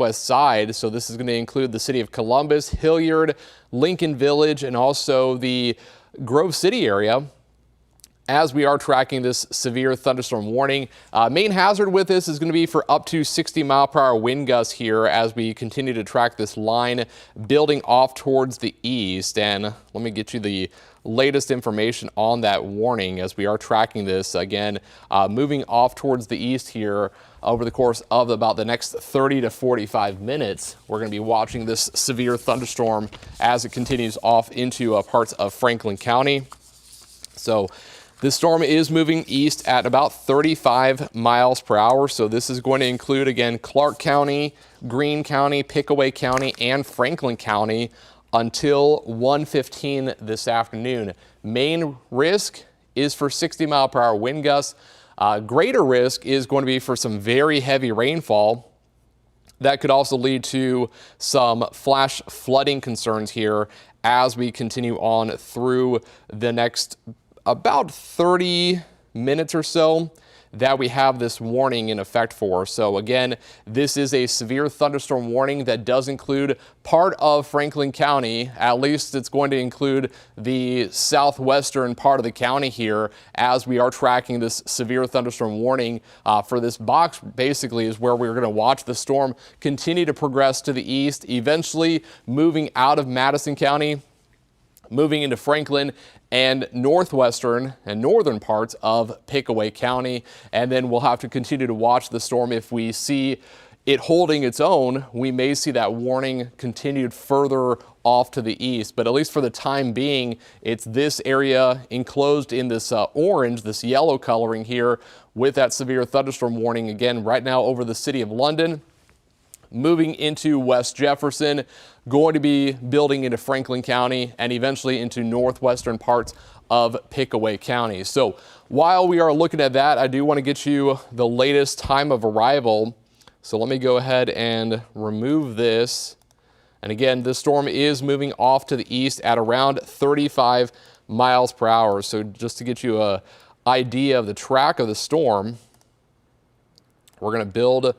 southwest side. So this is going to include the city of Columbus, Hilliard, Lincoln Village, and also the Grove City area, as we are tracking this severe thunderstorm warning. Main hazard with this is going to be for up to 60-mile-per-hour wind gusts here as we continue to track this line building off towards the east. And let me get you the latest information on that warning as we are tracking this again, moving off towards the east here over the course of about the next 30 to 45 minutes. We're going to be watching this severe thunderstorm as it continues off into parts of Franklin County. So this storm is moving east at about 35 miles per hour. So this is going to include, again, Clark County, Greene County, Pickaway County, and Franklin County until 1:15 this afternoon. Main risk is for 60-mile-per-hour wind gusts. Greater risk is going to be for some very heavy rainfall. That could also lead to some flash flooding concerns here as we continue on through the next about 30 minutes or so that we have this warning in effect for. So again, this is a severe thunderstorm warning that does include part of Franklin County. At least it's going to include the southwestern part of the county here as we are tracking this severe thunderstorm warning. For this box basically is where we're going to watch the storm continue to progress to the east, eventually moving out of Madison County, moving into Franklin and northwestern and northern parts of Pickaway County. And then we'll have to continue to watch the storm. If we see it holding its own, we may see that warning continued further off to the east. But at least for the time being, it's this area enclosed in this orange, this yellow coloring here with that severe thunderstorm warning. Again, right now over the city of London, moving into West Jefferson, going to be building into Franklin County and eventually into northwestern parts of Pickaway County. So while we are looking at that, I do want to get you the latest time of arrival. So let me go ahead and remove this. And again, this storm is moving off to the east at around 35 miles per hour. So just to get you an idea of the track of the storm, we're going to build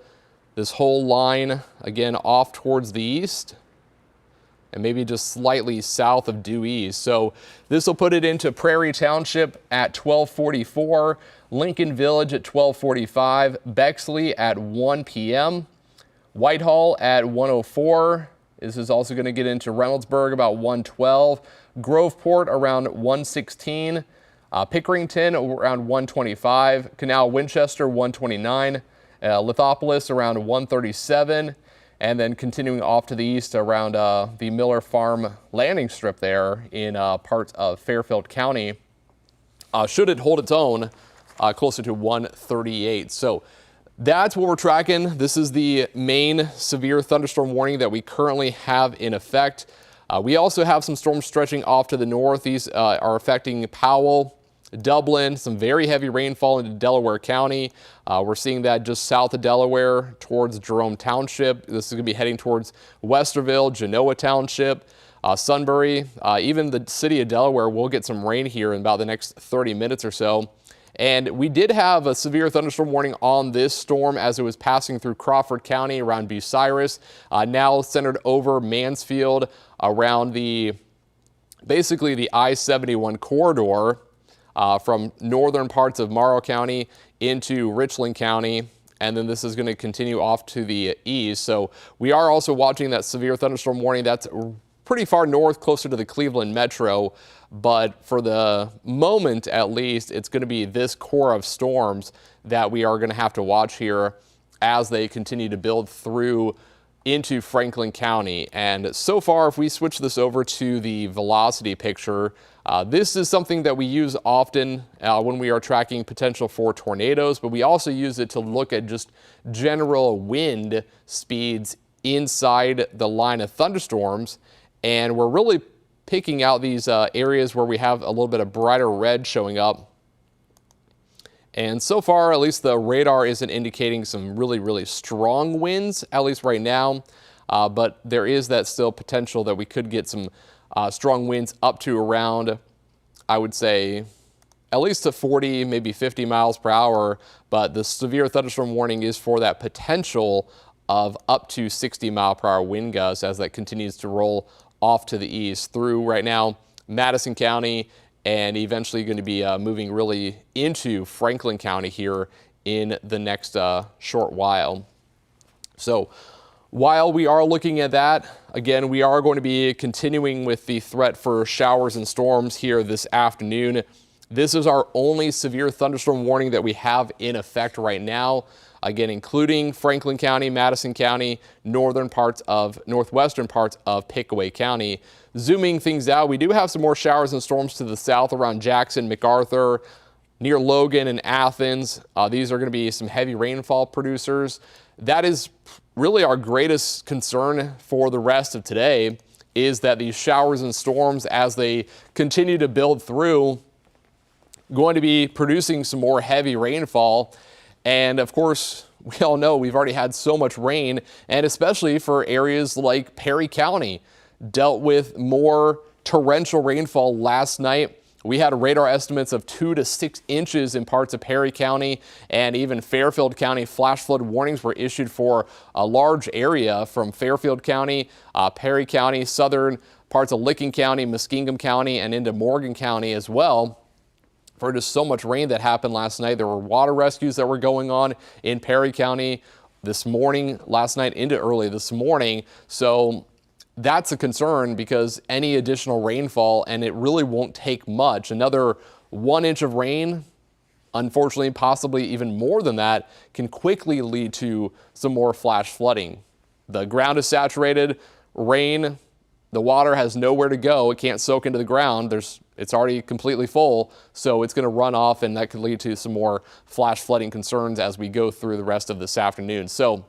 this whole line again off towards the east and maybe just slightly south of due east. So this will put it into Prairie Township at 12:44, Lincoln Village at 12:45, Bexley at 1 p.m., Whitehall at 1:04. This is also going to get into Reynoldsburg about 1:12, Groveport around 1:16, Pickerington around 1:25, Canal Winchester 1:29, Lithopolis around 1:37, and then continuing off to the east around the Miller Farm landing strip there in parts of Fairfield County. Should it hold its own, closer to 1:38. So that's what we're tracking. This is the main severe thunderstorm warning that we currently have in effect. We also have some storms stretching off to the north. These are affecting Powell, Dublin, some very heavy rainfall into Delaware County. We're seeing that just south of Delaware towards Jerome Township. This is going to be heading towards Westerville, Genoa Township, Sunbury. Even the city of Delaware will get some rain here in about the next 30 minutes or so. And we did have a severe thunderstorm warning on this storm as it was passing through Crawford County around Bucyrus, now centered over Mansfield around basically the I-71 corridor. From northern parts of Morrow County into Richland County, and then this is going to continue off to the east. So we are also watching that severe thunderstorm warning. That's pretty far north, closer to the Cleveland metro, but for the moment at least, it's going to be this core of storms that we are going to have to watch here as they continue to build through into Franklin County. And so far, if we switch this over to the velocity picture, this is something that we use often when we are tracking potential for tornadoes, but we also use it to look at just general wind speeds inside the line of thunderstorms. And we're really picking out these areas where we have a little bit of brighter red showing up. And so far, at least the radar isn't indicating some really, really strong winds, at least right now. But there is that still potential that we could get some strong winds up to around, I would say, at least to 40, maybe 50 miles per hour. But the severe thunderstorm warning is for that potential of up to 60-mile-per-hour wind gusts as that continues to roll off to the east through right now Madison County, and eventually going to be moving really into Franklin County here in the next short while. So while we are looking at that, again, we are going to be continuing with the threat for showers and storms here this afternoon. This is our only severe thunderstorm warning that we have in effect right now. Again, including Franklin County, Madison County, northwestern parts of Pickaway County. Zooming things out, we do have some more showers and storms to the south around Jackson, MacArthur, near Logan and Athens. These are going to be some heavy rainfall producers. That is really our greatest concern for the rest of today, is that these showers and storms, as they continue to build through, going to be producing some more heavy rainfall. And of course, we all know we've already had so much rain, and especially for areas like Perry County, dealt with more torrential rainfall last night. We had radar estimates of 2 to 6 inches in parts of Perry County, and even Fairfield County. Flash flood warnings were issued for a large area from Fairfield County, Perry County, southern parts of Licking County, Muskingum County, and into Morgan County as well, for just so much rain that happened last night. There were water rescues that were going on in Perry County this morning, last night into early this morning. So that's a concern, because any additional rainfall, and it really won't take much, another 1 inch of rain, unfortunately, possibly even more than that, can quickly lead to some more flash flooding. The ground is saturated, rain, the water has nowhere to go. It can't soak into the ground. It's already completely full, so it's going to run off, and that could lead to some more flash flooding concerns as we go through the rest of this afternoon. So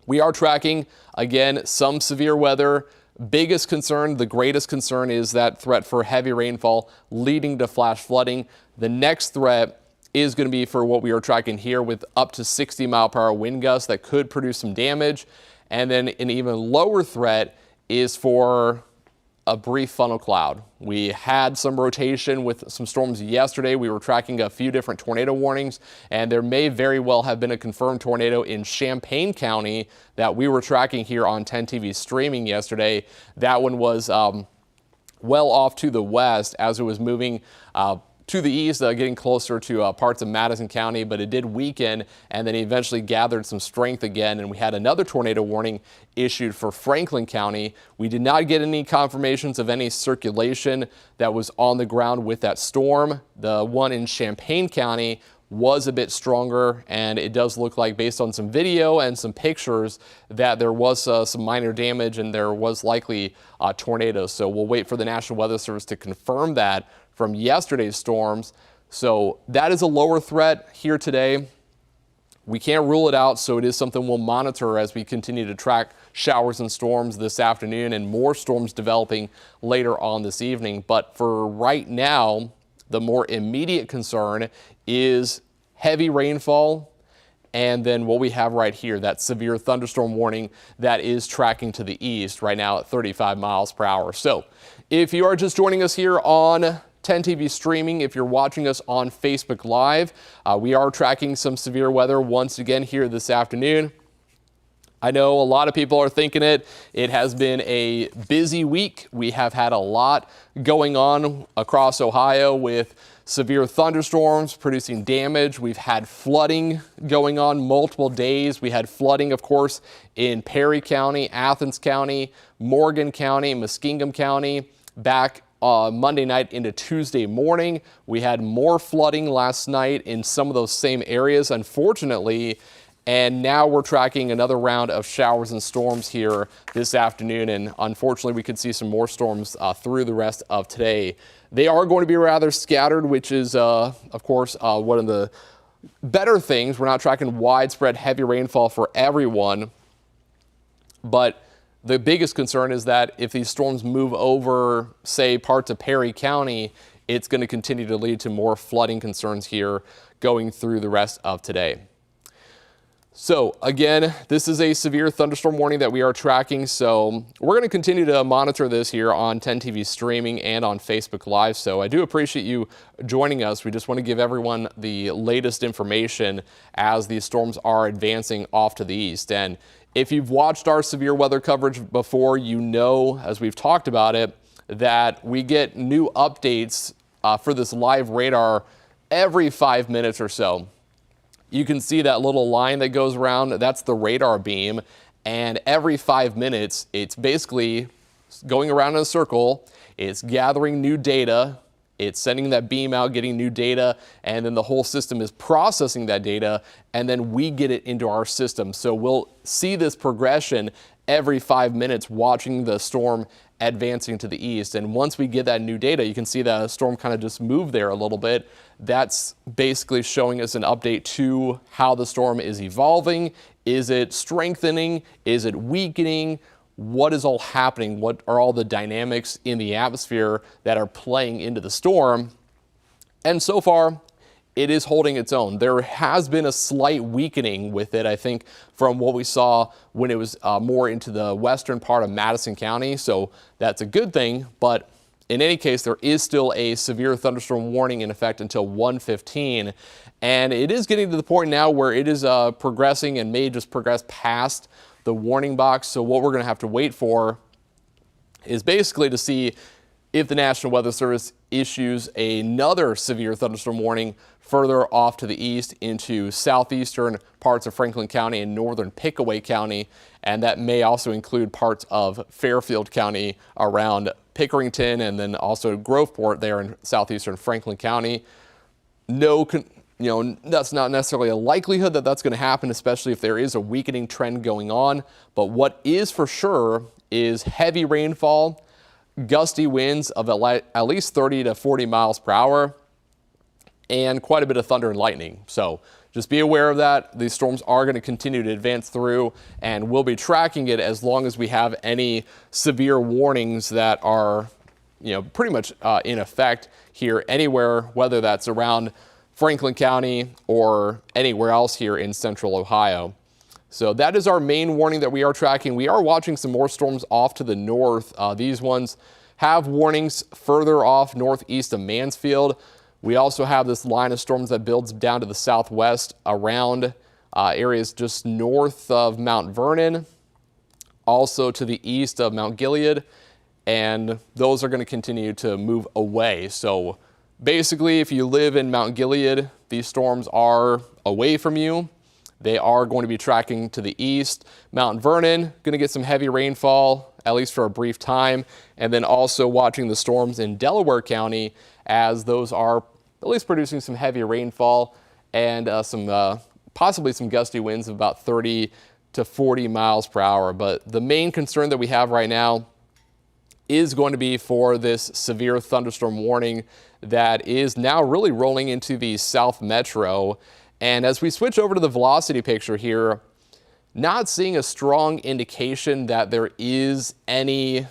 we are tracking, again, some severe weather. Biggest concern, the greatest concern, is that threat for heavy rainfall leading to flash flooding. The next threat is going to be for what we are tracking here, with up to 60-mile-per-hour wind gusts that could produce some damage. And then an even lower threat is for a brief funnel cloud. We had some rotation with some storms yesterday. We were tracking a few different tornado warnings, and there may very well have been a confirmed tornado in Champaign County that we were tracking here on 10 TV streaming yesterday. That one was well off to the west as it was moving to the east, getting closer to parts of Madison County, but it did weaken and then eventually gathered some strength again. And we had another tornado warning issued for Franklin County. We did not get any confirmations of any circulation that was on the ground with that storm. The one in Champaign County was a bit stronger, and it does look like, based on some video and some pictures, that there was some minor damage and there was likely tornadoes. So we'll wait for the National Weather Service to confirm that from yesterday's storms. So that is a lower threat here today. We can't rule it out, so it is something we'll monitor as we continue to track showers and storms this afternoon, and more storms developing later on this evening. But for right now, the more immediate concern is heavy rainfall, and then what we have right here, that severe thunderstorm warning that is tracking to the east right now at 35 miles per hour. So if you are just joining us here on 10 TV streaming, if you're watching us on Facebook Live, we are tracking some severe weather once again here this afternoon. I know a lot of people are thinking it. It has been a busy week. We have had a lot going on across Ohio with severe thunderstorms producing damage. We've had flooding going on multiple days. We had flooding, of course, in Perry County, Athens County, Morgan County, Muskingum County back Monday night into Tuesday morning. We had more flooding last night in some of those same areas, unfortunately. And now we're tracking another round of showers and storms here this afternoon. And unfortunately, we could see some more storms through the rest of today. They are going to be rather scattered, which is, of course, one of the better things. We're not tracking widespread heavy rainfall for everyone. But the biggest concern is that if these storms move over, say, parts of Perry County, it's going to continue to lead to more flooding concerns here going through the rest of today. So again, this is a severe thunderstorm warning that we are tracking. So we're going to continue to monitor this here on 10 TV streaming and on Facebook Live. So I do appreciate you joining us. We just want to give everyone the latest information as these storms are advancing off to the east. And if you've watched our severe weather coverage before, you know, as we've talked about it, that we get new updates for this live radar every 5 minutes or so. You can see that little line that goes around, that's the radar beam, and every 5 minutes it's basically going around in a circle, it's gathering new data, it's sending that beam out, getting new data, and then the whole system is processing that data, and then we get it into our system. So we'll see this progression every 5 minutes, watching the storm advancing to the east. And once we get that new data, you can see that storm kind of just moved there a little bit. That's basically showing us an update to how the storm is evolving. Is it strengthening? Is it weakening? What is all happening? What are all the dynamics in the atmosphere that are playing into the storm? And so far, it is holding its own. There has been a slight weakening with it, I think, from what we saw when it was more into the western part of Madison County. So that's a good thing. But in any case, there is still a severe thunderstorm warning in effect until 1:15. And it is getting to the point now where it is progressing and may just progress past the warning box. So what we're going to have to wait for is basically to see if the National Weather Service issues another severe thunderstorm warning further off to the east into southeastern parts of Franklin County and northern Pickaway County. And that may also include parts of Fairfield County around Pickerington, and then also Groveport there in southeastern Franklin County. That's not necessarily a likelihood that that's going to happen, especially if there is a weakening trend going on. But what is for sure is heavy rainfall, gusty winds of at least 30 to 40 miles per hour, and quite a bit of thunder and lightning. So just be aware of that. These storms are going to continue to advance through, and we'll be tracking it as long as we have any severe warnings that are, pretty much in effect here anywhere, whether that's around Franklin County or anywhere else here in central Ohio. So that is our main warning that we are tracking. We are watching some more storms off to the north. These ones have warnings further off northeast of Mansfield. We also have this line of storms that builds down to the southwest around areas just north of Mount Vernon, also to the east of Mount Gilead, and those are going to continue to move away. So basically, if you live in Mount Gilead, these storms are away from you. They are going to be tracking to the east. Mount Vernon, going to get some heavy rainfall, at least for a brief time. And then also watching the storms in Delaware County, as those are at least producing some heavy rainfall and possibly some gusty winds of about 30 to 40 miles per hour. But the main concern that we have right now is going to be for this severe thunderstorm warning that is now really rolling into the South Metro. And as we switch over to the velocity picture here, not seeing a strong indication that there is any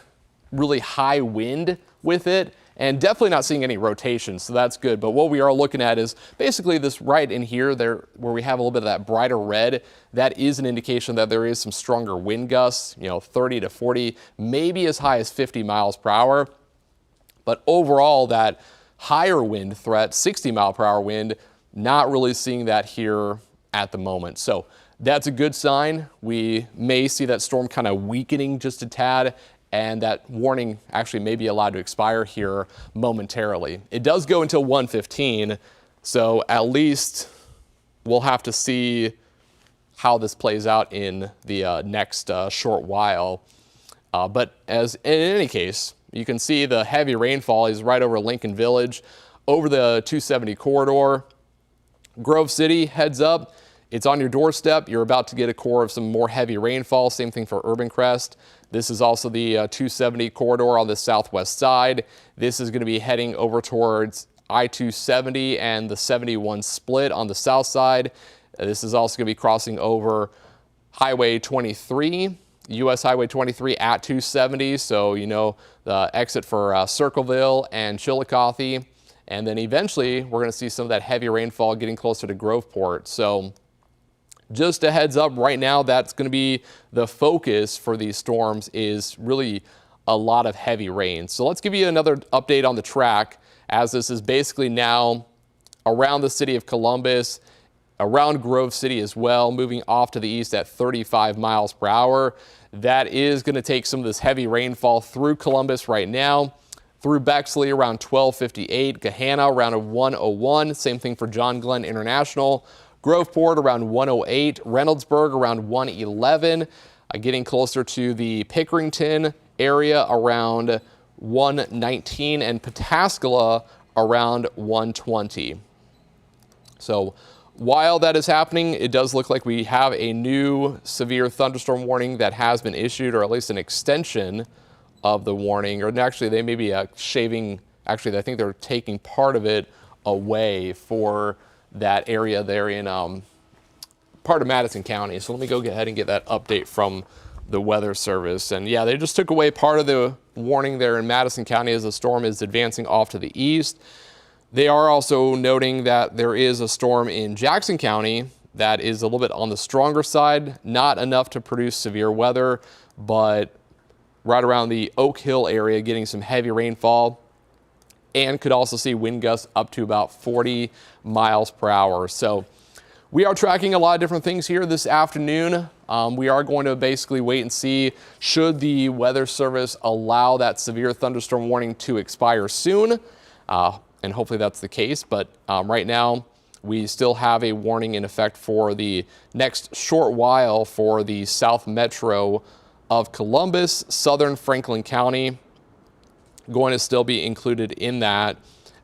really high wind with it, and definitely not seeing any rotation, so that's good. But what we are looking at is basically this right in here, there where we have a little bit of that brighter red. That is an indication that there is some stronger wind gusts, 30 to 40, maybe as high as 50 miles per hour. But overall, that higher wind threat, 60 mile per hour wind, not really seeing that here at the moment. So that's a good sign. We may see that storm kind of weakening just a tad, and that warning actually may be allowed to expire here momentarily. It does go until 1:15, so at least we'll have to see how this plays out in the next short while. But as in any case, you can see the heavy rainfall is right over Lincoln Village, over the 270 corridor. Grove City, heads up, it's on your doorstep. You're about to get a core of some more heavy rainfall. Same thing for Urban Crest. This is also the 270 corridor on the southwest side. This is going to be heading over towards I-270 and the 71 split on the south side. This is also going to be crossing over Highway 23, US Highway 23 at 270. So, the exit for Circleville and Chillicothe. And then eventually we're going to see some of that heavy rainfall getting closer to Groveport. So just a heads up right now, that's going to be the focus for these storms, is really a lot of heavy rain. So let's give you another update on the track, as this is basically now around the city of Columbus, around Grove City as well, moving off to the east at 35 miles per hour. That is going to take some of this heavy rainfall through Columbus right now, through Bexley around 12:58, Gahanna around a 1:01, same thing for John Glenn International, Groveport around 1:08, Reynoldsburg around 1:11, getting closer to the Pickerington area around 1:19, and Pataskala around 1:20. So while that is happening, it does look like we have a new severe thunderstorm warning that has been issued, or at least an extension of the warning. Or actually, they may be shaving, actually, I think they're taking part of it away for that area there in part of Madison County. So let me go ahead and get that update from the Weather Service. And yeah, they just took away part of the warning there in Madison County as the storm is advancing off to the east. They are also noting that there is a storm in Jackson County that is a little bit on the stronger side, not enough to produce severe weather, but right around the Oak Hill area getting some heavy rainfall, and could also see wind gusts up to about 40 miles per hour. So we are tracking a lot of different things here this afternoon. We are going to basically wait and see, should the Weather Service allow that severe thunderstorm warning to expire soon. And hopefully that's the case. But right now, we still have a warning in effect for the next short while for the South Metro of Columbus, southern Franklin County, going to still be included in that,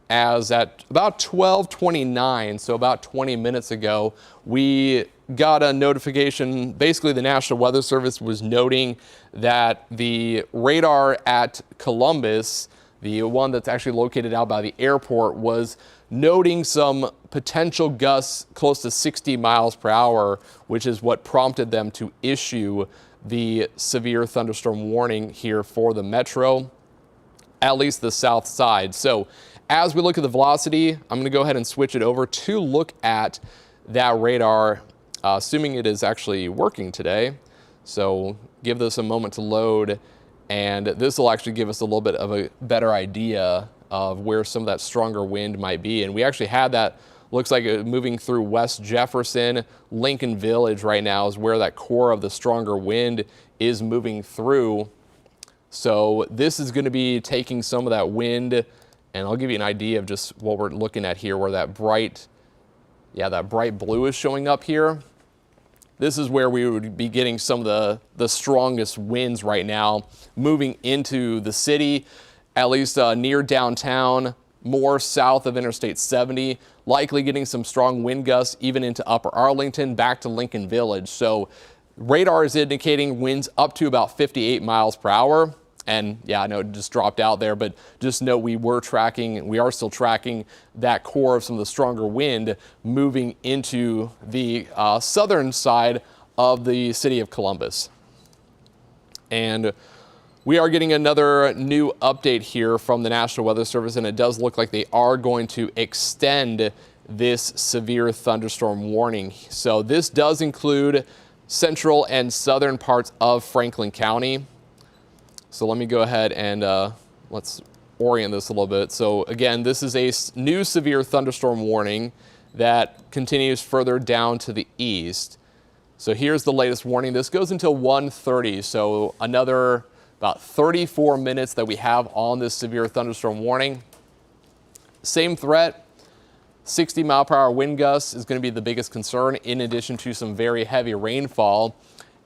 as at about 12:29, so about 20 minutes ago, we got a notification. Basically, the National Weather Service was noting that the radar at Columbus, the one that's actually located out by the airport, was noting some potential gusts close to 60 miles per hour, which is what prompted them to issue the severe thunderstorm warning here for the metro, at least the south side. So as we look at the velocity, I'm going to go ahead and switch it over to look at that radar, assuming it is actually working today. So give this a moment to load, and this will actually give us a little bit of a better idea of where some of that stronger wind might be. And we actually had that, looks like it moving through West Jefferson. Lincoln Village right now is where that core of the stronger wind is moving through. So this is going to be taking some of that wind, and I'll give you an idea of just what we're looking at here, where that bright blue is showing up here. This is where we would be getting some of the strongest winds right now, moving into the city, at least near downtown, more south of Interstate 70, likely getting some strong wind gusts even into Upper Arlington, back to Lincoln Village. So radar is indicating winds up to about 58 miles per hour. And yeah, I know it just dropped out there, but just know we are still tracking that core of some of the stronger wind moving into the southern side of the city of Columbus. And we are getting another new update here from the National Weather Service, and it does look like they are going to extend this severe thunderstorm warning. So this does include central and southern parts of Franklin County. So let me go ahead and let's orient this a little bit. So again, this is a new severe thunderstorm warning that continues further down to the east. So here's the latest warning. This goes until 1:30, so another about 34 minutes that we have on this severe thunderstorm warning. Same threat, 60 mile per hour wind gusts is going to be the biggest concern, in addition to some very heavy rainfall.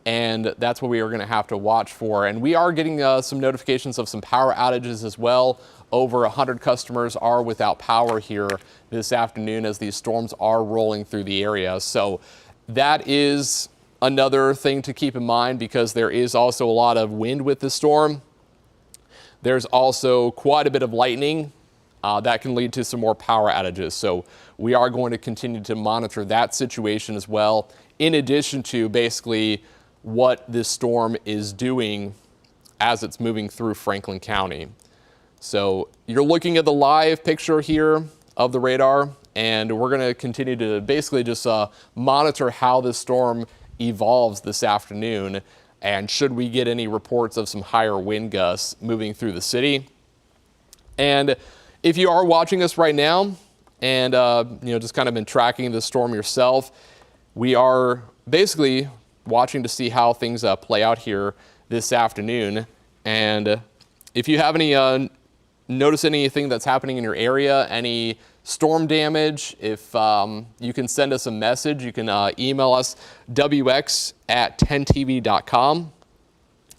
And that's what we are going to have to watch for. And we are getting some notifications of some power outages as well. Over 100 customers are without power here this afternoon as these storms are rolling through the area. So that is another thing to keep in mind, because there is also a lot of wind with the storm. There's also quite a bit of lightning that can lead to some more power outages. So we are going to continue to monitor that situation as well, in addition to basically what this storm is doing as it's moving through Franklin County. So you're looking at the live picture here of the radar and we're going to continue to basically just monitor how this storm evolves this afternoon, and should we get any reports of some higher wind gusts moving through the city. And if you are watching us right now and just kind of been tracking the storm yourself, we are basically watching to see how things play out here this afternoon. And if you have any notice anything that's happening in your area, any storm damage, if you can send us a message, you can email us wx@10tv.com,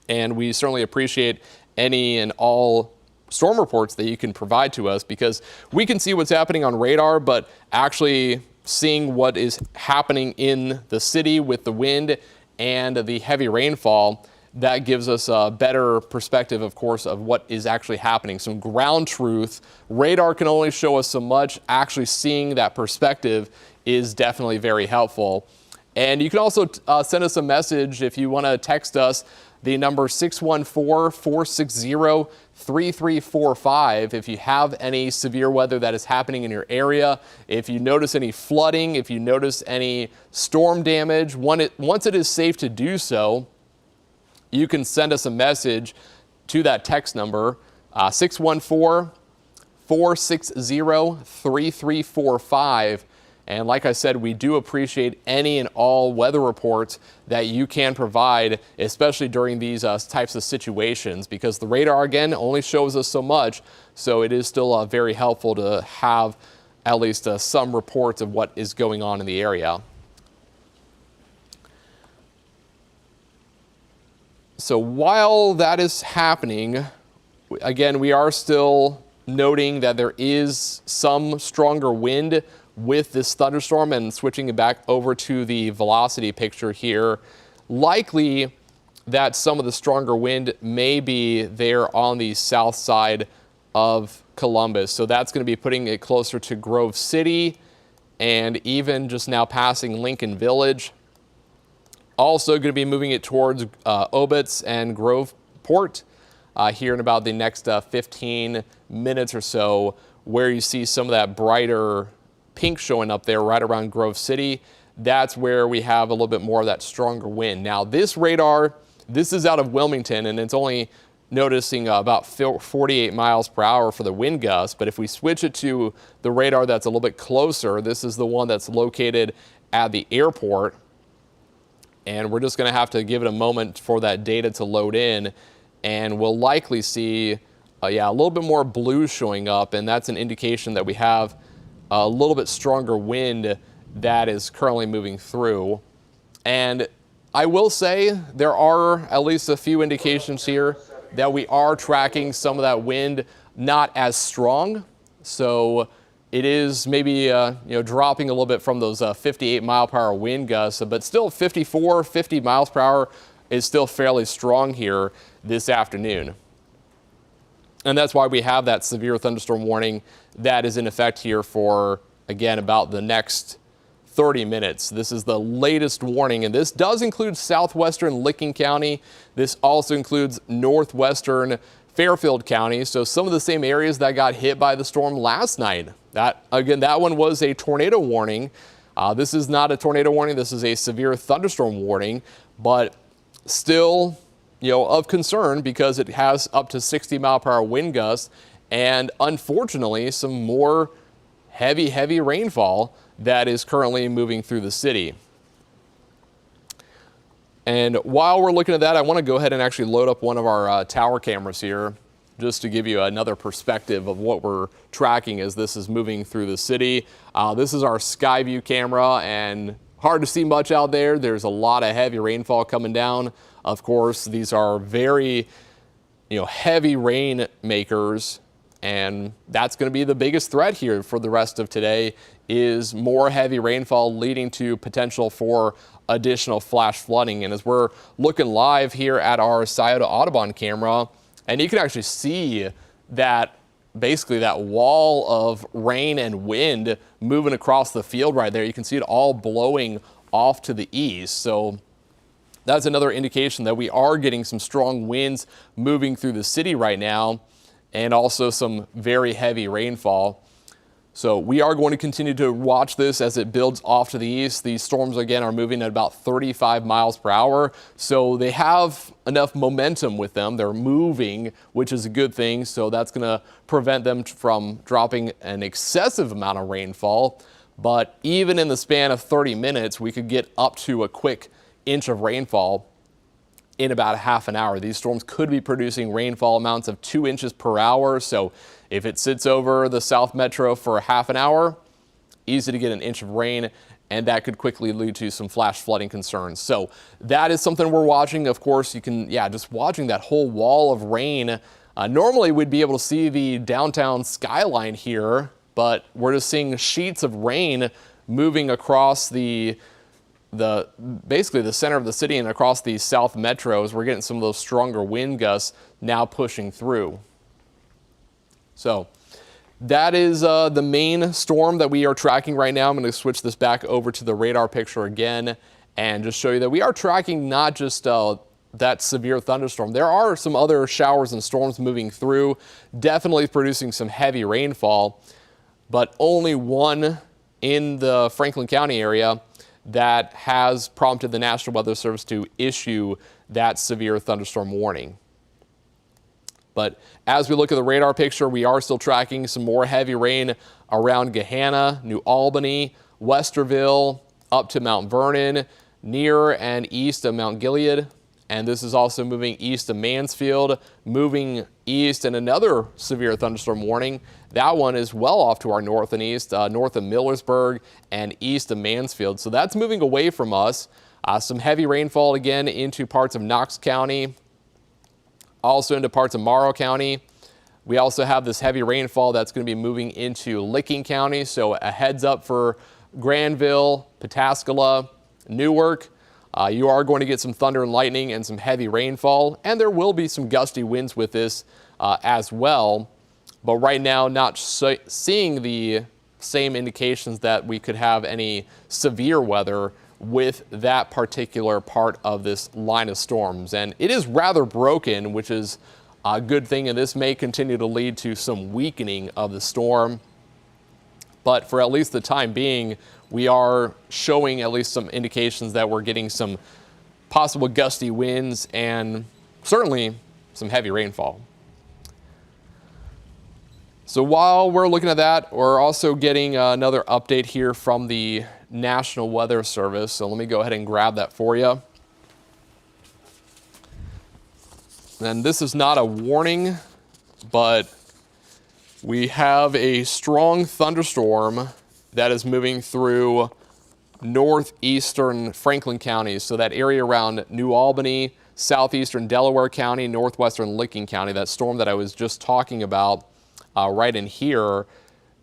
and we certainly appreciate any and all storm reports that you can provide to us, because we can see what's happening on radar, but actually seeing what is happening in the city with the wind and the heavy rainfall, that gives us a better perspective, of course, of what is actually happening. Some ground truth. Radar can only show us so much. Actually seeing that perspective is definitely very helpful. And you can also send us a message if you want to text us. The number 614-460-3345 if you have any severe weather that is happening in your area, if you notice any flooding, if you notice any storm damage. Once it is safe to do so, you can send us a message to that text number, 614-460-3345. And like I said, we do appreciate any and all weather reports that you can provide, especially during these types of situations, because the radar, again, only shows us so much. So it is still very helpful to have at least some reports of what is going on in the area. So while that is happening, again, we are still noting that there is some stronger wind with this thunderstorm, and switching it back over to the velocity picture here. Likely that some of the stronger wind may be there on the south side of Columbus. So that's going to be putting it closer to Grove City and even just now passing Lincoln Village. Also going to be moving it towards Obitz and Groveport here in about the next 15 minutes or so, where you see some of that brighter pink showing up there right around Grove City. That's where we have a little bit more of that stronger wind. Now this radar, this is out of Wilmington, and it's only noticing about 48 miles per hour for the wind gusts. But if we switch it to the radar that's a little bit closer, this is the one that's located at the airport. And we're just going to have to give it a moment for that data to load in, and we'll likely see a little bit more blue showing up, and that's an indication that we have a little bit stronger wind that is currently moving through. And I will say there are at least a few indications here that we are tracking some of that wind not as strong. So it is maybe dropping a little bit from those 58 mile per hour wind gusts, but still 54, 50 miles per hour is still fairly strong here this afternoon. And that's why we have that severe thunderstorm warning that is in effect here for, again, about the next 30 minutes. This is the latest warning, and this does include southwestern Licking County. This also includes northwestern Fairfield County, so some of the same areas that got hit by the storm last night. That one was a tornado warning. This is not a tornado warning. This is a severe thunderstorm warning, but still, of concern because it has up to 60 mile per hour wind gusts, and unfortunately, some more heavy rainfall that is currently moving through the city. And while we're looking at that, I want to go ahead and actually load up one of our tower cameras here, just to give you another perspective of what we're tracking as this is moving through the city. This is our sky view camera, and hard to see much out there. There's a lot of heavy rainfall coming down. Of course, these are very, heavy rain makers, and that's going to be the biggest threat here for the rest of today, is more heavy rainfall leading to potential for additional flash flooding. And as we're looking live here at our Scioto Audubon camera, and you can actually see that basically that wall of rain and wind moving across the field right there. You can see it all blowing off to the east. So that's another indication that we are getting some strong winds moving through the city right now, and also some very heavy rainfall. So we are going to continue to watch this as it builds off to the east. These storms, again, are moving at about 35 miles per hour. So they have enough momentum with them. They're moving, which is a good thing. So that's going to prevent them from dropping an excessive amount of rainfall. But even in the span of 30 minutes, we could get up to a quick inch of rainfall in about a half an hour. These storms could be producing rainfall amounts of 2 inches per hour. So if it sits over the South Metro for a half an hour, easy to get an inch of rain, and that could quickly lead to some flash flooding concerns. So that is something we're watching. Of course, you can, just watching that whole wall of rain. Normally we'd be able to see the downtown skyline here, but we're just seeing sheets of rain moving across basically the center of the city and across the South Metros. We're getting some of those stronger wind gusts now pushing through. So that is the main storm that we are tracking right now. I'm going to switch this back over to the radar picture again and just show you that we are tracking not just that severe thunderstorm. There are some other showers and storms moving through, definitely producing some heavy rainfall, but only one in the Franklin County area that has prompted the National Weather Service to issue that severe thunderstorm warning. But as we look at the radar picture, we are still tracking some more heavy rain around Gahanna, New Albany, Westerville, up to Mount Vernon, near and east of Mount Gilead. And this is also moving east of Mansfield, moving east, and another severe thunderstorm warning. That one is well off to our north and east, north of Millersburg and east of Mansfield. So that's moving away from us. Some heavy rainfall again into parts of Knox County, also into parts of Morrow County. We also have this heavy rainfall that's going to be moving into Licking County. So a heads up for Granville, Pataskala, Newark. You are going to get some thunder and lightning and some heavy rainfall, and there will be some gusty winds with this as well. But right now, not seeing the same indications that we could have any severe weather with that particular part of this line of storms. And it is rather broken, which is a good thing, and this may continue to lead to some weakening of the storm. But for at least the time being, we are showing at least some indications that we're getting some possible gusty winds and certainly some heavy rainfall. So while we're looking at that, we're also getting another update here from the National Weather Service. So let me go ahead and grab that for you. And this is not a warning, but we have a strong thunderstorm that is moving through northeastern Franklin County. So that area around New Albany, southeastern Delaware County, northwestern Licking County, that storm that I was just talking about right in here.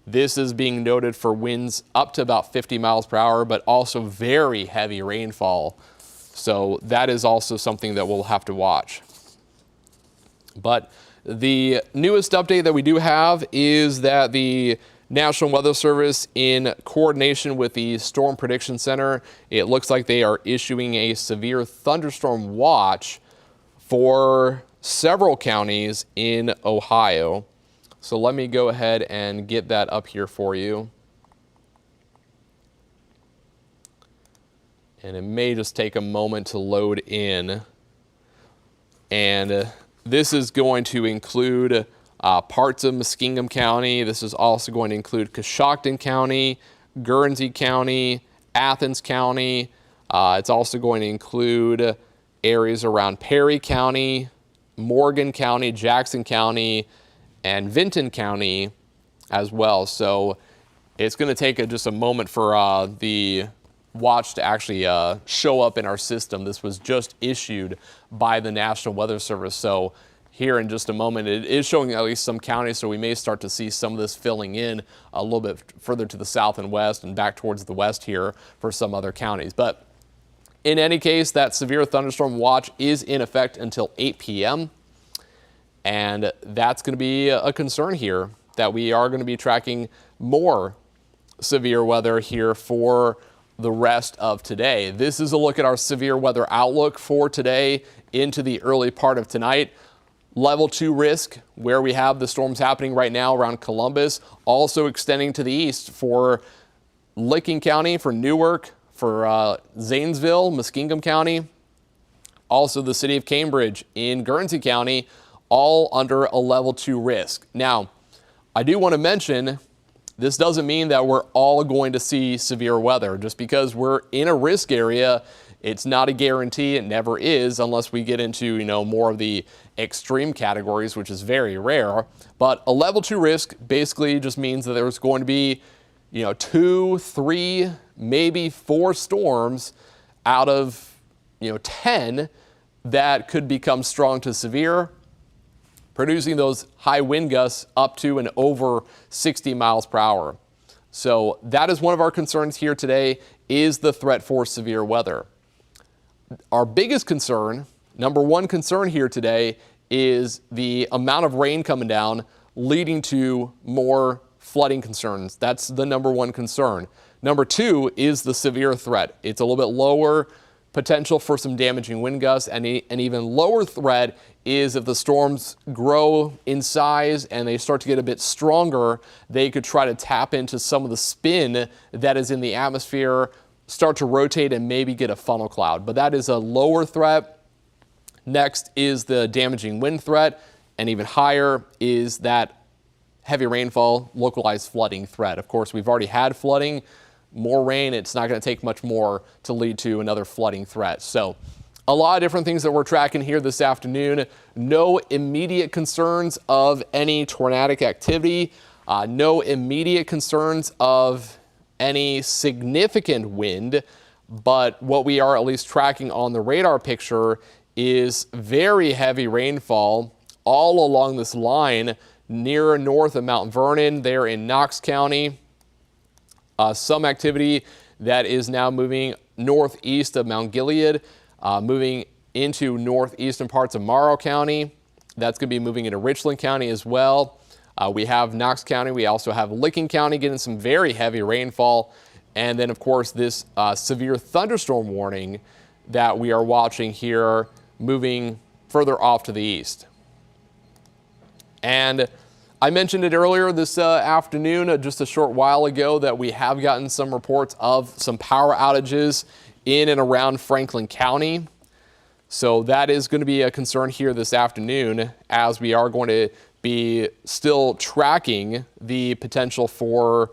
This is being noted for winds up to about 50 miles per hour, but also very heavy rainfall. So that is also something that we'll have to watch. But the newest update that we do have is that the National Weather Service, in coordination with the Storm Prediction Center, it looks like they are issuing a severe thunderstorm watch for several counties in Ohio. So let me go ahead and get that up here for you. And it may just take a moment to load in. And this is going to include parts of Muskingum County. This is also going to include Coshocton County, Guernsey County, Athens County. It's also going to include areas around Perry County, Morgan County, Jackson County, and Vinton County as well. So it's going to take just a moment for the watch to actually show up in our system. This was just issued by the National Weather Service. So here in just a moment, it is showing at least some counties, so we may start to see some of this filling in a little bit further to the south and west and back towards the west here for some other counties. But in any case, that severe thunderstorm watch is in effect until 8 p.m. And that's going to be a concern here, that we are going to be tracking more severe weather here for the rest of today. This is a look at our severe weather outlook for today into the early part of tonight. Level 2 risk, where we have the storms happening right now around Columbus, also extending to the east for Licking County, for Newark, for Zanesville, Muskingum County, also the city of Cambridge in Guernsey County, all under a level 2 risk. Now, I do want to mention, this doesn't mean that we're all going to see severe weather. Just because we're in a risk area, it's not a guarantee. It never is, unless we get into, more of the extreme categories, which is very rare. But a level 2 risk basically just means that there's going to be, 2, 3, maybe 4 storms out of, 10 that could become strong to severe, producing those high wind gusts up to and over 60 miles per hour. So that is one of our concerns here today, is the threat for severe weather. Our biggest concern, number one concern here today, is the amount of rain coming down, leading to more flooding concerns. That's the number one concern. Number two is the severe threat. It's a little bit lower potential for some damaging wind gusts, and an even lower threat is if the storms grow in size and they start to get a bit stronger, they could try to tap into some of the spin that is in the atmosphere, start to rotate, and maybe get a funnel cloud. But that is a lower threat. Next is the damaging wind threat, and even higher is that heavy rainfall, localized flooding threat. Of course, we've already had flooding. More rain, it's not going to take much more to lead to another flooding threat. So a lot of different things that we're tracking here this afternoon. No immediate concerns of any tornadic activity. No immediate concerns of any significant wind. But what we are at least tracking on the radar picture is very heavy rainfall all along this line near north of Mount Vernon, there in Knox County. Some activity that is now moving northeast of Mount Gilead, moving into northeastern parts of Morrow County. That's going to be moving into Richland County as well. We have Knox County. We also have Licking County getting some very heavy rainfall. And then, of course, this severe thunderstorm warning that we are watching here moving further off to the east. And I mentioned it earlier this afternoon, just a short while ago, that we have gotten some reports of some power outages in and around Franklin County. So that is going to be a concern here this afternoon, as we are going to be still tracking the potential for,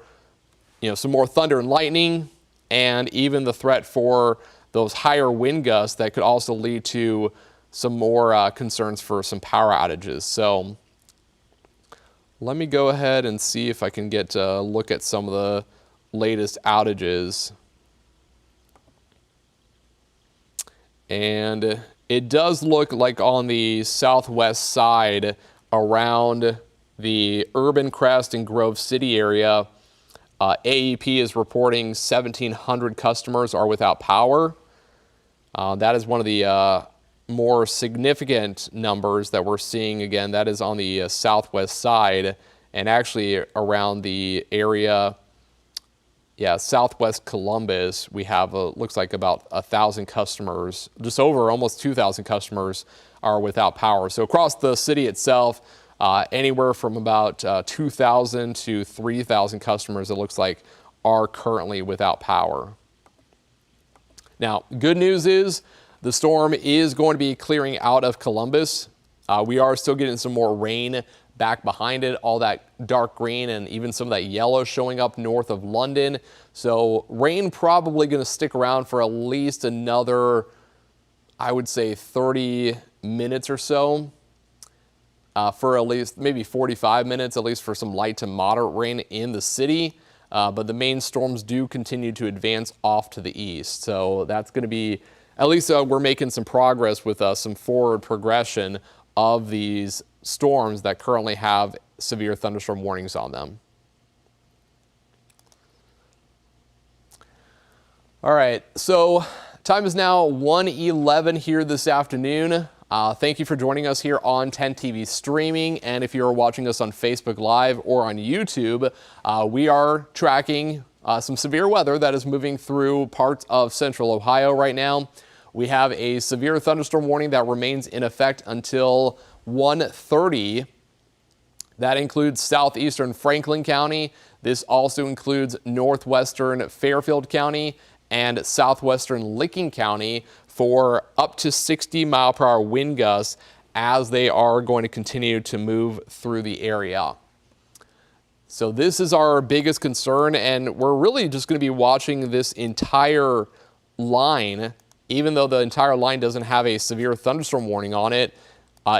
some more thunder and lightning, and even the threat for those higher wind gusts that could also lead to some more concerns for some power outages. So let me go ahead and see if I can get a look at some of the latest outages. And it does look like on the southwest side around the Urban Crest and Grove City area, AEP is reporting 1,700 customers are without power. That is one of the more significant numbers that we're seeing. Again, that is on the southwest side, and actually around the area, southwest Columbus, we have looks like about 1,000 customers, just over almost 2,000 customers are without power. So across the city itself, anywhere from about 2,000 to 3,000 customers, it looks like, are currently without power. Now, good news is the storm is going to be clearing out of Columbus. We are still getting some more rain back behind it, all that dark green and even some of that yellow showing up north of London. So rain probably going to stick around for at least another, I would say, 30 minutes or so. For at least maybe 45 minutes, at least for some light to moderate rain in the city. But the main storms do continue to advance off to the east. So that's going to be, at least we're making some progress with some forward progression of these storms that currently have severe thunderstorm warnings on them. All right, so time is now 1:11 here this afternoon. Thank you for joining us here on 10 TV streaming. And if you're watching us on Facebook Live or on YouTube, we are tracking some severe weather that is moving through parts of central Ohio right now. We have a severe thunderstorm warning that remains in effect until 130. That includes southeastern Franklin County. This also includes northwestern Fairfield County and southwestern Licking County for up to 60-mile-per-hour wind gusts as they are going to continue to move through the area. So this is our biggest concern, and we're really just going to be watching this entire line. Even though the entire line doesn't have a severe thunderstorm warning on it,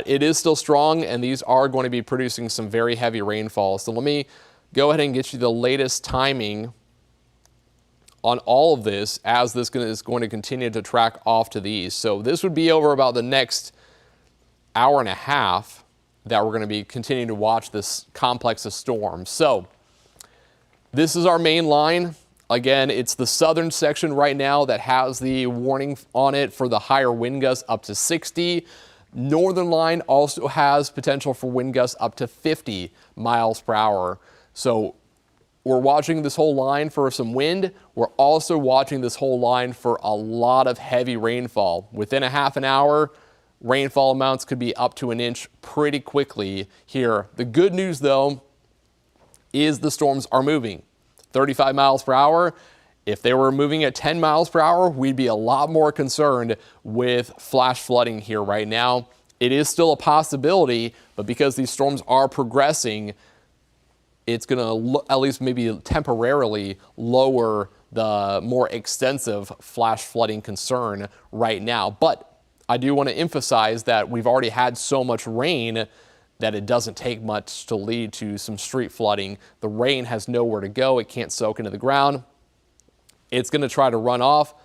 it is still strong, and these are going to be producing some very heavy rainfall. So let me go ahead and get you the latest timing on all of this as this is going to continue to track off to the east. So this would be over about the next hour and a half that we're going to be continuing to watch this complex of storms. So this is our main line. Again, it's the southern section right now that has the warning on it for the higher wind gusts up to 60. Northern line also has potential for wind gusts up to 50 miles per hour. So we're watching this whole line for some wind. We're also watching this whole line for a lot of heavy rainfall. Within a half an hour, rainfall amounts could be up to an inch pretty quickly here. The good news, though, is the storms are moving 35 miles per hour. If they were moving at 10 miles per hour, we'd be a lot more concerned with flash flooding here right now. It is still a possibility, but because these storms are progressing, it's going to at least maybe temporarily lower the more extensive flash flooding concern right now. But I do want to emphasize that we've already had so much rain that it doesn't take much to lead to some street flooding. The rain has nowhere to go. It can't soak into the ground. It's going to try to run off,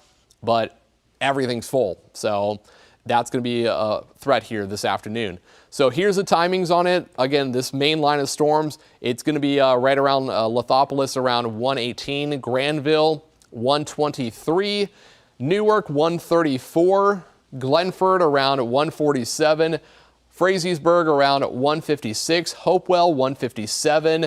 but everything's full. So that's going to be a threat here this afternoon. So here's the timings on it. Again, this main line of storms, it's going to be right around Lithopolis around 118, Granville 123, Newark 134, Glenford around 147, Frazeysburg around 156, Hopewell 157,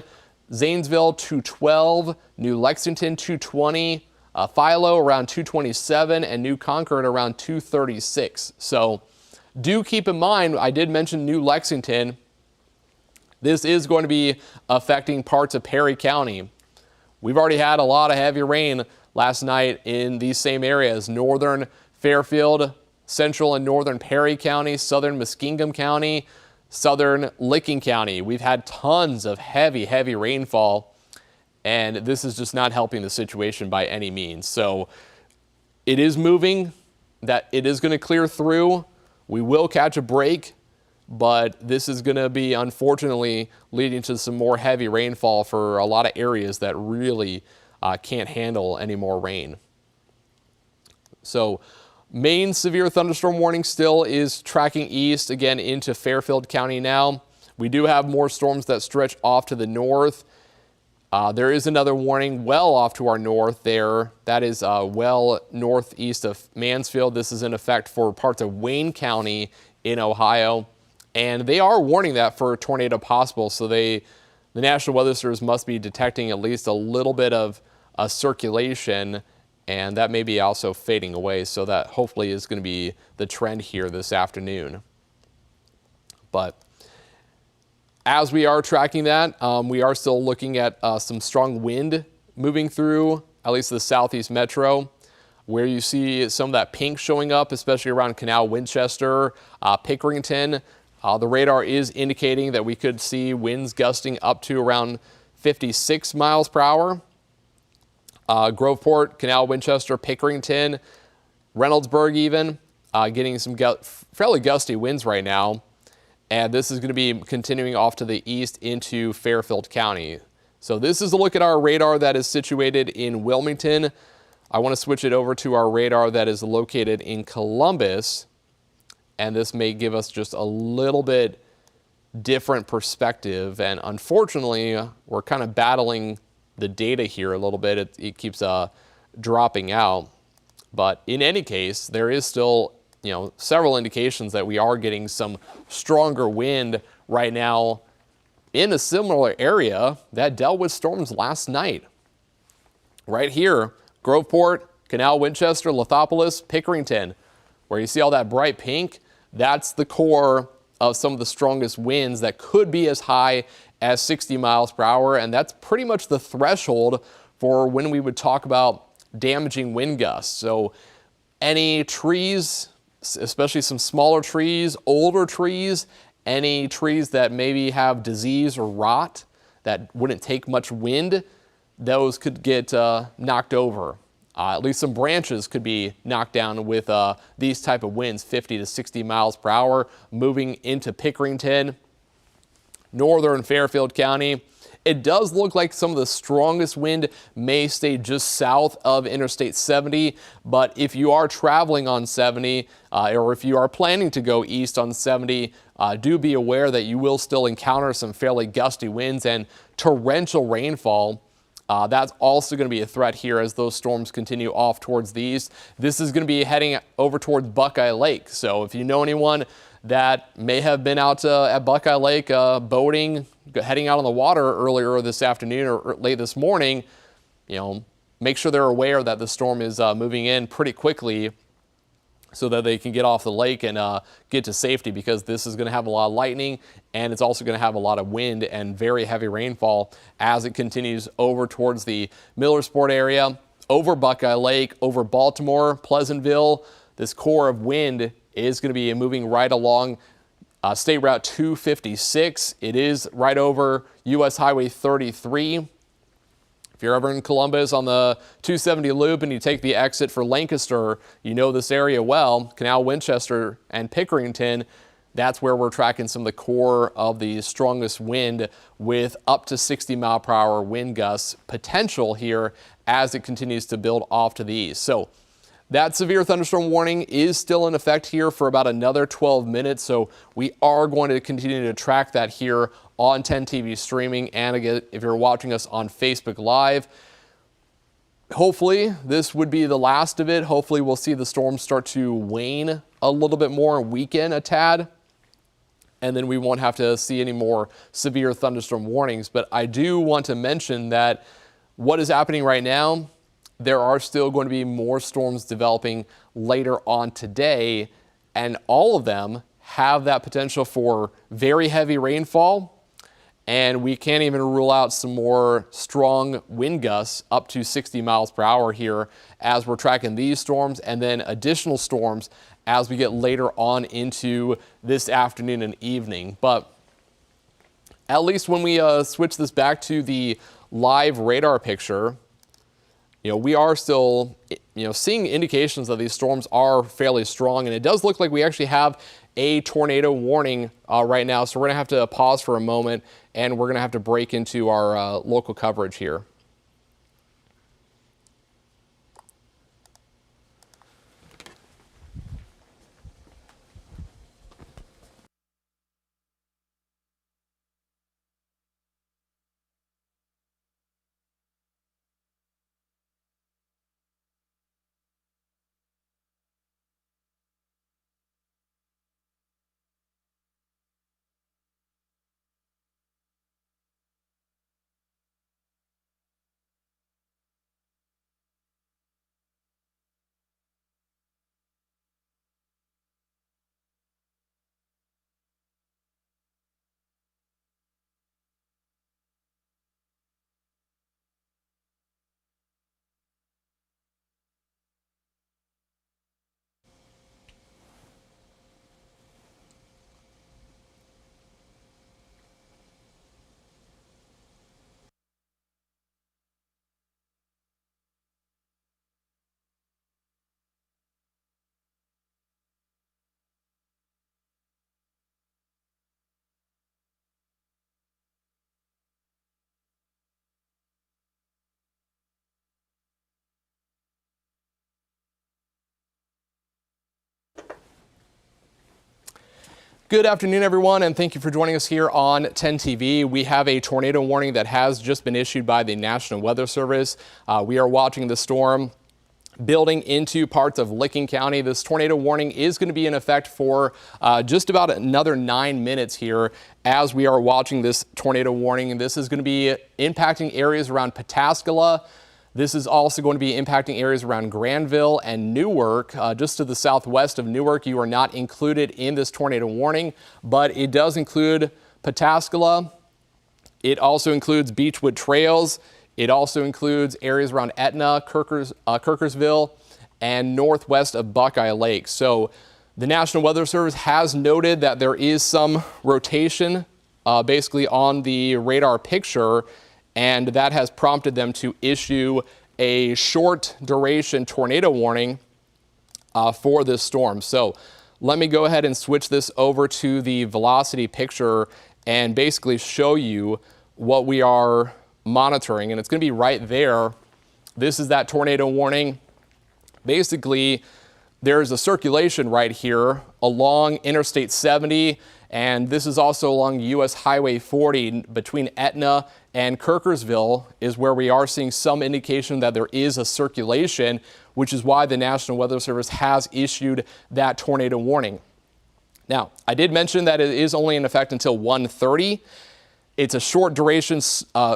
Zanesville 212, New Lexington 220, Philo around 227, and New Concord around 236. So do keep in mind, I did mention New Lexington. This is going to be affecting parts of Perry County. We've already had a lot of heavy rain last night in these same areas: northern Fairfield, central and northern Perry County, southern Muskingum County, southern Licking County. We've had tons of heavy rainfall, and this is just not helping the situation by any means. So it is moving, that it is going to clear through. We will catch a break, but this is going to be, unfortunately, leading to some more heavy rainfall for a lot of areas that really can't handle any more rain. So main severe thunderstorm warning still is tracking east, again, into Fairfield County now. We do have more storms that stretch off to the north. There is another warning well off to our north there. That is well northeast of Mansfield. This is in effect for parts of Wayne County in Ohio. And they are warning that for a tornado possible. So the National Weather Service must be detecting at least a little bit of circulation, and that may be also fading away. So that hopefully is going to be the trend here this afternoon. But as we are tracking that, we are still looking at some strong wind moving through at least the southeast metro, where you see some of that pink showing up, especially around Canal Winchester, Pickerington. The radar is indicating that we could see winds gusting up to around 56 miles per hour. Groveport, Canal Winchester, Pickerington, Reynoldsburg even, getting some fairly gusty winds right now. And this is going to be continuing off to the east into Fairfield County. So this is a look at our radar that is situated in Wilmington. I want to switch it over to our radar that is located in Columbus. And this may give us just a little bit different perspective. And unfortunately, we're kind of battling the data here a little bit. It keeps dropping out. But in any case, there is still several indications that we are getting some stronger wind right now in a similar area that dealt with storms last night. Right here, Groveport, Canal Winchester, Lithopolis, Pickerington, where you see all that bright pink, that's the core of some of the strongest winds that could be as high as 60 miles per hour. And that's pretty much the threshold for when we would talk about damaging wind gusts. So any trees, especially some smaller trees, older trees, any trees that maybe have disease or rot that wouldn't take much wind, those could get knocked over. At least some branches could be knocked down with these type of winds, 50 to 60 miles per hour, moving into Pickerington, northern Fairfield County. It does look like some of the strongest wind may stay just south of Interstate 70, but if you are traveling on 70 or if you are planning to go east on 70, do be aware that you will still encounter some fairly gusty winds and torrential rainfall. That's also going to be a threat here as those storms continue off towards the east. This is going to be heading over towards Buckeye Lake. So if you know anyone that may have been out at Buckeye Lake boating, heading out on the water earlier this afternoon or late this morning, make sure they're aware that the storm is moving in pretty quickly so that they can get off the lake and get to safety, because this is going to have a lot of lightning and it's also going to have a lot of wind and very heavy rainfall as it continues over towards the Millersport area, over Buckeye Lake, over Baltimore, Pleasantville. This core of wind is going to be moving right along State Route 256. It is right over U.S. Highway 33. If you're ever in Columbus on the 270 loop and you take the exit for Lancaster, you know this area well. Canal Winchester and Pickerington, that's where we're tracking some of the core of the strongest wind with up to 60 mile per hour wind gusts potential here as it continues to build off to the east. So that severe thunderstorm warning is still in effect here for about another 12 minutes. So we are going to continue to track that here on 10 TV streaming. And again, if you're watching us on Facebook Live, hopefully this would be the last of it. Hopefully we'll see the storm start to wane a little bit more and weaken a tad, and then we won't have to see any more severe thunderstorm warnings. But I do want to mention that what is happening right now, there are still going to be more storms developing later on today, and all of them have that potential for very heavy rainfall, and we can't even rule out some more strong wind gusts up to 60 miles per hour here as we're tracking these storms, and then additional storms as we get later on into this afternoon and evening. But at least when we switch this back to the live radar picture, we are still, seeing indications that these storms are fairly strong, and it does look like we actually have a tornado warning right now. So we're going to have to pause for a moment, and we're going to have to break into our local coverage here. Good afternoon, everyone, and thank you for joining us here on 10 TV. We have a tornado warning that has just been issued by the National Weather Service. We are watching the storm building into parts of Licking County. This tornado warning is going to be in effect for just about another 9 minutes here as we are watching this tornado warning. And this is going to be impacting areas around Pataskala, This is also going to be impacting areas around Granville and Newark. Just to the southwest of Newark, you are not included in this tornado warning, but it does include Pataskala. It also includes Beechwood Trails. It also includes areas around Etna, Kirkersville, and northwest of Buckeye Lake. So the National Weather Service has noted that there is some rotation basically on the radar picture, and that has prompted them to issue a short duration tornado warning for this storm. So let me go ahead and switch this over to the velocity picture and basically show you what we are monitoring. And it's going to be right there. This is that tornado warning. Basically, there's a circulation right here along Interstate 70, and this is also along US Highway 40 between Etna and Kirkersville is where we are seeing some indication that there is a circulation, which is why the National Weather Service has issued that tornado warning. Now, I did mention that it is only in effect until 1:30. It's a short duration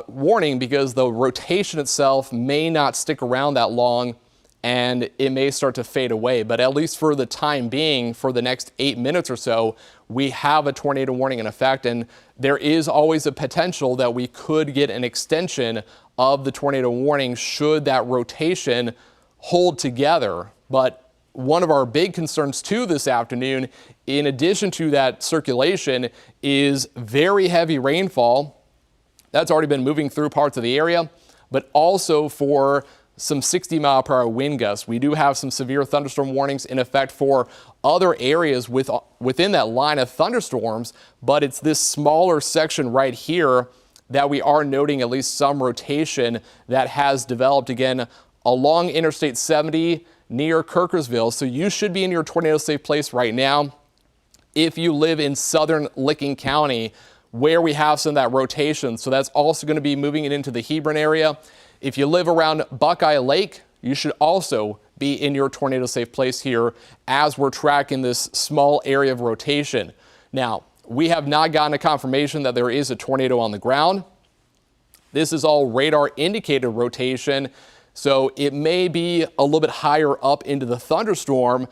warning because the rotation itself may not stick around that long, and it may start to fade away. But at least for the time being, for the next 8 minutes or so, we have a tornado warning in effect, and there is always a potential that we could get an extension of the tornado warning should that rotation hold together. But one of our big concerns too this afternoon, in addition to that circulation, is very heavy rainfall. That's already been moving through parts of the area, but also for some 60-mile-per-hour wind gusts. We do have some severe thunderstorm warnings in effect for other areas within that line of thunderstorms, but it's this smaller section right here that we are noting at least some rotation that has developed again along Interstate 70 near Kirkersville. So you should be in your tornado safe place right now if you live in southern Licking County, where we have some of that rotation. So that's also going to be moving it into the Hebron area. If you live around Buckeye Lake, you should also be in your tornado safe place here as we're tracking this small area of rotation. Now, we have not gotten a confirmation that there is a tornado on the ground. This is all radar indicated rotation, so it may be a little bit higher up into the thunderstorm,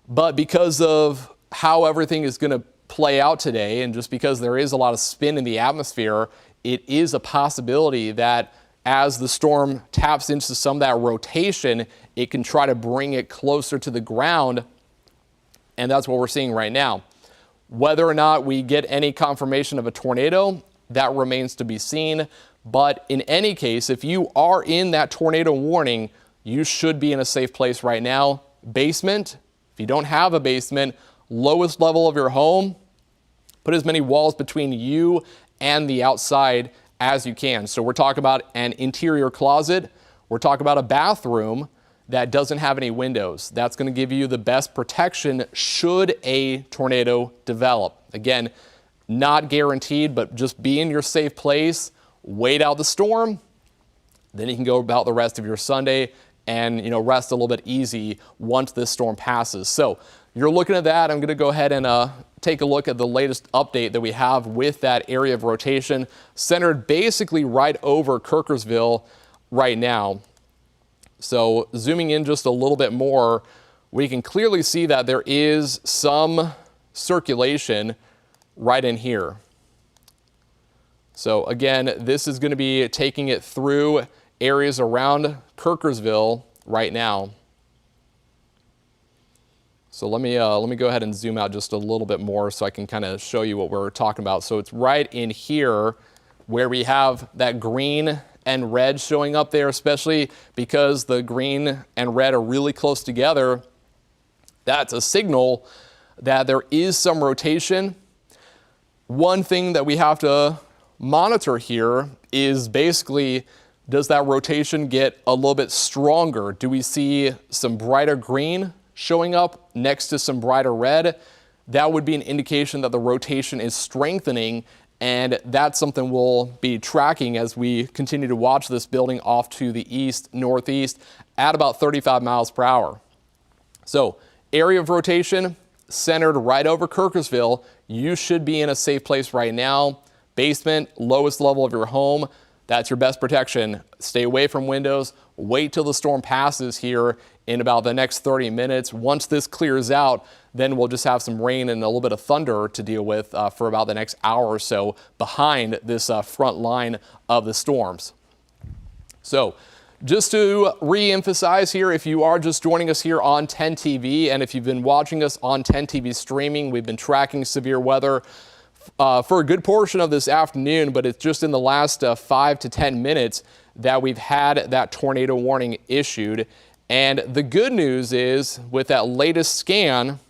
but because of how everything is going to play out today, and just because there is a lot of spin in the atmosphere, it is a possibility that as the storm taps into some of that rotation, it can try to bring it closer to the ground, and that's what we're seeing right now. Whether or not we get any confirmation of a tornado, that remains to be seen. But in any case, if you are in that tornado warning, you should be in a safe place right now. Basement, if you don't have a basement, lowest level of your home, put as many walls between you and the outside as you can. So we're talking about an interior closet. We're talking about a bathroom that doesn't have any windows. That's going to give you the best protection should a tornado develop. Again, not guaranteed, but just be in your safe place, wait out the storm, then you can go about the rest of your Sunday and rest a little bit easy once this storm passes. So you're looking at that. I'm going to go ahead and take a look at the latest update that we have with that area of rotation centered basically right over Kirkersville right now. So zooming in just a little bit more, we can clearly see that there is some circulation right in here. So again, this is going to be taking it through areas around Kirkersville right now. So let me go ahead and zoom out just a little bit more so I can kind of show you what we're talking about. So it's right in here where we have that green and red showing up there, especially because the green and red are really close together. That's a signal that there is some rotation. One thing that we have to monitor here is basically, does that rotation get a little bit stronger? Do we see some brighter green showing up next to some brighter red? That would be an indication that the rotation is strengthening, and that's something we'll be tracking as we continue to watch this building off to the east, northeast at about 35 miles per hour. So area of rotation centered right over Kirkersville. You should be in a safe place right now. Basement, lowest level of your home. That's your best protection. Stay away from windows. Wait till the storm passes here in about the next 30 minutes. Once this clears out, then we'll just have some rain and a little bit of thunder to deal with for about the next hour or so behind this front line of the storms. So just to re-emphasize here, if you are just joining us here on 10 TV, and if you've been watching us on 10 TV streaming, we've been tracking severe weather for a good portion of this afternoon, but it's just in the last 5 to 10 minutes that we've had that tornado warning issued. And the good news is, with that latest scan,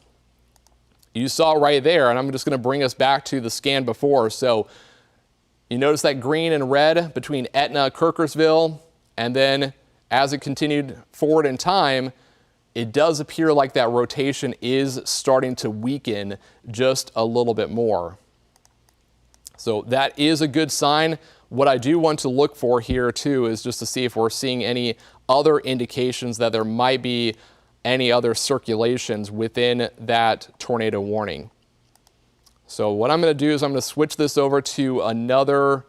you saw right there, and I'm just going to bring us back to the scan before. So you notice that green and red between Etna, Kirkersville, and then as it continued forward in time, it does appear like that rotation is starting to weaken just a little bit more. So that is a good sign. What I do want to look for here too is just to see if we're seeing any other indications that there might be any other circulations within that tornado warning. So what I'm going to do is I'm going to switch this over to another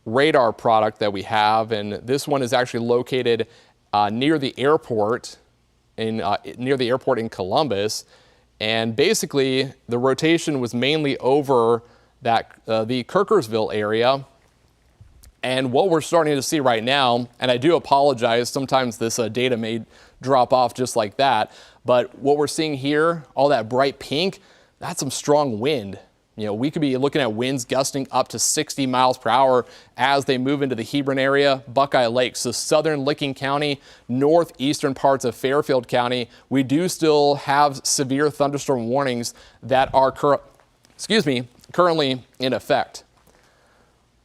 radar product that we have, and this one is actually located near the airport in Columbus. And basically the rotation was mainly over that the Kirkersville area. And what we're starting to see right now, and I do apologize, sometimes this data may drop off just like that, but what we're seeing here, all that bright pink, that's some strong wind. You know, we could be looking at winds gusting up to 60 miles per hour as they move into the Hebron area, Buckeye Lake. So southern Licking County, northeastern parts of Fairfield County, we do still have severe thunderstorm warnings that are currently in effect.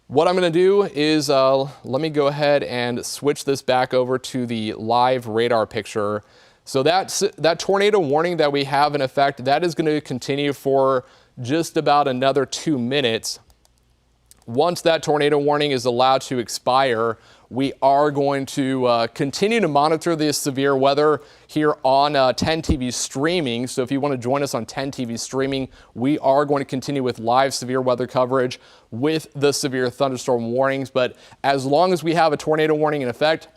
What I'm going to do is let me go ahead and switch this back over to the live radar picture. So that tornado warning that we have in effect, that is going to continue for just about another 2 minutes. Once that tornado warning is allowed to expire, we are going to continue to monitor the severe weather here on 10 TV streaming. So if you want to join us on 10 TV streaming, we are going to continue with live severe weather coverage with the severe thunderstorm warnings. But as long as we have a tornado warning in effect,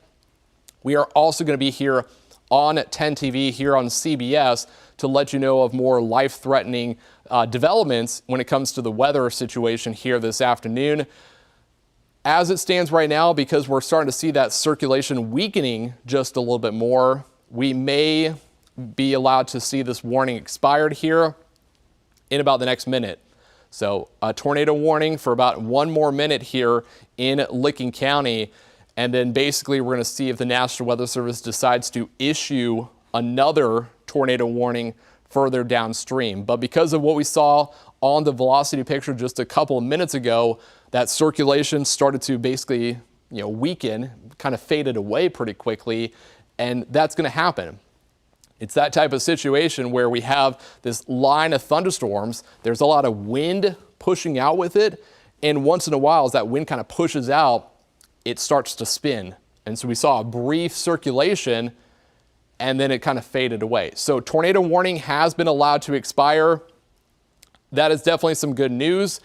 we are also going to be here on 10 TV here on CBS to let you know of more life-threatening developments when it comes to the weather situation here this afternoon. As it stands right now, because we're starting to see that circulation weakening just a little bit more, we may be allowed to see this warning expired here in about the next minute. So a tornado warning for about 1 more minute here in Licking County. And then basically we're going to see if the National Weather Service decides to issue another tornado warning further downstream. But because of what we saw on the velocity picture just a couple of minutes ago, that circulation started to basically, weaken, kind of faded away pretty quickly, and that's going to happen. It's that type of situation where we have this line of thunderstorms. There's a lot of wind pushing out with it, and once in a while, as that wind kind of pushes out, it starts to spin. And so we saw a brief circulation, and then it kind of faded away. So tornado warning has been allowed to expire. That is definitely some good news,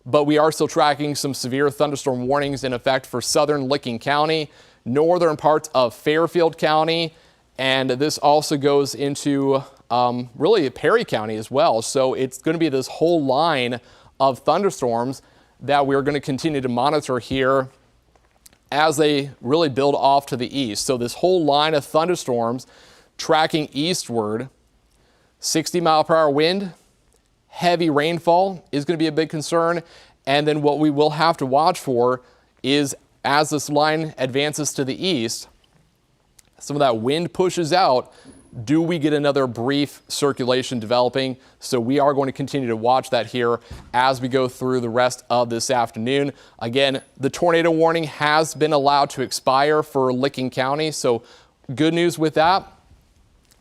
but we are still tracking some severe thunderstorm warnings in effect for southern Licking County, northern parts of Fairfield County, and this also goes into really Perry County as well. So it's going to be this whole line of thunderstorms that we're going to continue to monitor here as they really build off to the east. So this whole line of thunderstorms tracking eastward, 60-mile-per-hour wind, heavy rainfall is going to be a big concern. And then what we will have to watch for is, as this line advances to the east, some of that wind pushes out. Do we get another brief circulation developing? So we are going to continue to watch that here as we go through the rest of this afternoon. Again, the tornado warning has been allowed to expire for Licking County, so good news with that.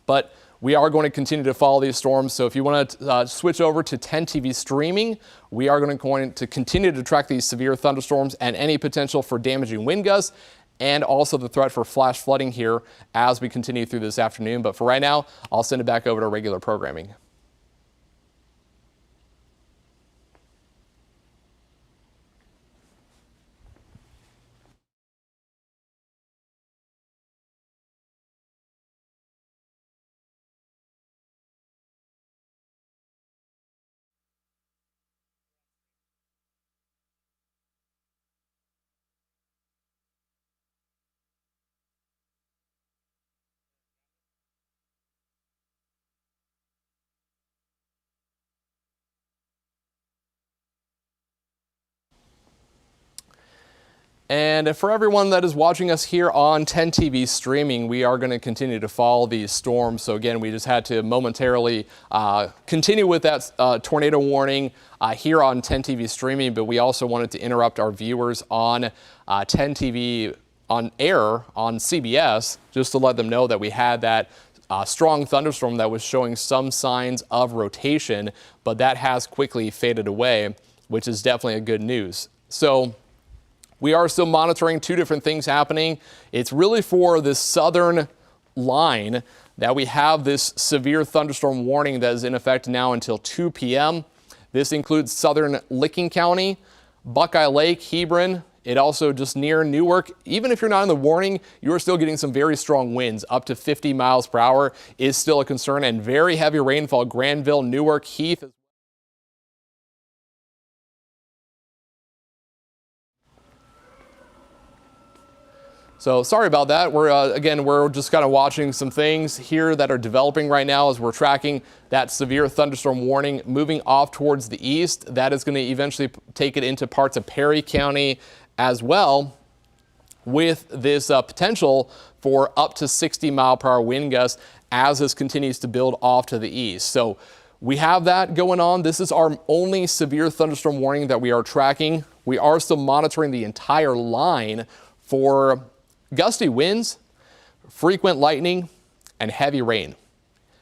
But we are going to continue to follow these storms. So if you want to switch over to 10 TV streaming, we are going to continue to track these severe thunderstorms and any potential for damaging wind gusts, and also the threat for flash flooding here as we continue through this afternoon. But for right now, I'll send it back over to regular programming. And for everyone that is watching us here on 10 TV streaming, we are going to continue to follow these storms. So again, we just had to momentarily continue with that tornado warning here on 10 TV streaming, but we also wanted to interrupt our viewers on 10 TV on air on CBS just to let them know that we had that strong thunderstorm that was showing some signs of rotation, but that has quickly faded away, which is definitely a good news. So we are still monitoring two different things happening. It's really for this southern line that we have this severe thunderstorm warning that is in effect now until 2 p.m. This includes southern Licking County, Buckeye Lake, Hebron. It also just near Newark. Even if you're not in the warning, you are still getting some very strong winds. Up to 50 miles per hour is still a concern, and very heavy rainfall. Granville, Newark, Heath. So sorry about that. We're just kind of watching some things here that are developing right now as we're tracking that severe thunderstorm warning moving off towards the east. That is going to eventually take it into parts of Perry County as well, with this potential for up to 60-mile-per-hour wind gusts as this continues to build off to the east. So we have that going on. This is our only severe thunderstorm warning that we are tracking. We are still monitoring the entire line for gusty winds, frequent lightning, and heavy rain.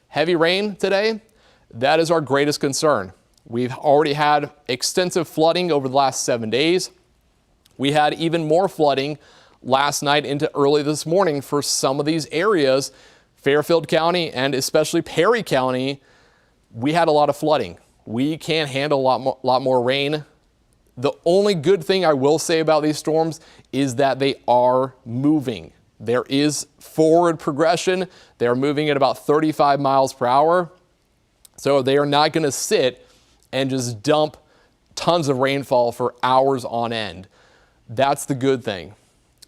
Heavy rain today, that is our greatest concern. We've already had extensive flooding over the last 7 days. We had even more flooding last night into early this morning for some of these areas. Fairfield County and especially Perry County, we had a lot of flooding. We can't handle a lot more rain. The only good thing I will say about these storms is that they are moving. There is forward progression. They're moving at about 35 miles per hour. So they are not going to sit and just dump tons of rainfall for hours on end. That's the good thing.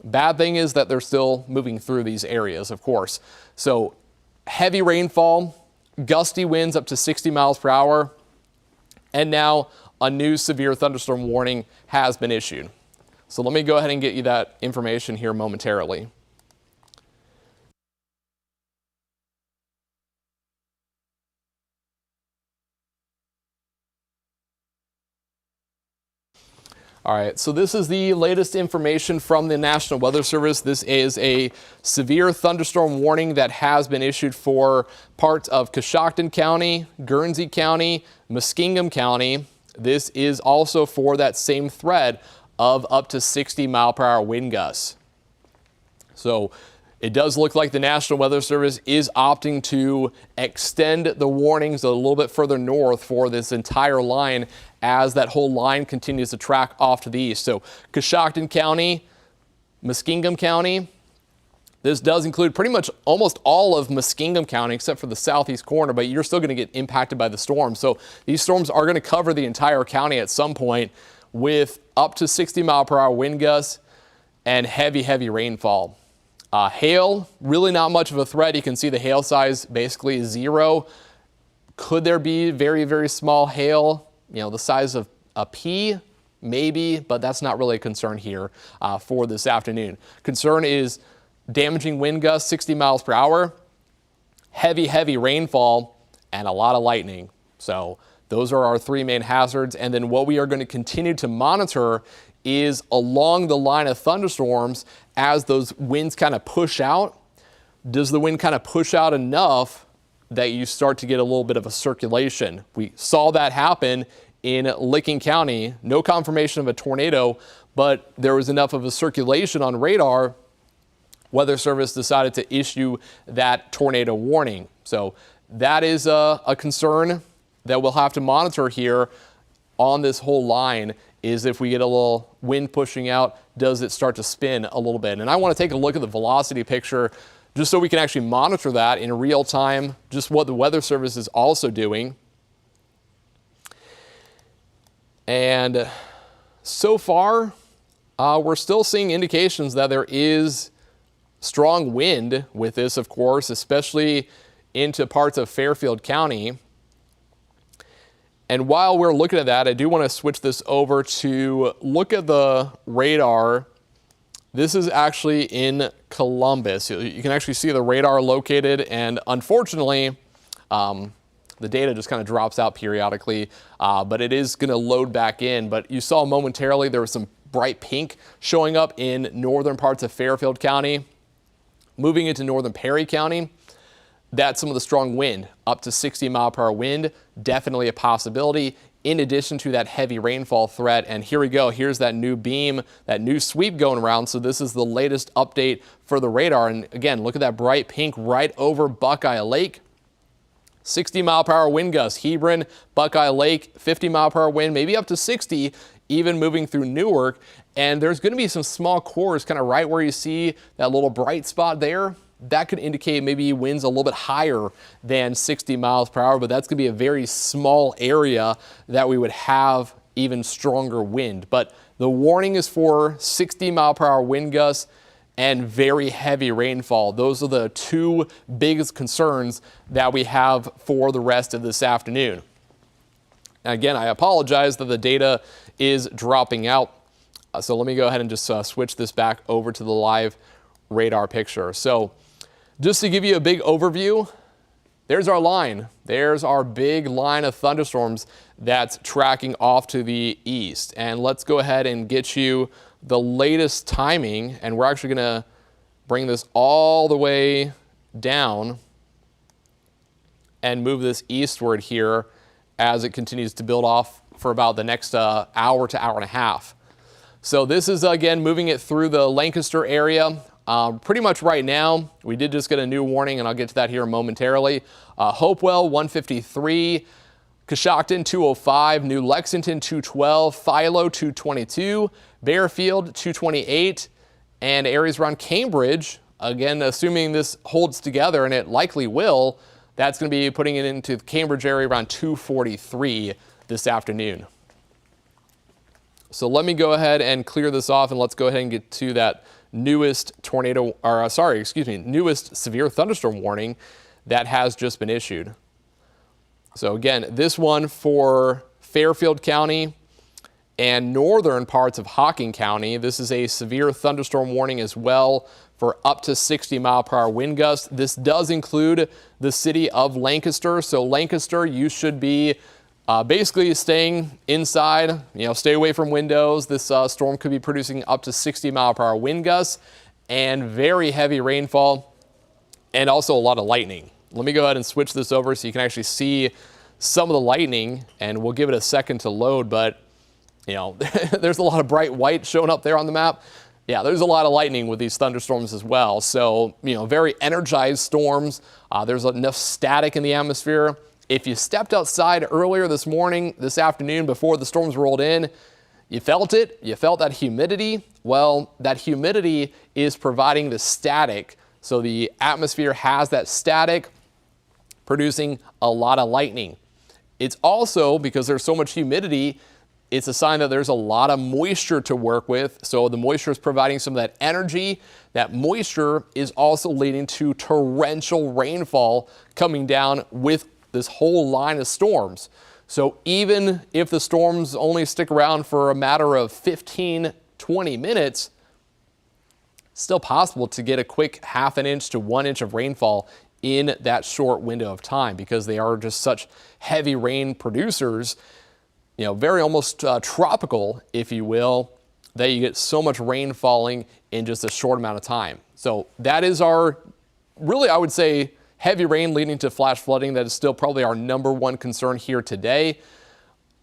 Bad thing is that they're still moving through these areas, of course. So heavy rainfall, gusty winds up to 60 miles per hour, and now a new severe thunderstorm warning has been issued. So let me go ahead and get you that information here momentarily. All right, so this is the latest information from the National Weather Service. This is a severe thunderstorm warning that has been issued for parts of Coshocton County, Guernsey County, Muskingum County. This is also for that same thread of up to 60-mile-per-hour wind gusts. So it does look like the National Weather Service is opting to extend the warnings a little bit further north for this entire line as that whole line continues to track off to the east. So Coshocton County, Muskingum County, this does include pretty much almost all of Muskingum County except for the southeast corner, but you're still going to get impacted by the storm. So these storms are going to cover the entire county at some point with up to 60-mile-per-hour wind gusts and heavy, heavy rainfall. Hail, really not much of a threat. You can see the hail size basically 0. Could there be very, very small hail, the size of a pea? Maybe, but that's not really a concern here for this afternoon. Concern is damaging wind gusts, 60 miles per hour, heavy, heavy rainfall, and a lot of lightning. So those are our three main hazards. And then what we are going to continue to monitor is along the line of thunderstorms as those winds kind of push out. Does the wind kind of push out enough that you start to get a little bit of a circulation? We saw that happen in Licking County. No confirmation of a tornado, but there was enough of a circulation on radar. Weather Service decided to issue that tornado warning. So that is a concern that we'll have to monitor here on this whole line, is if we get a little wind pushing out, does it start to spin a little bit? And I want to take a look at the velocity picture just so we can actually monitor that in real time, just what the Weather Service is also doing. And so far, we're still seeing indications that there is strong wind with this, of course, especially into parts of Fairfield County. And while we're looking at that, I do want to switch this over to look at the radar This is actually in Columbus. You can actually see the radar located, and unfortunately, the data just kind of drops out periodically, but it is going to load back in. But you saw momentarily there was some bright pink showing up in northern parts of Fairfield County. Moving into northern Perry County, that's some of the strong wind, up to 60-mile-per-hour wind, definitely a possibility, in addition to that heavy rainfall threat. And here we go. Here's that new beam, that new sweep going around. So this is the latest update for the radar. And again, look at that bright pink right over Buckeye Lake. 60-mile-per-hour wind gusts, Hebron, Buckeye Lake, 50-mile-per-hour wind, maybe up to 60, even moving through Newark. And there's going to be some small cores kind of right where you see that little bright spot there. That could indicate maybe winds a little bit higher than 60 miles per hour, but that's going to be a very small area that we would have even stronger wind. But the warning is for 60-mile-per-hour wind gusts and very heavy rainfall. Those are the two biggest concerns that we have for the rest of this afternoon. Now, again, I apologize that the data is dropping out. So let me go ahead and just switch this back over to the live radar picture. So just to give you a big overview, there's our line. There's our big line of thunderstorms that's tracking off to the east. And let's go ahead and get you the latest timing. And we're actually going to bring this all the way down and move this eastward here as it continues to build off for about the next hour to hour and a half. So this is, again, moving it through the Lancaster area. Pretty much right now, we did just get a new warning, and I'll get to that here momentarily. Hopewell, 153, Coshocton, 205, New Lexington, 212, Philo, 222, Bearfield, 228, and areas around Cambridge, again, assuming this holds together, and it likely will, that's going to be putting it into the Cambridge area around 243 this afternoon. So let me go ahead and clear this off, and let's go ahead and get to that newest newest severe thunderstorm warning that has just been issued. So again, this one for Fairfield County and northern parts of Hocking County. This is a severe thunderstorm warning as well for up to 60-mile-per-hour wind gusts. This does include the city of Lancaster. So Lancaster, you should be basically staying inside, stay away from windows. This storm could be producing up to 60-mile-per-hour wind gusts and very heavy rainfall and also a lot of lightning. Let me go ahead and switch this over so you can actually see some of the lightning, and we'll give it a second to load, but there's a lot of bright white showing up there on the map. Yeah, there's a lot of lightning with these thunderstorms as well. So, very energized storms. There's enough static in the atmosphere. If you stepped outside earlier this afternoon before the storms rolled in, you felt it, you felt that humidity. Well, that humidity is providing the static. So the atmosphere has that static producing a lot of lightning. It's also, because there's so much humidity, it's a sign that there's a lot of moisture to work with. So the moisture is providing some of that energy. That moisture is also leading to torrential rainfall coming down with this whole line of storms. So even if the storms only stick around for a matter of 15, 20 minutes, it's still possible to get a quick half an inch to 1 inch of rainfall in that short window of time, because they are just such heavy rain producers, very almost tropical, if you will, that you get so much rain falling in just a short amount of time. So that is our, really, I would say, heavy rain leading to flash flooding. That is still probably our number one concern here today.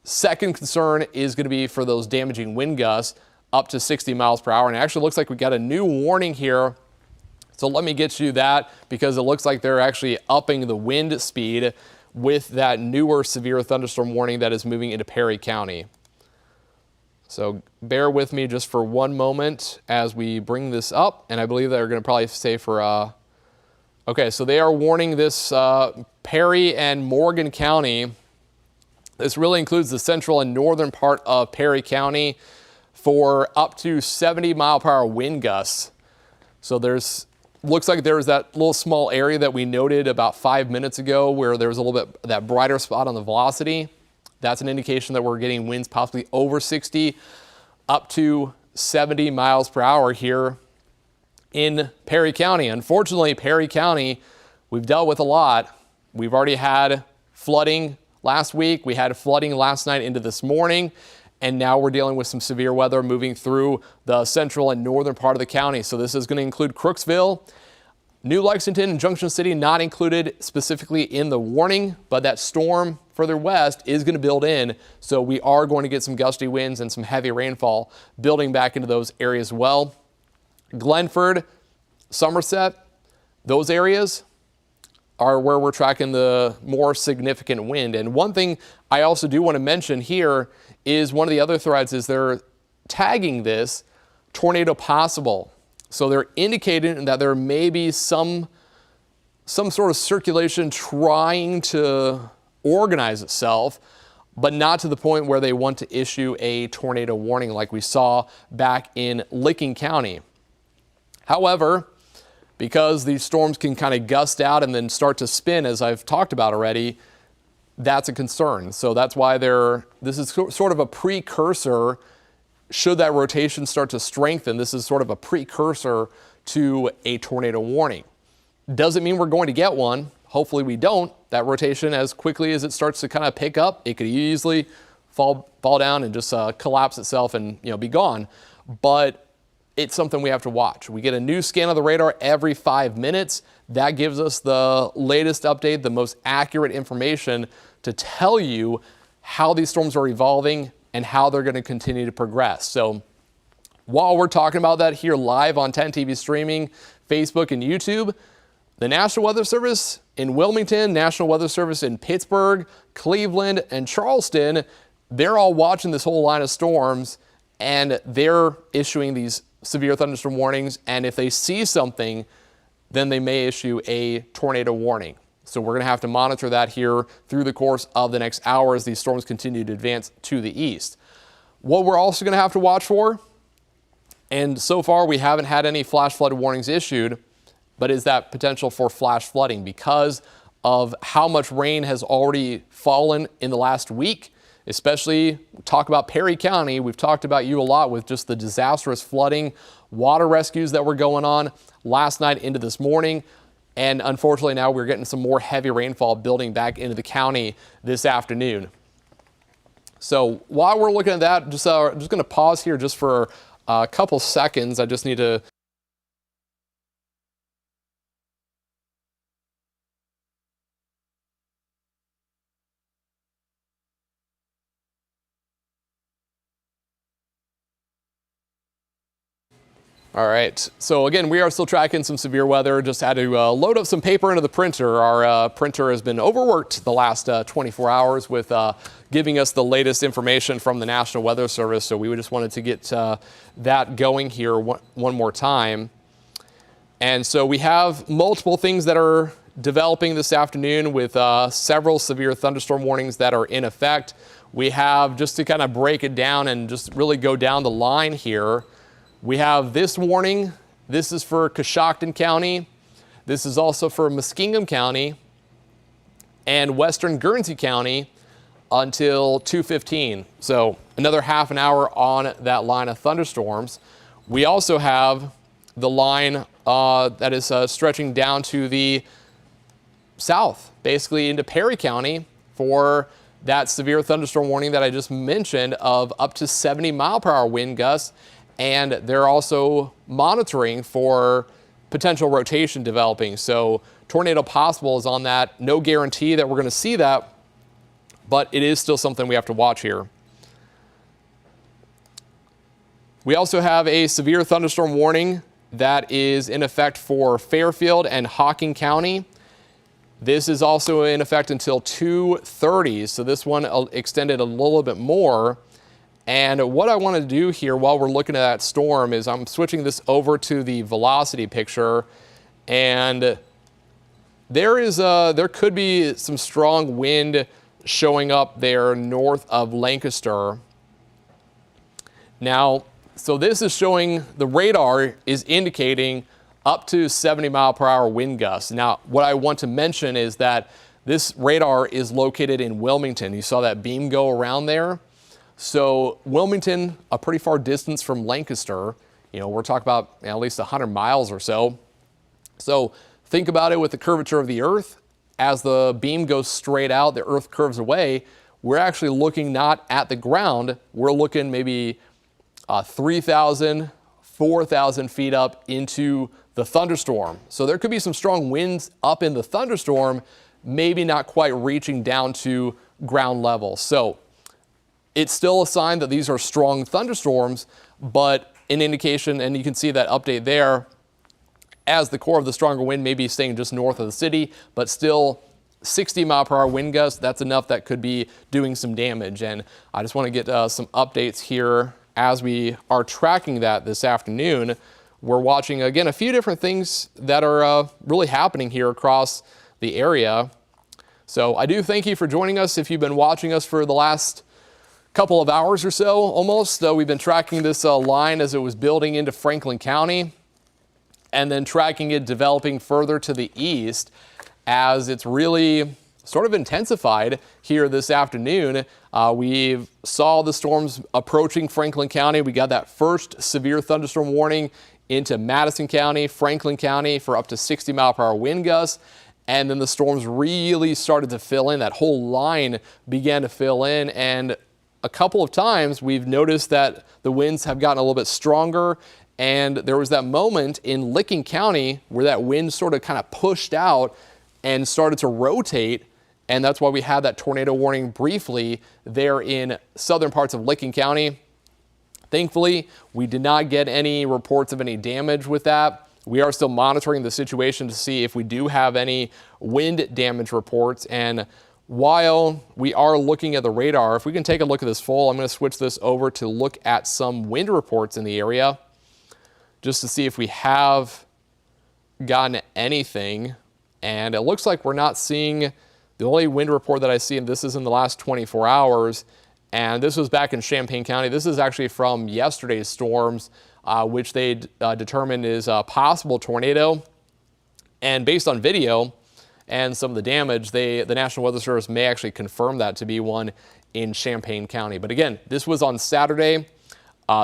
Second concern is going to be for those damaging wind gusts up to 60 miles per hour. And it actually looks like we got a new warning here. So let me get you that, because it looks like they're actually upping the wind speed with that newer severe thunderstorm warning that is moving into Perry County. So bear with me just for one moment as we bring this up. And I believe they're going to probably say for, okay, so they are warning this Perry and Morgan County. This really includes the central and northern part of Perry County for up to 70-mile-per-hour wind gusts. So looks like there's that little small area that we noted about 5 minutes ago where there was a little bit that brighter spot on the velocity. That's an indication that we're getting winds possibly over 60, up to 70 miles per hour here in Perry County. Unfortunately, Perry County, we've dealt with a lot. We've already had flooding last week. We had flooding last night into this morning. And now we're dealing with some severe weather moving through the central and northern part of the county. So this is going to include Crooksville, New Lexington, and Junction City, not included specifically in the warning, but that storm further west is going to build in. So we are going to get some gusty winds and some heavy rainfall building back into those areas as well. Glenford, Somerset, those areas are where we're tracking the more significant wind. And one thing I also do want to mention here is one of the other threads is they're tagging this tornado possible. So they're indicating that there may be some sort of circulation trying to organize itself, but not to the point where they want to issue a tornado warning like we saw back in Licking County. However, because these storms can kind of gust out and then start to spin, as I've talked about already, that's a concern. So that's why this is sort of a precursor. Should that rotation start to strengthen, this is sort of a precursor to a tornado warning. Doesn't mean we're going to get one. Hopefully we don't. That rotation, as quickly as it starts to kind of pick up, it could easily fall down and just collapse itself and be gone. But it's something we have to watch. We get a new scan of the radar every 5 minutes. That gives us the latest update, the most accurate information to tell you how these storms are evolving and how they're going to continue to progress. So while we're talking about that here live on 10 TV streaming, Facebook and YouTube, the National Weather Service in Wilmington, National Weather Service in Pittsburgh, Cleveland, and Charleston, they're all watching this whole line of storms, and they're issuing these severe thunderstorm warnings. And if they see something, then they may issue a tornado warning. So we're going to have to monitor that here through the course of the next hour as these storms continue to advance to the east. What we're also going to have to watch for, and so far we haven't had any flash flood warnings issued, but is that potential for flash flooding because of how much rain has already fallen in the last week. Especially talk about Perry County. We've talked about you a lot with just the disastrous flooding, water rescues that were going on last night into this morning. And unfortunately now we're getting some more heavy rainfall building back into the county this afternoon. So while we're looking at that, just going to pause here just for a couple seconds. I just need to All right, so again, we are still tracking some severe weather. Just had to load up some paper into the printer. Our printer has been overworked the last 24 hours with giving us the latest information from the National Weather Service. So we just wanted to get that going here one more time. And so we have multiple things that are developing this afternoon with several severe thunderstorm warnings that are in effect. We have, just to kind of break it down and just really go down the line here, we have this warning. This is for Coshocton County. This is also for Muskingum County and Western Guernsey County until 2:15. So another half an hour on that line of thunderstorms. We also have the line that is stretching down to the south, basically into Perry County for that severe thunderstorm warning that I just mentioned of up to 70 mile per hour wind gusts. And they're also monitoring for potential rotation developing. So tornado possible is on that. No guarantee that we're going to see that, but it is still something we have to watch here. We also have a severe thunderstorm warning that is in effect for Fairfield and Hocking County. This is also in effect until 2:30. So this one extended a little bit more. And what I want to do here while we're looking at that storm is I'm switching this over to the velocity picture, and there could be some strong wind showing up there north of Lancaster. Now, so this is showing the radar is indicating up to 70 mile per hour wind gusts. Now, what I want to mention is that this radar is located in Wilmington. You saw that beam go around there. So Wilmington, a pretty far distance from Lancaster. We're talking about at least 100 miles or so. So think about it with the curvature of the Earth. As the beam goes straight out, the Earth curves away. We're actually looking not at the ground. We're looking maybe 3,000, 4,000 feet up into the thunderstorm. So there could be some strong winds up in the thunderstorm, maybe not quite reaching down to ground level. So it's still a sign that these are strong thunderstorms, but an indication, and you can see that update there, as the core of the stronger wind may be staying just north of the city, but still 60-mile-per-hour wind gusts. That's enough that could be doing some damage. And I just want to get some updates here as we are tracking that this afternoon. We're watching, again, a few different things that are really happening here across the area. So I do thank you for joining us. If you've been watching us for the last couple of hours or so, almost, we've been tracking this line as it was building into Franklin County, and then tracking it developing further to the east as it's really sort of intensified here this afternoon. We saw the storms approaching Franklin County. We got that first severe thunderstorm warning into Madison County, Franklin County for up to 60-mile-per-hour wind gusts. And then the storms really started to fill in. That whole line began to fill in. And a couple of times we've noticed that the winds have gotten a little bit stronger. And there was that moment in Licking County where that wind sort of kind of pushed out and started to rotate. And that's why we had that tornado warning briefly there in southern parts of Licking County. Thankfully, we did not get any reports of any damage with that. We are still monitoring the situation to see if we do have any wind damage reports. And while we are looking at the radar, if we can take a look at this full, I'm going to switch this over to look at some wind reports in the area just to see if we have gotten anything. And it looks like we're not seeing, the only wind report that I see, and this is in the last 24 hours, and this was back in Champaign County. This is actually from yesterday's storms, which they determined is a possible tornado. And based on video and some of the damage, the National Weather Service may actually confirm that to be one in Champaign County. But again, this was on Saturday.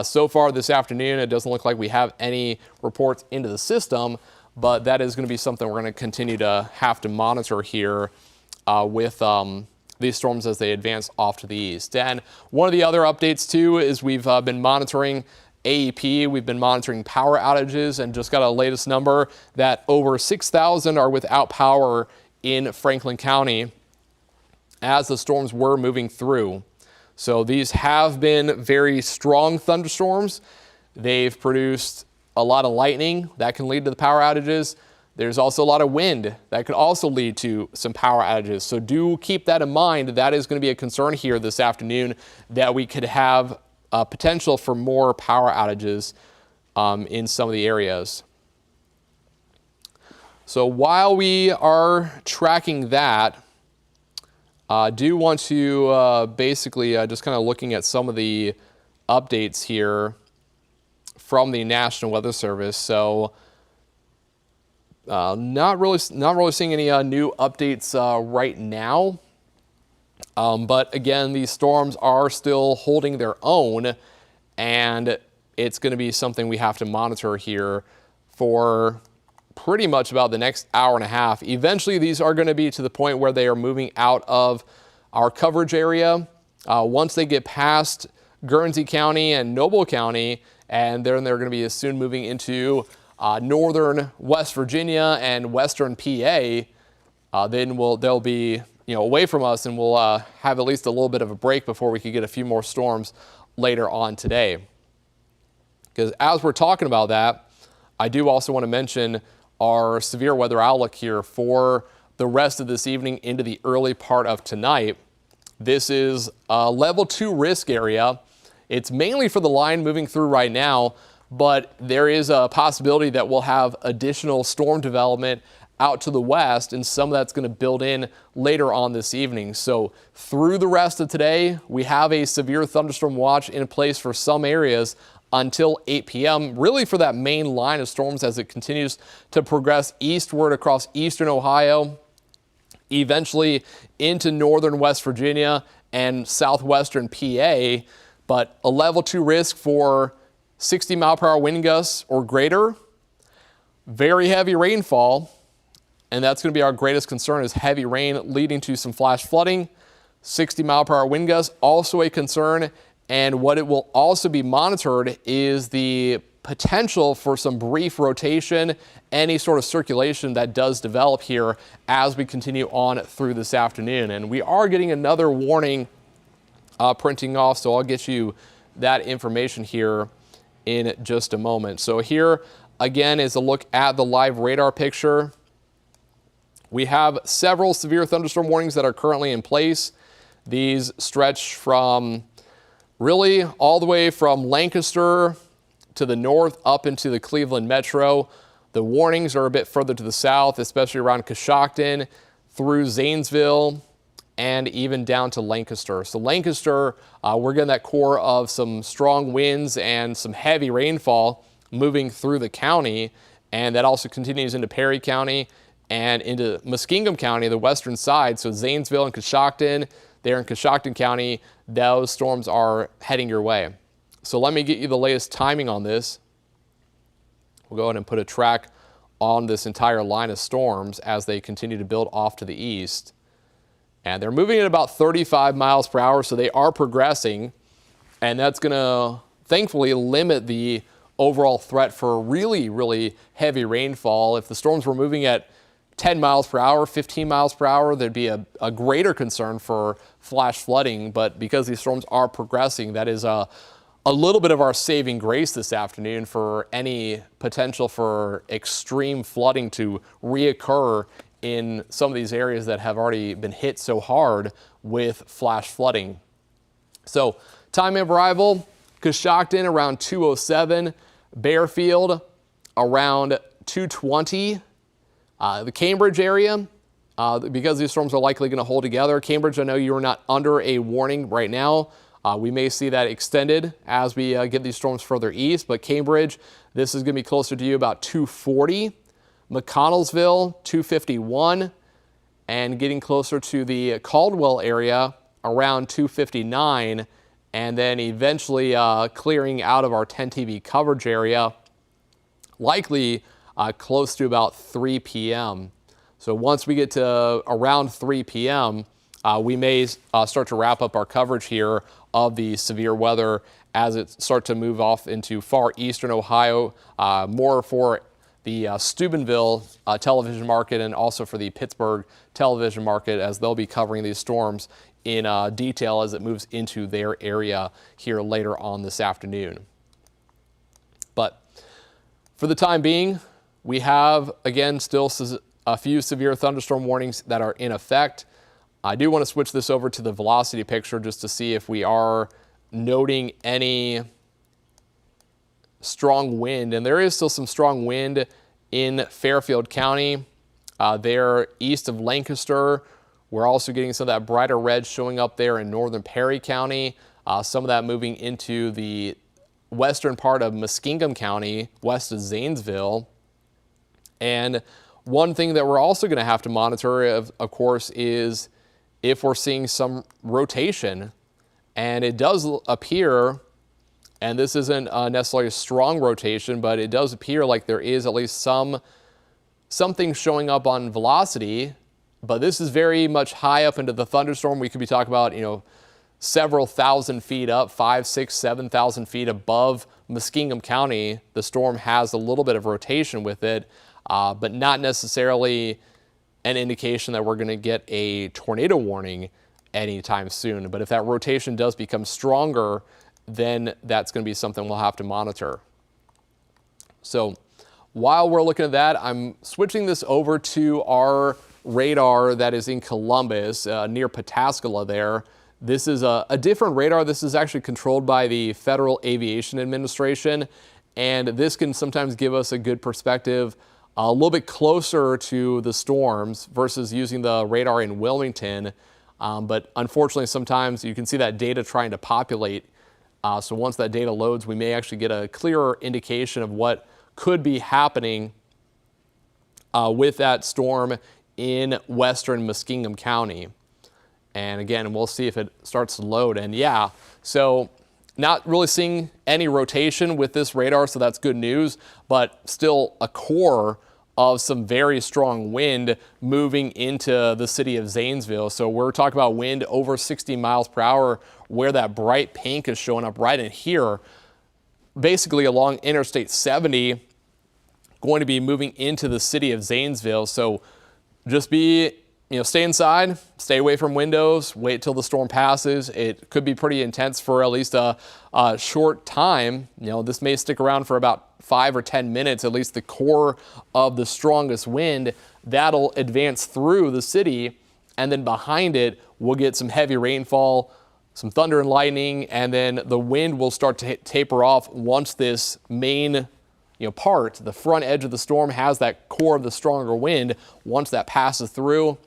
So far this afternoon, it doesn't look like we have any reports into the system, but that is going to be something we're going to continue to have to monitor here with these storms as they advance off to the east. And one of the other updates too is we've been monitoring AEP. We've been monitoring power outages and just got a latest number that over 6,000 are without power in Franklin County as the storms were moving through. So these have been very strong thunderstorms. They've produced a lot of lightning that can lead to the power outages. There's also a lot of wind that could also lead to some power outages. So do keep that in mind. That is going to be a concern here this afternoon, that we could have potential for more power outages in some of the areas. So while we are tracking that, I do want to basically just kind of looking at some of the updates here from the National Weather Service. So not really seeing any new updates right now. But again, these storms are still holding their own, and it's going to be something we have to monitor here for pretty much about the next hour and a half. Eventually, these are going to be to the point where they are moving out of our coverage area. Once they get past Guernsey County and Noble County, and then they're going to be soon moving into northern West Virginia and western PA, then they'll be away from us, and we'll have at least a little bit of a break before we could get a few more storms later on today. Because as we're talking about that, I do also want to mention our severe weather outlook here for the rest of this evening into the early part of tonight. This is a level 2 risk area. It's mainly for the line moving through right now, but there is a possibility that we'll have additional storm development out to the west, and some of that's going to build in later on this evening. So through the rest of today, we have a severe thunderstorm watch in place for some areas until 8 p.m., really for that main line of storms as it continues to progress eastward across eastern Ohio, eventually into northern West Virginia and southwestern PA. but a level 2 risk for 60-mile-per-hour wind gusts or greater, very heavy rainfall, and that's going to be our greatest concern, is heavy rain leading to some flash flooding. 60-mile-per-hour wind gusts also a concern, and what it will also be monitored is the potential for some brief rotation, any sort of circulation that does develop here as we continue on through this afternoon. And we are getting another warning printing off, so I'll get you that information here in just a moment. So here again is a look at the live radar picture. We have several severe thunderstorm warnings that are currently in place. These stretch from really all the way from Lancaster to the north up into the Cleveland metro. The warnings are a bit further to the south, especially around Coshocton, through Zanesville, and even down to Lancaster. So Lancaster, we're getting that core of some strong winds and some heavy rainfall moving through the county, and that also continues into Perry County and into Muskingum County, the western side. So Zanesville and Coshocton, there in Coshocton County, those storms are heading your way. So let me get you the latest timing on this. We'll go ahead and put a track on this entire line of storms as they continue to build off to the east. And they're moving at about 35 miles per hour, so they are progressing. And that's going to thankfully limit the overall threat for really, really heavy rainfall. If the storms were moving at 10 miles per hour, 15 miles per hour, there'd be a greater concern for flash flooding. But because these storms are progressing, that is a little bit of our saving grace this afternoon for any potential for extreme flooding to reoccur in some of these areas that have already been hit so hard with flash flooding. So time of arrival, Coshocton around 2:07, Bearfield around 2:20. The Cambridge area, because these storms are likely going to hold together. Cambridge, I know you are not under a warning right now. We may see that extended as we get these storms further east, but Cambridge, this is going to be closer to you about 2:40. McConnellsville, 2:51, and getting closer to the Caldwell area around 2:59, and then eventually clearing out of our 10 TV coverage area, likely close to about 3 p.m. So once we get to around 3 p.m., we may start to wrap up our coverage here of the severe weather as it starts to move off into far eastern Ohio, more for the Steubenville television market and also for the Pittsburgh television market, as they'll be covering these storms in detail as it moves into their area here later on this afternoon. But for the time being, we have, again, still a few severe thunderstorm warnings that are in effect. I do want to switch this over to the velocity picture just to see if we are noting any strong wind. And there is still some strong wind in Fairfield County, there east of Lancaster. We're also getting some of that brighter red showing up there in northern Perry County. Some of that moving into the western part of Muskingum County, west of Zanesville. And one thing that we're also going to have to monitor, of course, is if we're seeing some rotation. And it does appear, and this isn't necessarily a strong rotation, but it does appear like there is at least something showing up on velocity. But this is very much high up into the thunderstorm. We could be talking about, several thousand feet up, 5,000, 6,000, 7,000 feet above Muskingum County. The storm has a little bit of rotation with it, but not necessarily an indication that we're going to get a tornado warning anytime soon. But if that rotation does become stronger, then that's going to be something we'll have to monitor. So while we're looking at that, I'm switching this over to our radar that is in Columbus, near Pataskala there. This is a different radar. This is actually controlled by the Federal Aviation Administration, and this can sometimes give us a good perspective a little bit closer to the storms versus using the radar in Wilmington. But unfortunately, sometimes you can see that data trying to populate. So once that data loads, we may actually get a clearer indication of what could be happening with that storm in western Muskingum County. And again, we'll see if it starts to load. And yeah, so Not really seeing any rotation with this radar, so that's good news, but still a core of some very strong wind moving into the city of Zanesville. So we're talking about wind over 60 miles per hour, where that bright pink is showing up right in here, basically along Interstate 70, going to be moving into the city of Zanesville. So just stay inside, stay away from windows, wait till the storm passes. It could be pretty intense for at least a short time. This may stick around for about 5 or 10 minutes, at least the core of the strongest wind. That'll advance through the city, and then behind it, we'll get some heavy rainfall, some thunder and lightning, and then the wind will start to taper off once this main part, the front edge of the storm, has that core of the stronger wind. Once that passes through,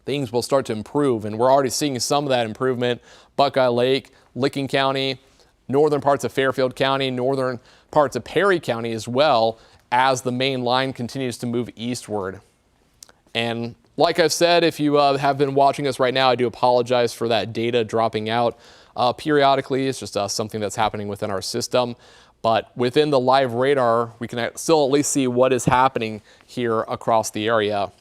things will start to improve, and we're already seeing some of that improvement. Buckeye Lake, Licking County, northern parts of Fairfield County, northern parts of Perry County as well, as the main line continues to move eastward. And like I've said, if you have been watching us right now, I do apologize for that data dropping out periodically. It's just something that's happening within our system. But within the live radar, we can still at least see what is happening here across the area.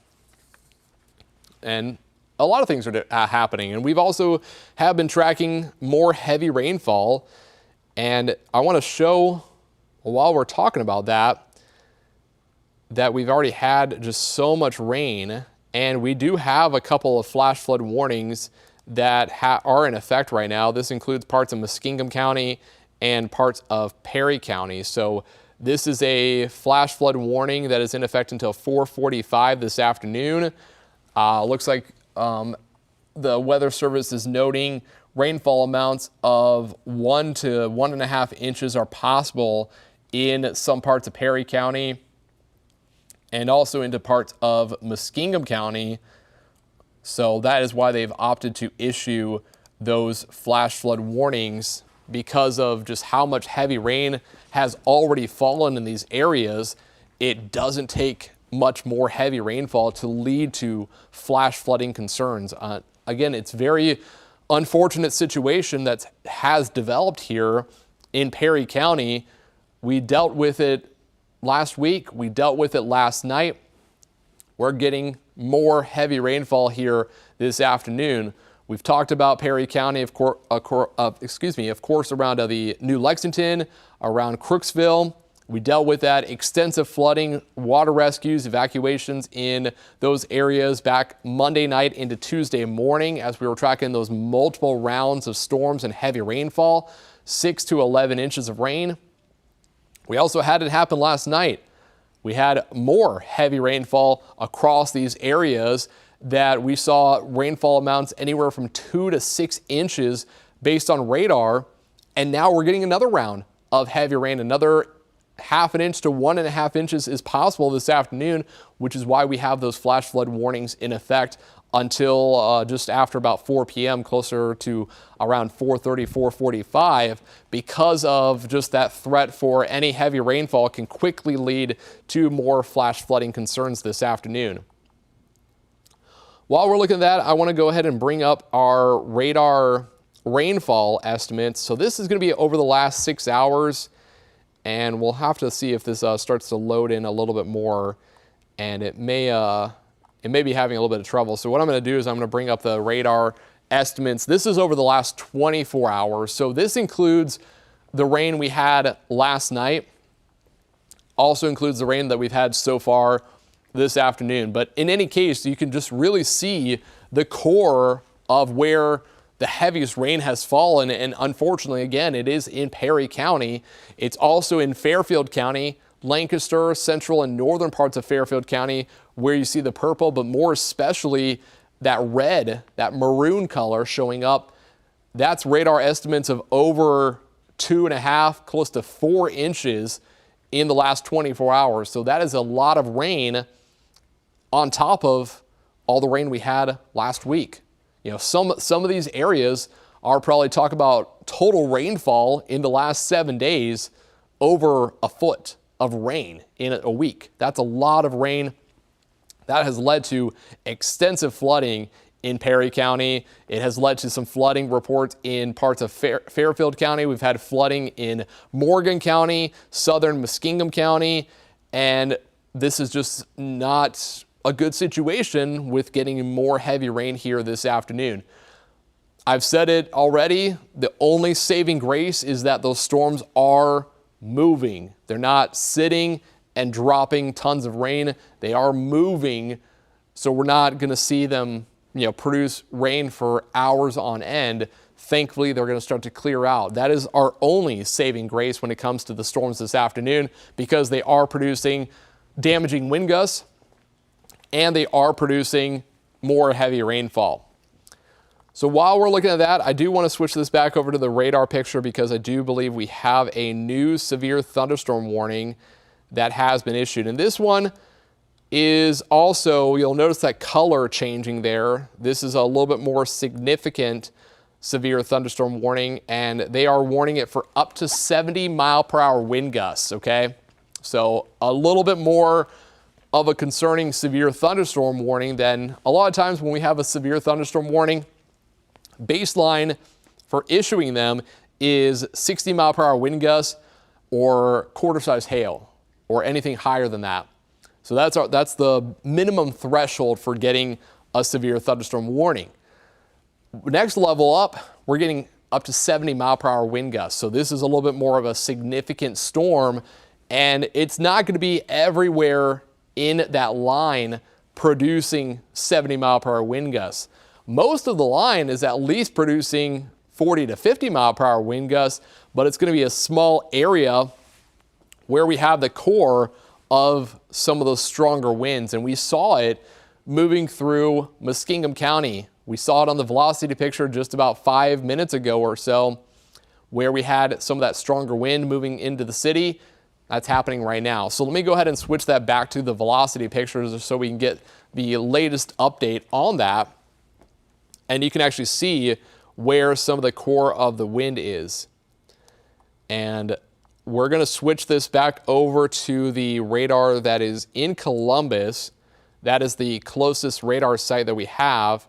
And a lot of things are happening. And we've also have been tracking more heavy rainfall. And I want to show, while we're talking about that we've already had just so much rain. And we do have a couple of flash flood warnings that are in effect right now. This includes parts of Muskingum County and parts of Perry County. So this is a flash flood warning that is in effect until 4:45 this afternoon. Looks like the Weather Service is noting rainfall amounts of 1 to 1.5 inches are possible in some parts of Perry County and also into parts of Muskingum County. So that is why they've opted to issue those flash flood warnings, because of just how much heavy rain has already fallen in these areas. It doesn't take much more heavy rainfall to lead to flash flooding concerns. Again, it's very unfortunate situation that has developed here in Perry County. We dealt with it last week. We dealt with it last night. We're getting more heavy rainfall here this afternoon. We've talked about Perry County, of course, around the New Lexington, around Crooksville. We dealt with that extensive flooding, water rescues, evacuations in those areas back Monday night into Tuesday morning as we were tracking those multiple rounds of storms and heavy rainfall, 6 to 11 inches of rain. We also had it happen last night. We had more heavy rainfall across these areas that we saw rainfall amounts anywhere from 2 to 6 inches based on radar. And now we're getting another round of heavy rain. Another 0.5 inch to 1.5 inches is possible this afternoon, which is why we have those flash flood warnings in effect until just after about 4 p.m., closer to around 4:30, 4:45, because of just that threat for any heavy rainfall can quickly lead to more flash flooding concerns this afternoon. While we're looking at that, I want to go ahead and bring up our radar rainfall estimates. So this is going to be over the last 6 hours, and we'll have to see if this starts to load in a little bit more, and it may be having a little bit of trouble. So what I'm going to do is I'm going to bring up the radar estimates. This is over the last 24 hours. So this includes the rain we had last night, also includes the rain that we've had so far this afternoon. But in any case, you can just really see the core of where the heaviest rain has fallen. And unfortunately, again, it is in Perry County. It's also in Fairfield County, Lancaster, central and northern parts of Fairfield County, where you see the purple, but more especially that red, that maroon color showing up. That's radar estimates of over 2.5, close to 4 inches in the last 24 hours. So that is a lot of rain on top of all the rain we had last week. Some of these areas are probably talking about total rainfall in the last 7 days over a foot of rain in a week. That's a lot of rain. That has led to extensive flooding in Perry County. It has led to some flooding reports in parts of Fairfield County. We've had flooding in Morgan County, southern Muskingum County, and this is just not a good situation with getting more heavy rain here this afternoon. I've said it already, the only saving grace is that those storms are moving. They're not sitting and dropping tons of rain. They are moving, so we're not going to see them produce rain for hours on end. Thankfully, they're going to start to clear out. That is our only saving grace when it comes to the storms this afternoon, because they are producing damaging wind gusts and they are producing more heavy rainfall. So while we're looking at that, I do want to switch this back over to the radar picture, because I do believe we have a new severe thunderstorm warning that has been issued. And this one is also, you'll notice that color changing there. This is a little bit more significant severe thunderstorm warning, and they are warning it for up to 70-mile-per-hour wind gusts, okay? So a little bit more of a concerning severe thunderstorm warning than a lot of times when we have a severe thunderstorm warning. Baseline for issuing them is 60-mile-per-hour wind gusts or quarter-size hail or anything higher than that. So that's the minimum threshold for getting a severe thunderstorm warning. Next level up, we're getting up to 70-mile-per-hour wind gusts. So this is a little bit more of a significant storm, and it's not going to be everywhere in that line producing 70-mile-per-hour wind gusts. Most of the line is at least producing 40 to 50-mile-per-hour wind gusts, but it's going to be a small area where we have the core of some of those stronger winds, and we saw it moving through Muskingum County. We saw it on the velocity picture just about 5 minutes ago or so, where we had some of that stronger wind moving into the city. That's happening right now. So let me go ahead and switch that back to the velocity pictures so we can get the latest update on that, and you can actually see where some of the core of the wind is. And we're going to switch this back over to the radar that is in Columbus. That is the closest radar site that we have.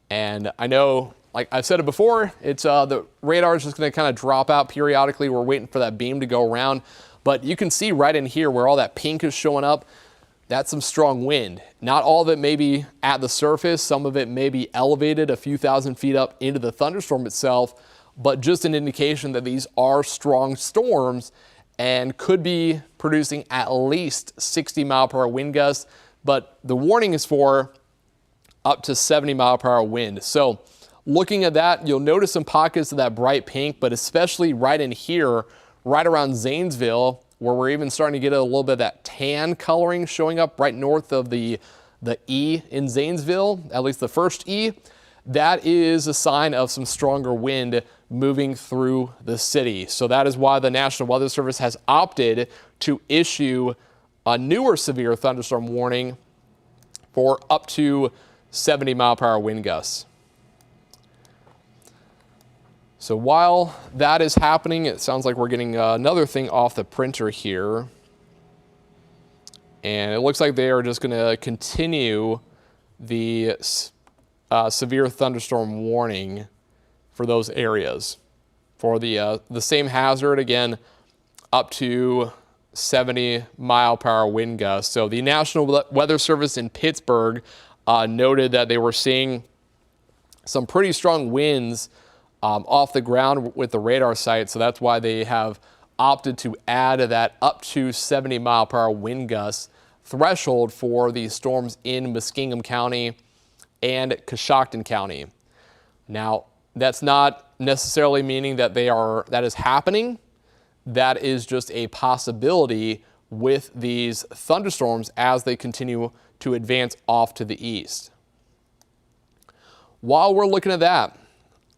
And I know, like I've said it before, it's the radar is just going to kind of drop out periodically. We're waiting for that beam to go around. But you can see right in here where all that pink is showing up, that's some strong wind. Not all of it may be at the surface. Some of it may be elevated a few thousand feet up into the thunderstorm itself, but just an indication that these are strong storms and could be producing at least 60-mile-per-hour wind gusts. But the warning is for up to 70-mile-per-hour wind. So looking at that, you'll notice some pockets of that bright pink, but especially right in here, right around Zanesville, where we're even starting to get a little bit of that tan coloring showing up right north of the E in Zanesville, at least the first E. That is a sign of some stronger wind moving through the city. So that is why the National Weather Service has opted to issue a newer severe thunderstorm warning for up to 70-mile-per-hour wind gusts. So while that is happening, it sounds like we're getting another thing off the printer here. And it looks like they are just going to continue the severe thunderstorm warning for those areas. For the same hazard, again, up to 70-mile-per-hour wind gusts. So the National Weather Service in Pittsburgh noted that they were seeing some pretty strong winds off the ground with the radar site. So that's why they have opted to add that up to 70-mile-per-hour wind gusts threshold for the storms in Muskingum County and Coshocton County. Now, that's not necessarily meaning that that is happening. That is just a possibility with these thunderstorms as they continue to advance off to the east. While we're looking at that,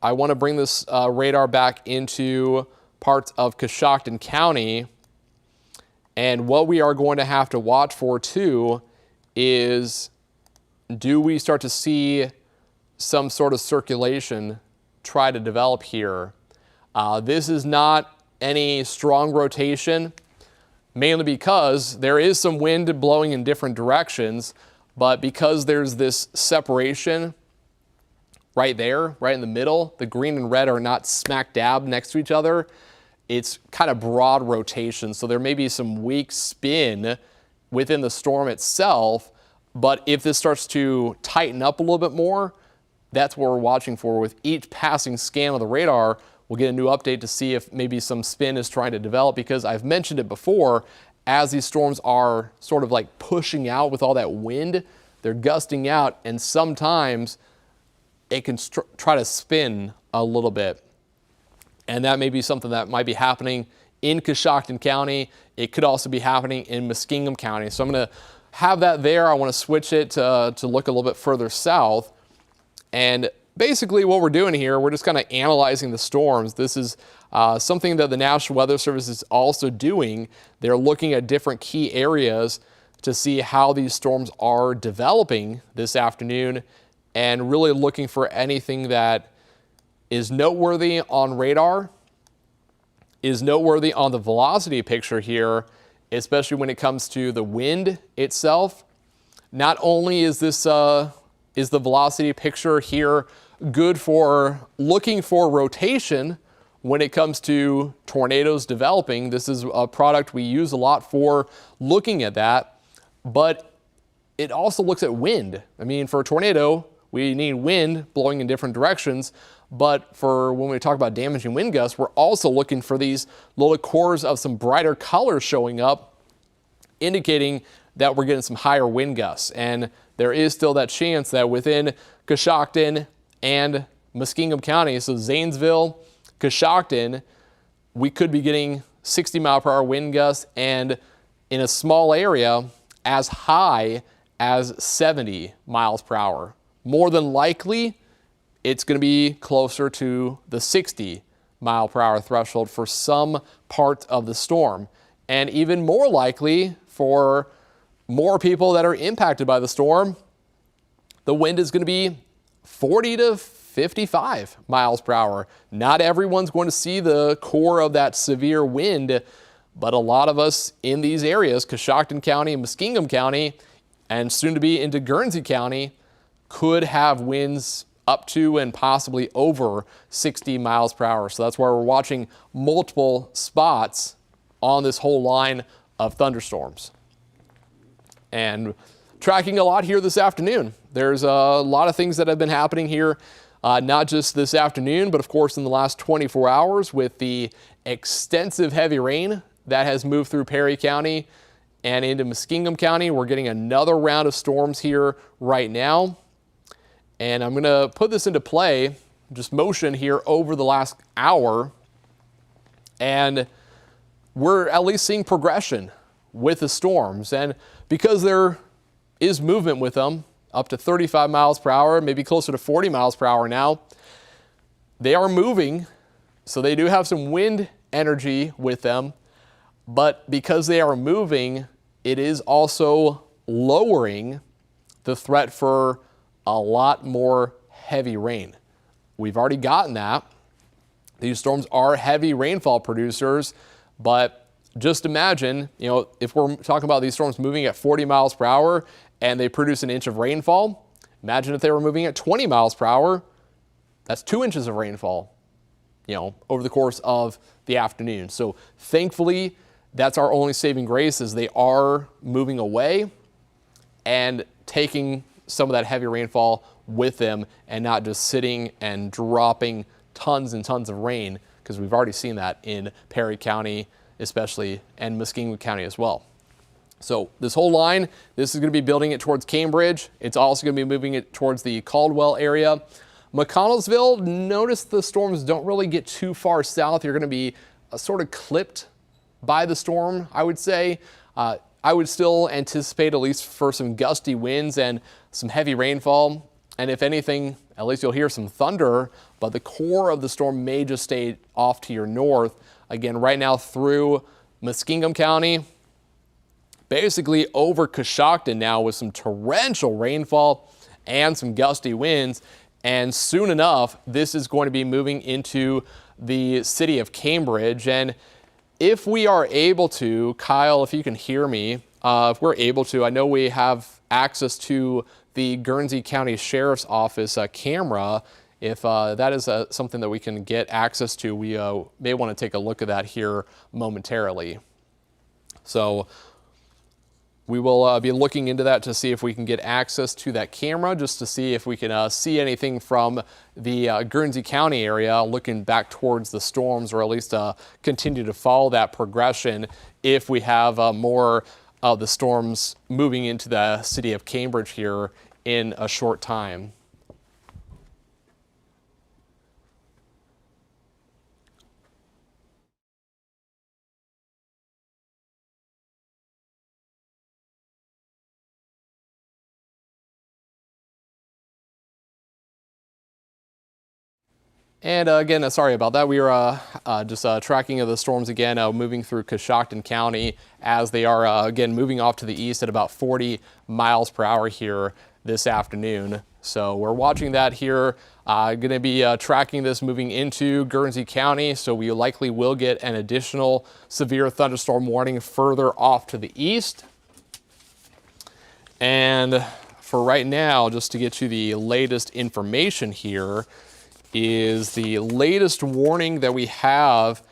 I want to bring this radar back into parts of Coshocton County. And what we are going to have to watch for too is, do we start to see some sort of circulation try to develop here? This is not any strong rotation, mainly because there is some wind blowing in different directions, but because there's this separation right there, right in the middle. The green and red are not smack dab next to each other. It's kind of broad rotation, so there may be some weak spin within the storm itself, but if this starts to tighten up a little bit more, that's what we're watching for. With each passing scan of the radar, we'll get a new update to see if maybe some spin is trying to develop, because I've mentioned it before, as these storms are sort of like pushing out with all that wind, they're gusting out, and sometimes it can try to spin a little bit. And that may be something that might be happening in Coshocton County. It could also be happening in Muskingum County. So I'm going to have that there. I want to switch it to look a little bit further south. And basically what we're doing here, we're just kind of analyzing the storms. This is something that the National Weather Service is also doing. They're looking at different key areas to see how these storms are developing this afternoon, and really looking for anything that is noteworthy on radar, is noteworthy on the velocity picture here, especially when it comes to the wind itself. Not only is this is the velocity picture here good for looking for rotation when it comes to tornadoes developing. This is a product we use a lot for looking at that, but it also looks at wind. I mean, for a tornado, we need wind blowing in different directions, but for when we talk about damaging wind gusts, we're also looking for these little cores of some brighter colors showing up, indicating that we're getting some higher wind gusts. And there is still that chance that within Coshocton and Muskingum County, so Zanesville, Coshocton, we could be getting 60-mile-per-hour wind gusts, and in a small area as high as 70 miles per hour. More than likely, it's going to be closer to the 60-mile-per-hour threshold for some parts of the storm. And even more likely, for more people that are impacted by the storm, the wind is going to be 40 to 55 miles per hour. Not everyone's going to see the core of that severe wind, but a lot of us in these areas, Coshocton County, Muskingum County, and soon to be into Guernsey County, could have winds up to and possibly over 60 miles per hour. So that's why we're watching multiple spots on this whole line of thunderstorms. And tracking a lot here this afternoon. There's a lot of things that have been happening here, not just this afternoon, but of course in the last 24 hours with the extensive heavy rain that has moved through Perry County and into Muskingum County. We're getting another round of storms here right now. And I'm going to put this into play, just motion here over the last hour. And we're at least seeing progression with the storms. And because there is movement with them, up to 35 miles per hour, maybe closer to 40 miles per hour now, they are moving. So they do have some wind energy with them. But because they are moving, it is also lowering the threat for a lot more heavy rain. We've already gotten that. These storms are heavy rainfall producers, but just imagine, if we're talking about these storms moving at 40 miles per hour and they produce an inch of rainfall, imagine if they were moving at 20 miles per hour, that's 2 inches of rainfall, over the course of the afternoon. So thankfully, that's our only saving grace, is they are moving away and taking some of that heavy rainfall with them, and not just sitting and dropping tons and tons of rain, because we've already seen that in Perry County especially, and Muskingum County as well. So this whole line, this is going to be building it towards Cambridge. It's also going to be moving it towards the Caldwell area. McConnellsville, notice the storms don't really get too far south. You're going to be sort of clipped by the storm, I would say. I would still anticipate, at least for some gusty winds and some heavy rainfall. And if anything, at least you'll hear some thunder, but the core of the storm may just stay off to your north. Again, right now through Muskingum County, basically over Coshocton now, with some torrential rainfall and some gusty winds. And soon enough, this is going to be moving into the city of Cambridge. And if we are able to, Kyle, if you can hear me, if we're able to, I know we have access to the Guernsey County Sheriff's Office camera. If that is something that we can get access to, we may want to take a look at that here momentarily. So we will be looking into that to see if we can get access to that camera, just to see if we can see anything from the Guernsey County area looking back towards the storms, or at least continue to follow that progression if we have more of the storms moving into the city of Cambridge here in a short time. And again, sorry about that. We are just tracking of the storms again, moving through Coshocton County as they are again moving off to the east at about 40 miles per hour here this afternoon. So we're watching that here. Going to be tracking this moving into Guernsey County. So we likely will get an additional severe thunderstorm warning further off to the east. And for right now, just to get you the latest information here, is the latest warning that we have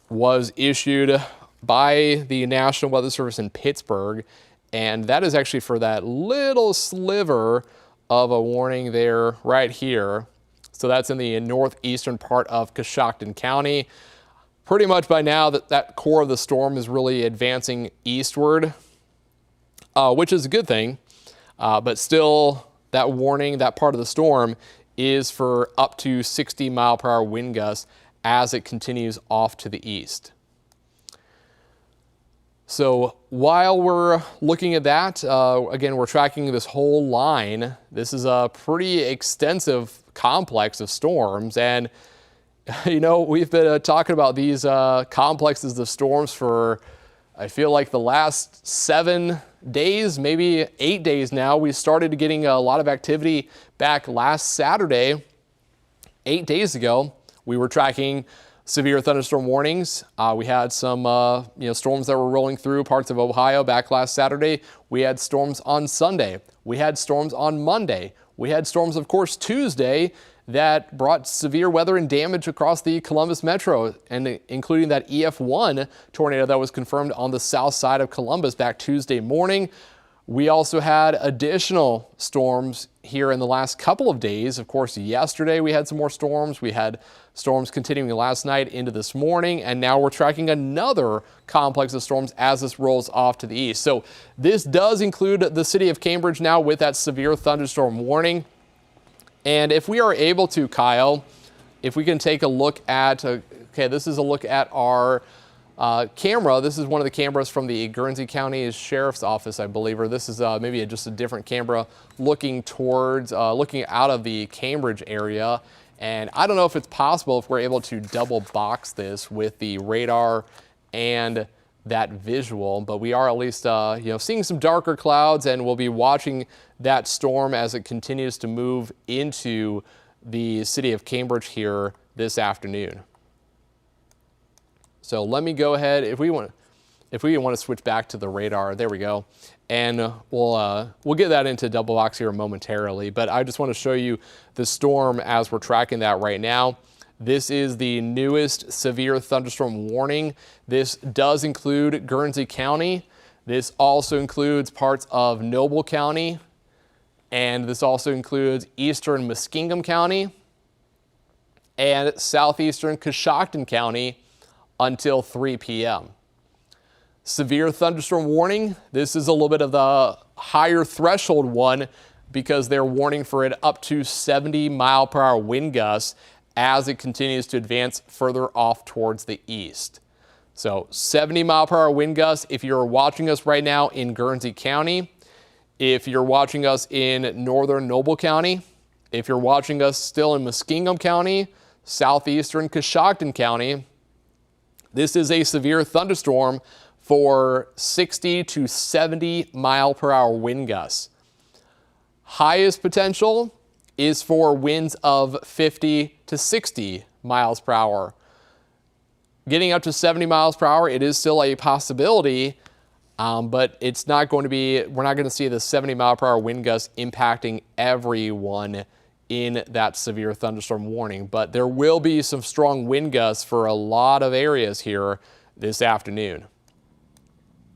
was issued by the National Weather Service in Pittsburgh, and that is actually for that little sliver of a warning there right here. So that's in the northeastern part of Coshocton County. Pretty much by now that core of the storm is really advancing eastward, which is a good thing, but still that warning, that part of the storm is for up to 60 mile per hour wind gusts as it continues off to the east. So while we're looking at that, again, we're tracking this whole line. This is a pretty extensive complex of storms. And, you know, we've been talking about these complexes of storms for, I feel like, the last 7 days, maybe 8 days now. We started getting a lot of activity back last Saturday. 8 days ago, we were tracking severe thunderstorm warnings. We had some storms that were rolling through parts of Ohio back last Saturday. We had storms on Sunday. We had storms on Monday. We had storms, of course, Tuesday that brought severe weather and damage across the Columbus metro, and including that EF1 tornado that was confirmed on the south side of Columbus back Tuesday morning. We also had additional storms here in the last couple of days. Of course, yesterday we had some more storms. We had storms continuing last night into this morning, and now we're tracking another complex of storms as this rolls off to the east. So this does include the city of Cambridge now with that severe thunderstorm warning. And if we are able to, Kyle, if we can take a look at, okay, this is a look at our camera. This is one of the cameras from the Guernsey County Sheriff's Office, I believe, or this is maybe just a different camera looking towards, looking out of the Cambridge area. And I don't know if it's possible if we're able to double box this with the radar and that visual, but we are at least seeing some darker clouds, and we'll be watching that storm as it continues to move into the city of Cambridge here this afternoon. So let me go ahead, if we want to switch back to the radar, there we go, and we'll get that into double box here momentarily. But I just want to show you the storm as we're tracking that right now. This is the newest severe thunderstorm warning. This does include Guernsey County. This also includes parts of Noble County, and this also includes eastern Muskingum County and southeastern Coshocton County until 3 p.m. Severe thunderstorm warning. This is a little bit of the higher threshold one because they're warning for it up to 70 mile per hour wind gusts as it continues to advance further off towards the east. So 70 mile per hour wind gusts if you're watching us right now in Guernsey County, if you're watching us in northern Noble County, if you're watching us still in Muskingum County, southeastern Coshocton County, this is a severe thunderstorm for 60 to 70 mile per hour wind gusts. Highest potential is for winds of 50 to 60 miles per hour. Getting up to 70 miles per hour, it is still a possibility. But it's not going to be, we're not going to see the 70-mile-per-hour wind gusts impacting everyone in that severe thunderstorm warning. But there will be some strong wind gusts for a lot of areas here this afternoon.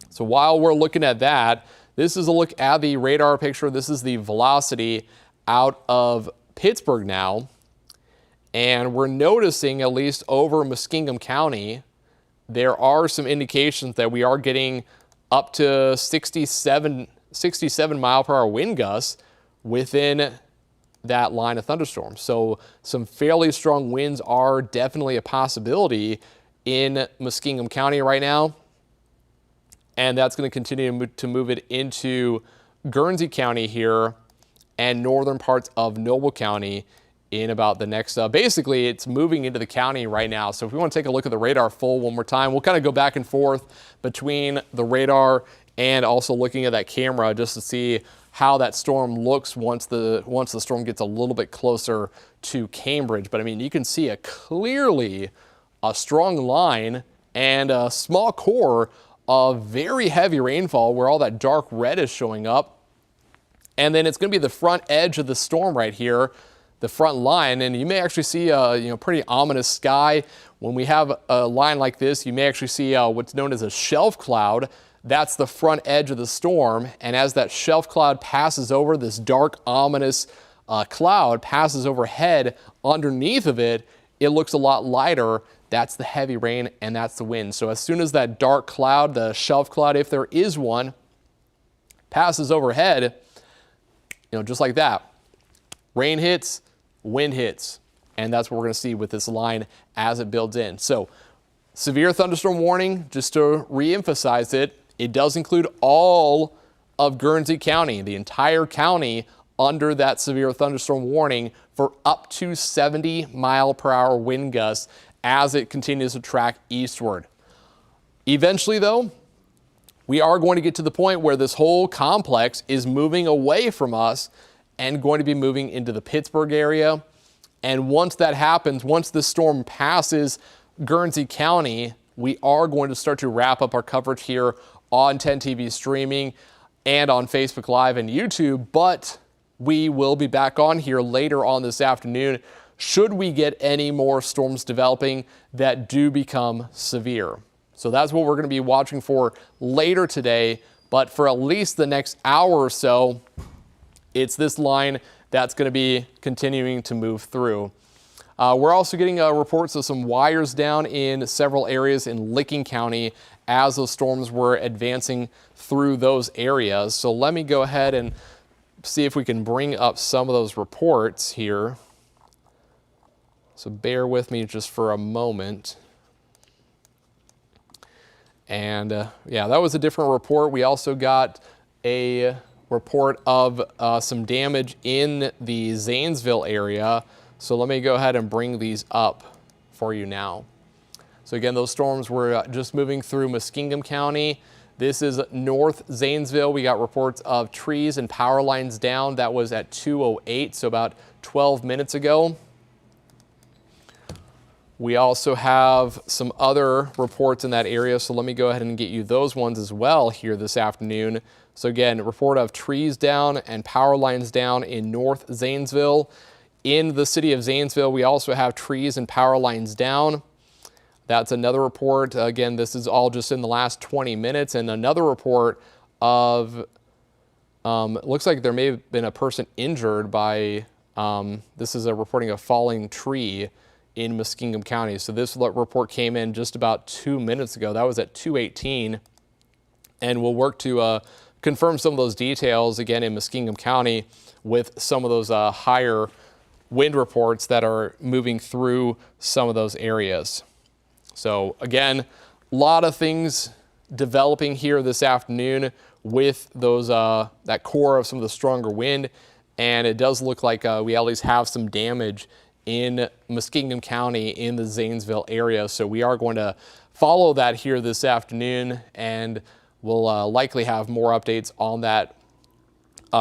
So while we're looking at that, this is a look at the radar picture. This is the velocity out of Pittsburgh now. And we're noticing, at least over Muskingum County, there are some indications that we are getting up to 67 mile-per-hour wind gusts within that line of thunderstorms. So some fairly strong winds are definitely a possibility in Muskingum County right now. And that's going to continue to move it into Guernsey County here and northern parts of Noble County in about the next, basically it's moving into the county right now. So if we want to take a look at the radar full one more time, we'll kind of go back and forth between the radar and also looking at that camera just to see how that storm looks once the storm gets a little bit closer to Cambridge. But I mean, you can see clearly a strong line and a small core of very heavy rainfall where all that dark red is showing up. And then it's going to be the front edge of the storm right here, the front line, and you may actually see a pretty ominous sky. When we have a line like this, you may actually see what's known as a shelf cloud. That's the front edge of the storm, and as that shelf cloud passes over, this dark ominous cloud passes overhead, underneath of it, it looks a lot lighter. That's the heavy rain and that's the wind. So as soon as that dark cloud, the shelf cloud, if there is one, passes overhead, just like that, rain hits, wind hits, and that's what we're going to see with this line as it builds in. So severe thunderstorm warning, just to reemphasize it, it does include all of Guernsey County, the entire county under that severe thunderstorm warning for up to 70-mile-per-hour wind gusts as it continues to track eastward. Eventually, though, we are going to get to the point where this whole complex is moving away from us and going to be moving into the Pittsburgh area. And once that happens, once the storm passes Guernsey County, we are going to start to wrap up our coverage here on 10 TV streaming and on Facebook Live and YouTube. But we will be back on here later on this afternoon should we get any more storms developing that do become severe. So that's what we're going to be watching for later today. But for at least the next hour or so, it's this line that's going to be continuing to move through. We're also getting reports of some wires down in several areas in Licking County as those storms were advancing through those areas. So let me go ahead and see if we can bring up some of those reports here. So bear with me just for a moment. And yeah, that was a different report. We also got a report of some damage in the Zanesville area. So let me go ahead and bring these up for you now. So again, those storms were just moving through Muskingum County. This is North Zanesville. We got reports of trees and power lines down. That was at 2:08, so about 12 minutes ago. We also have some other reports in that area, so let me go ahead and get you those ones as well here this afternoon. So again, report of trees down and power lines down in North Zanesville. In the city of Zanesville, we also have trees and power lines down. That's another report. Again, this is all just in the last 20 minutes. And another report of, it looks like there may have been a person injured by, this is a reporting a falling tree in Muskingum County. So this report came in just about 2 minutes ago. That was at 2:18. And we'll work to confirm some of those details again in Muskingum County with some of those higher wind reports that are moving through some of those areas. So again, a lot of things developing here this afternoon with those that core of some of the stronger wind. And it does look like we at least have some damage in Muskingum County in the Zanesville area. So we are going to follow that here this afternoon, and we'll likely have more updates on that.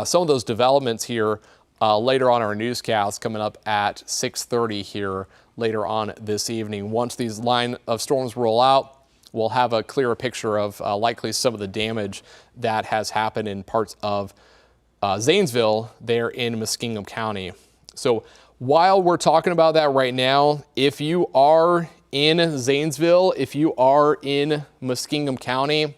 Some of those developments here later on our newscast coming up at 6:30 here later on this evening. Once these line of storms roll out, we'll have a clearer picture of likely some of the damage that has happened in parts of Zanesville there in Muskingum County. So while we're talking about that right now, if you are in Zanesville, if you are in Muskingum County,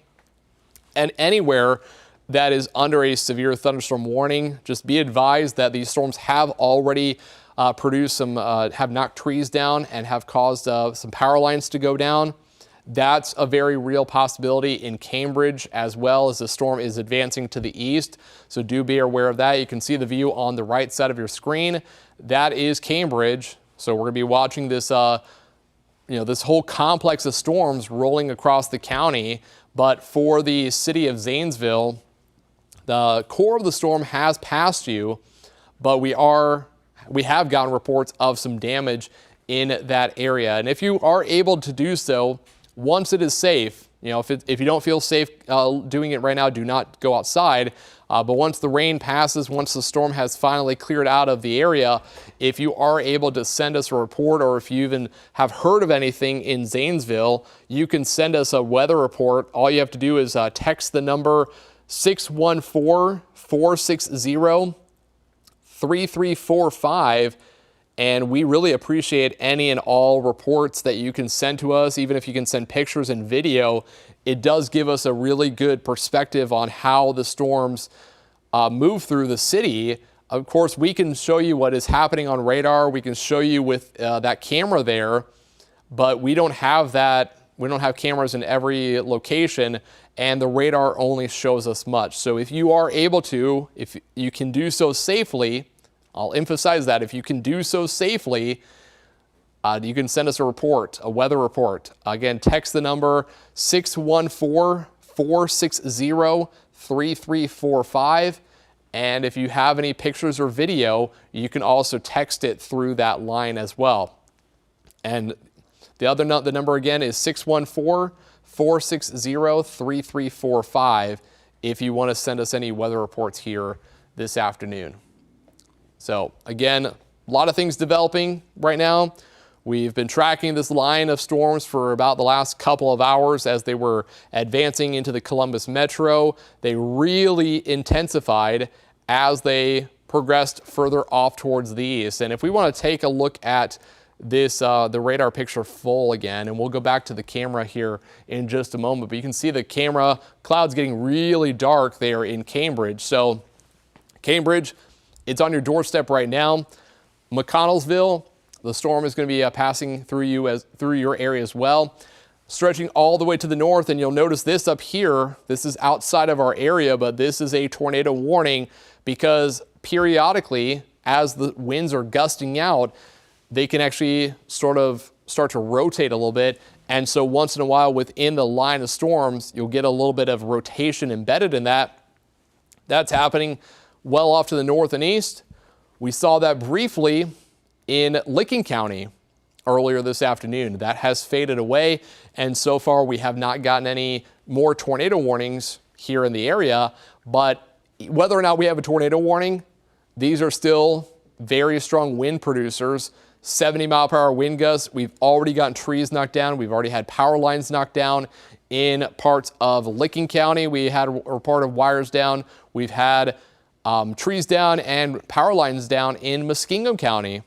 and anywhere that is under a severe thunderstorm warning, just be advised that these storms have already produced some, have knocked trees down and have caused some power lines to go down. That's a very real possibility in Cambridge as well, as the storm is advancing to the east. So do be aware of that. You can see the view on the right side of your screen. That is Cambridge. So we're going to be watching this, this whole complex of storms rolling across the county. But for the city of Zanesville, the core of the storm has passed you, but we have gotten reports of some damage in that area. And if you are able to do so, once it is safe, if you don't feel safe doing it right now, do not go outside. But once the rain passes, once the storm has finally cleared out of the area, if you are able to send us a report, or if you even have heard of anything in Zanesville, you can send us a weather report. All you have to do is text the number 614-460-3345. And we really appreciate any and all reports that you can send to us. Even if you can send pictures and video, it does give us a really good perspective on how the storms move through the city. Of course, we can show you what is happening on radar. We can show you with that camera there, but we don't have that. We don't have cameras in every location, and the radar only shows us much. So if you are able to, if you can do so safely, I'll emphasize that if you can do so safely, you can send us a report, a weather report. Again, text the number 614-460-3345. And if you have any pictures or video, you can also text it through that line as well. And the number again is 614-460-3345 if you want to send us any weather reports here this afternoon. So again, a lot of things developing right now. We've been tracking this line of storms for about the last couple of hours as they were advancing into the Columbus metro. They really intensified as they progressed further off towards the east. And if we want to take a look at this, the radar picture full again, and we'll go back to the camera here in just a moment, but you can see the camera clouds getting really dark there in Cambridge. So Cambridge, it's on your doorstep right now. McConnellsville, the storm is going to be passing through your area as well, stretching all the way to the north. And you'll notice this up here. This is outside of our area, but this is a tornado warning because periodically, as the winds are gusting out, they can actually sort of start to rotate a little bit. And so once in a while within the line of storms, you'll get a little bit of rotation embedded in that. That's happening well off to the north and east. We saw that briefly in Licking County earlier this afternoon. That has faded away, and so far we have not gotten any more tornado warnings here in the area. But whether or not we have a tornado warning, these are still very strong wind producers. 70-mile-per-hour wind gusts. We've already gotten trees knocked down. We've already had power lines knocked down in parts of Licking County. We had a report of wires down. We've had trees down and power lines down in Muskingum County,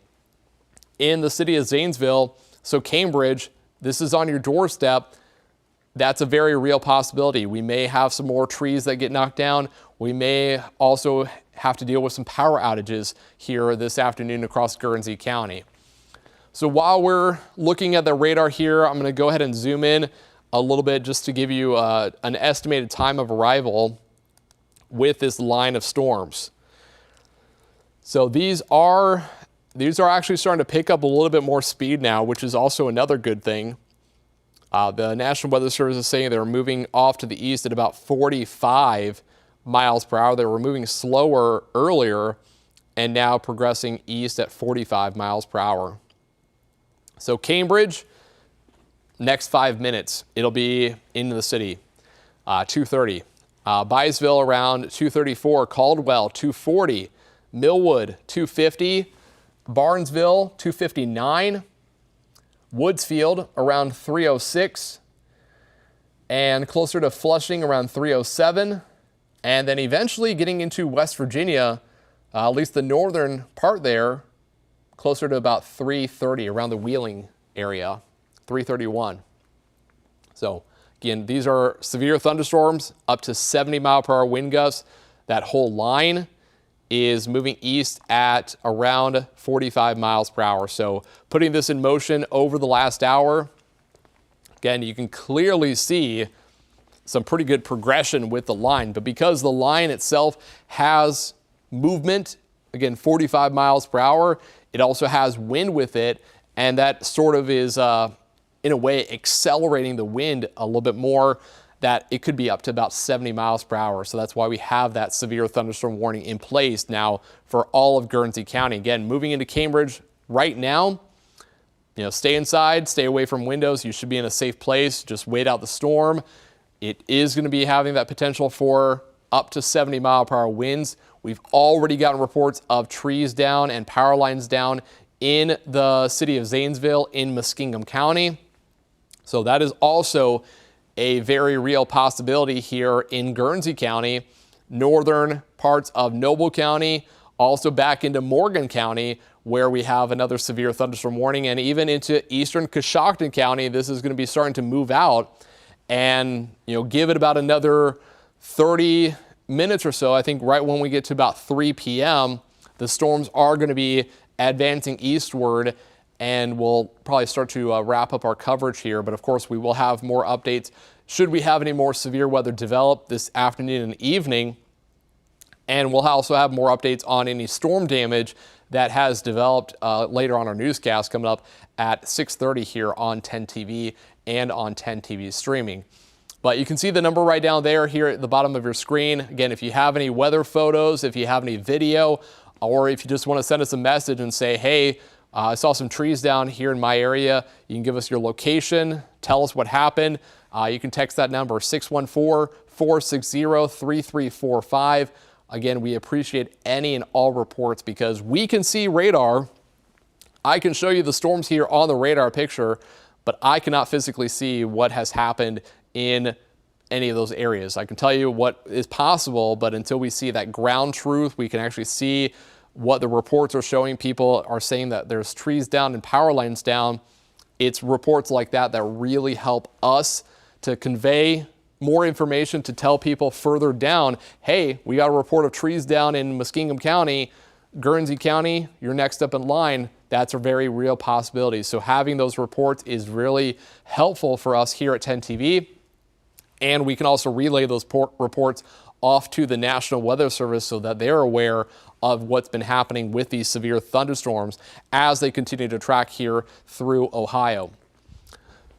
in the city of Zanesville. So Cambridge, this is on your doorstep. That's a very real possibility. We may have some more trees that get knocked down. We may also have to deal with some power outages here this afternoon across Guernsey County. So while we're looking at the radar here, I'm going to go ahead and zoom in a little bit just to give you an estimated time of arrival with this line of storms. So these are actually starting to pick up a little bit more speed now, which is also another good thing. The National Weather Service is saying they're moving off to the east at about 45 miles per hour. They were moving slower earlier and now progressing east at 45 miles per hour. So Cambridge, next 5 minutes, it'll be into the city, 2:30. Byesville around 2:34, Caldwell 2:40, Millwood 2:50, Barnesville 2:59, Woodsfield around 3:06, and closer to Flushing around 307. And then eventually getting into West Virginia, at least the northern part there, closer to about 330 around the Wheeling area, 331. So again, these are severe thunderstorms, up to 70-mile-per-hour wind gusts. That whole line is moving east at around 45 miles per hour. So putting this in motion over the last hour, again, you can clearly see some pretty good progression with the line, but because the line itself has movement, again, 45 miles per hour, it also has wind with it, and that sort of is, in a way, accelerating the wind a little bit more, that it could be up to about 70 miles per hour. So that's why we have that severe thunderstorm warning in place now for all of Guernsey County. Again, moving into Cambridge right now, stay inside, stay away from windows. You should be in a safe place. Just wait out the storm. It is going to be having that potential for up to 70-mile-per-hour winds. We've already gotten reports of trees down and power lines down in the city of Zanesville in Muskingum County. So that is also a very real possibility here in Guernsey County, northern parts of Noble County, also back into Morgan County, where we have another severe thunderstorm warning, and even into eastern Coshocton County. This is going to be starting to move out. And, give it about another 30 minutes or so. I think right when we get to about 3 p.m., the storms are going to be advancing eastward, and we'll probably start to wrap up our coverage here. But of course, we will have more updates should we have any more severe weather develop this afternoon and evening. And we'll also have more updates on any storm damage that has developed later on our newscast coming up at 6:30 here on 10 TV and on 10 TV streaming. But you can see the number right down there here at the bottom of your screen. Again, if you have any weather photos, if you have any video, or if you just want to send us a message and say, hey, I saw some trees down here in my area, you can give us your location, tell us what happened. You can text that number 614-460-3345. Again, we appreciate any and all reports because we can see radar. I can show you the storms here on the radar picture, but I cannot physically see what has happened in any of those areas. I can tell you what is possible, but until we see that ground truth, we can actually see what the reports are showing. People are saying that there's trees down and power lines down. It's reports like that that really help us to convey more information, to tell people further down, hey, we got a report of trees down in Muskingum County, Guernsey County, you're next up in line. That's a very real possibility. So having those reports is really helpful for us here at 10 TV. And we can also relay those reports off to the National Weather Service so that they're aware of what's been happening with these severe thunderstorms as they continue to track here through Ohio.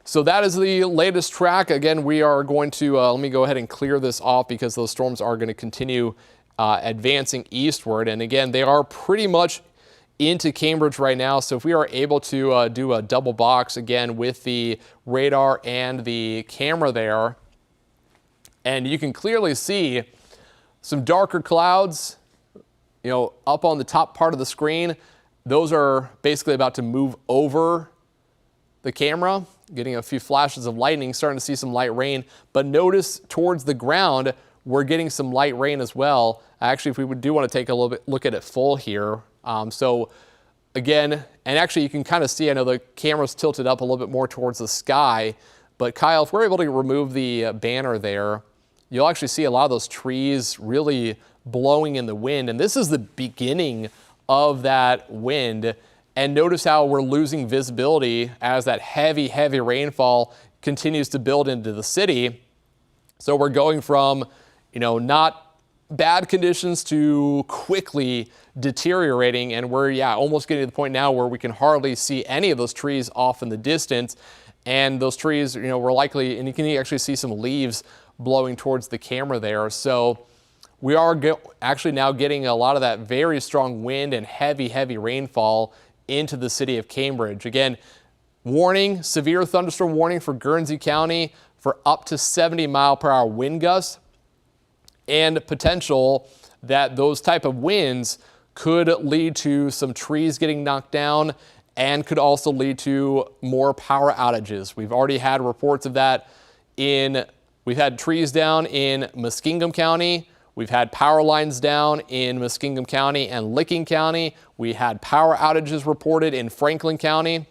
So that is the latest track. Again, we are going to, let me go ahead and clear this off because those storms are going to continue advancing eastward. And again, they are pretty much into Cambridge right now. So if we are able to do a double box again with the radar and the camera there, and you can clearly see some darker clouds, up on the top part of the screen. Those are basically about to move over the camera, getting a few flashes of lightning, starting to see some light rain. But notice towards the ground, we're getting some light rain as well. Actually, if we do want to take a little bit look at it full here. So again, and actually you can kind of see, I know the camera's tilted up a little bit more towards the sky, but Kyle, if we're able to remove the banner there, you'll actually see a lot of those trees really blowing in the wind. And this is the beginning of that wind. And notice how we're losing visibility as that heavy, heavy rainfall continues to build into the city. So we're going from, not bad conditions to quickly deteriorating. And we're, almost getting to the point now where we can hardly see any of those trees off in the distance. And those trees, we're likely, and you can actually see some leaves blowing towards the camera there. So we are actually now getting a lot of that very strong wind and heavy, heavy rainfall into the city of Cambridge. Again, warning, severe thunderstorm warning for Guernsey County for up to 70-mile-per-hour wind gusts, and potential that those type of winds could lead to some trees getting knocked down and could also lead to more power outages. We've already had reports of that in We've had trees down in Muskingum County. We've had power lines down in Muskingum County and Licking County. We had power outages reported in Franklin County.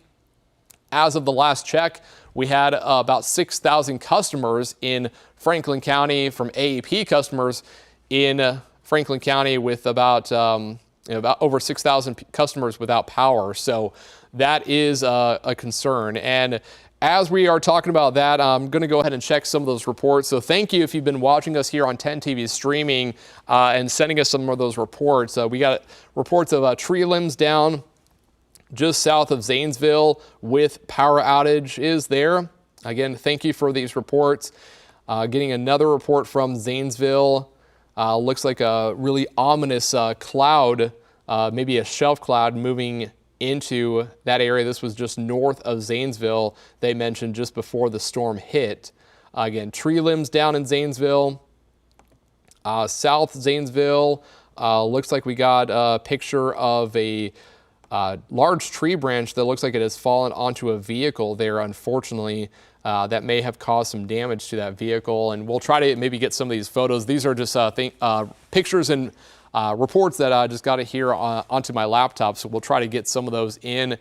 As of the last check, we had about 6,000 customers in Franklin County from AEP customers in Franklin County, with about over 6,000 customers without power. So that is a concern. And as we are talking about that, I'm going to go ahead and check some of those reports. So thank you if you've been watching us here on 10 TV streaming and sending us some of those reports. We got reports of tree limbs down just south of Zanesville with power outage is there. Again, thank you for these reports. Getting another report from Zanesville. Looks like a really ominous cloud, maybe a shelf cloud moving into that area. This was just north of Zanesville, they mentioned just before the storm hit. Again, tree limbs down in Zanesville. South Zanesville, looks like we got a picture of a large tree branch that looks like it has fallen onto a vehicle there, unfortunately. That may have caused some damage to that vehicle, and we'll try to maybe get some of these photos. These are just pictures and reports that I just got it here onto my laptop, so we'll try to get some of those in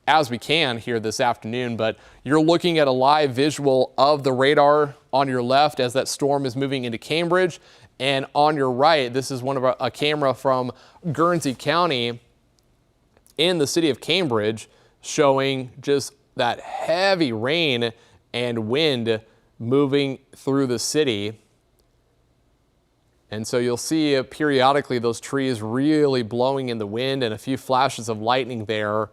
as we can here this afternoon. But you're looking at a live visual of the radar on your left as that storm is moving into Cambridge, and on your right, this is one of a camera from Guernsey County in the city of Cambridge, showing just that heavy rain and wind moving through the city. And so you'll see periodically those trees really blowing in the wind and a few flashes of lightning there.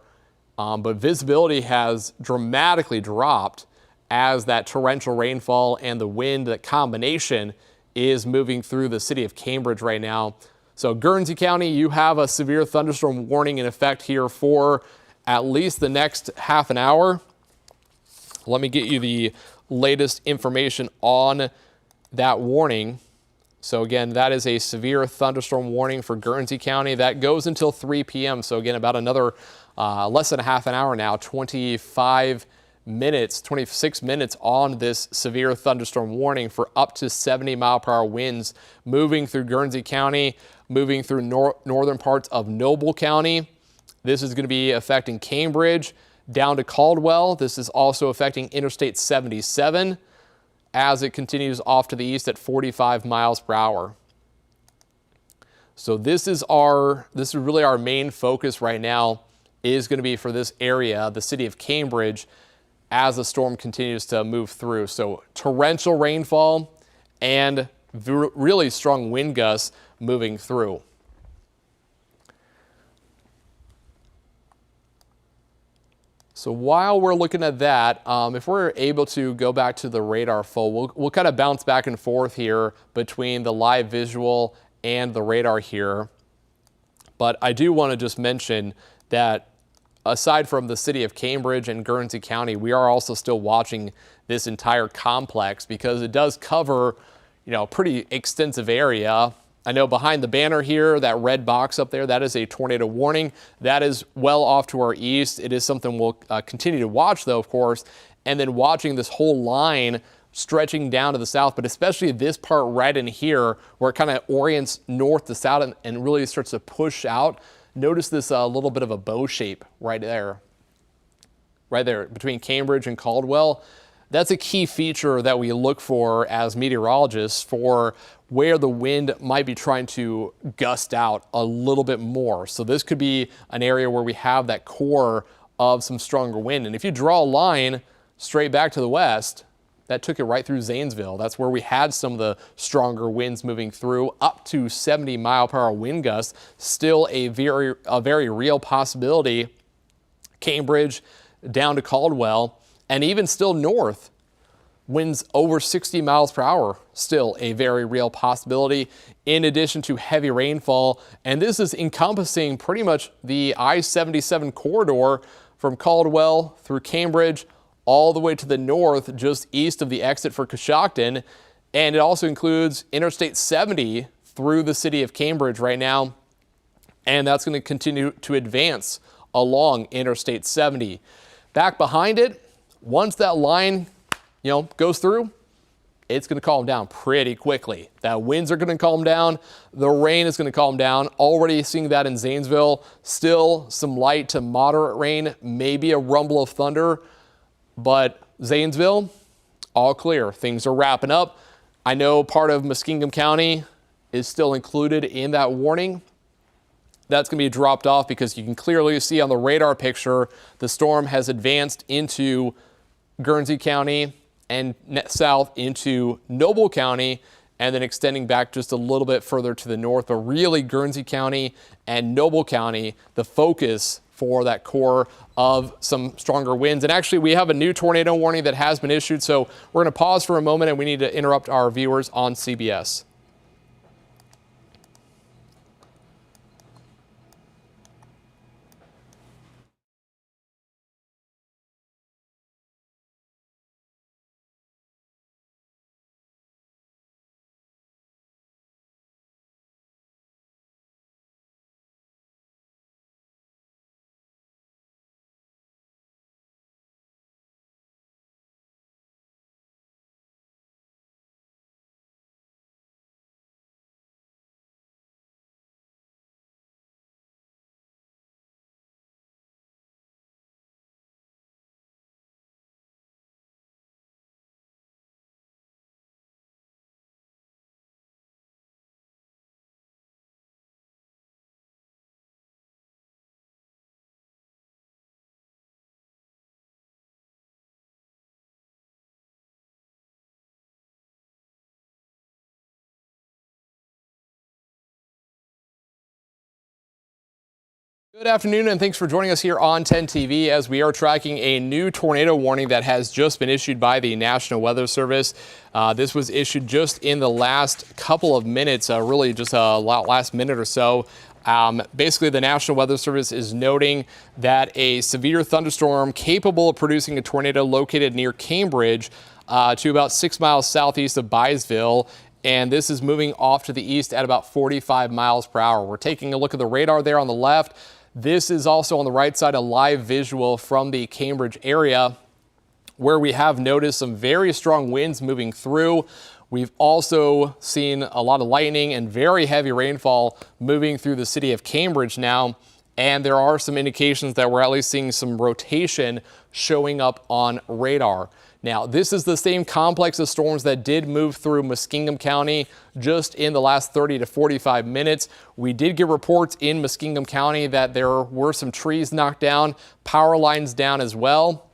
But visibility has dramatically dropped as that torrential rainfall and the wind, that combination, is moving through the city of Cambridge right now. So Guernsey County, you have a severe thunderstorm warning in effect here for at least the next half an hour. Let me get you the latest information on that warning. So again, that is a severe thunderstorm warning for Guernsey County. That goes until 3 p.m. So again, about another less than a half an hour now, 26 minutes on this severe thunderstorm warning for up to 70-mile-per-hour winds moving through Guernsey County, moving through northern parts of Noble County. This is going to be affecting Cambridge down to Caldwell. This is also affecting Interstate 77 as it continues off to the east at 45 miles per hour. So this is really our main focus right now, is going to be for this area, the city of Cambridge, as the storm continues to move through. So torrential rainfall and really strong wind gusts moving through. So while we're looking at that, if we're able to go back to the radar full, we'll kind of bounce back and forth here between the live visual and the radar here. But I do want to just mention that aside from the city of Cambridge and Guernsey County, we are also still watching this entire complex because it does cover, a pretty extensive area. I know behind the banner here, that red box up there, that is a tornado warning. That is well off to our east. It is something we'll continue to watch, though, of course, and then watching this whole line stretching down to the south, but especially this part right in here where it kind of orients north to south and really starts to push out. Notice this little bit of a bow shape right there between Cambridge and Caldwell. That's a key feature that we look for as meteorologists for where the wind might be trying to gust out a little bit more. So this could be an area where we have that core of some stronger wind. And if you draw a line straight back to the west, that took it right through Zanesville. That's where we had some of the stronger winds moving through, up to 70-mile-per-hour wind gusts. Still a very real possibility. Cambridge down to Caldwell, and even still north, winds over 60 miles per hour, still a very real possibility, in addition to heavy rainfall. And this is encompassing pretty much the I-77 corridor from Caldwell through Cambridge all the way to the north, just east of the exit for Coshocton. And it also includes Interstate 70 through the city of Cambridge right now. And that's going to continue to advance along Interstate 70. Back behind it, once that line goes through, it's going to calm down pretty quickly. That winds are going to calm down. The rain is going to calm down. Already seeing that in Zanesville. Still some light to moderate rain, maybe a rumble of thunder, but Zanesville, all clear. Things are wrapping up. I know part of Muskingum County is still included in that warning. That's going to be dropped off because you can clearly see on the radar picture the storm has advanced into Guernsey County and south into Noble County, and then extending back just a little bit further to the north. But really, Guernsey County and Noble County, the focus for that core of some stronger winds. And actually, we have a new tornado warning that has been issued, so we're going to pause for a moment, and we need to interrupt our viewers on CBS. Good afternoon, and thanks for joining us here on 10 TV as we are tracking a new tornado warning that has just been issued by the National Weather Service. This was issued just in the last couple of minutes, really just a last minute or so. Basically, the National Weather Service is noting that a severe thunderstorm capable of producing a tornado located near Cambridge to about 6 miles southeast of Byesville. And this is moving off to the east at about 45 miles per hour. We're taking a look at the radar there on the left. This is also on the right side a live visual from the Cambridge area where we have noticed some very strong winds moving through. We've also seen a lot of lightning and very heavy rainfall moving through the city of Cambridge now. And there are some indications that we're at least seeing some rotation showing up on radar. Now, this is the same complex of storms that did move through Muskingum County just in the last 30 to 45 minutes. We did get reports in Muskingum County that there were some trees knocked down, power lines down as well.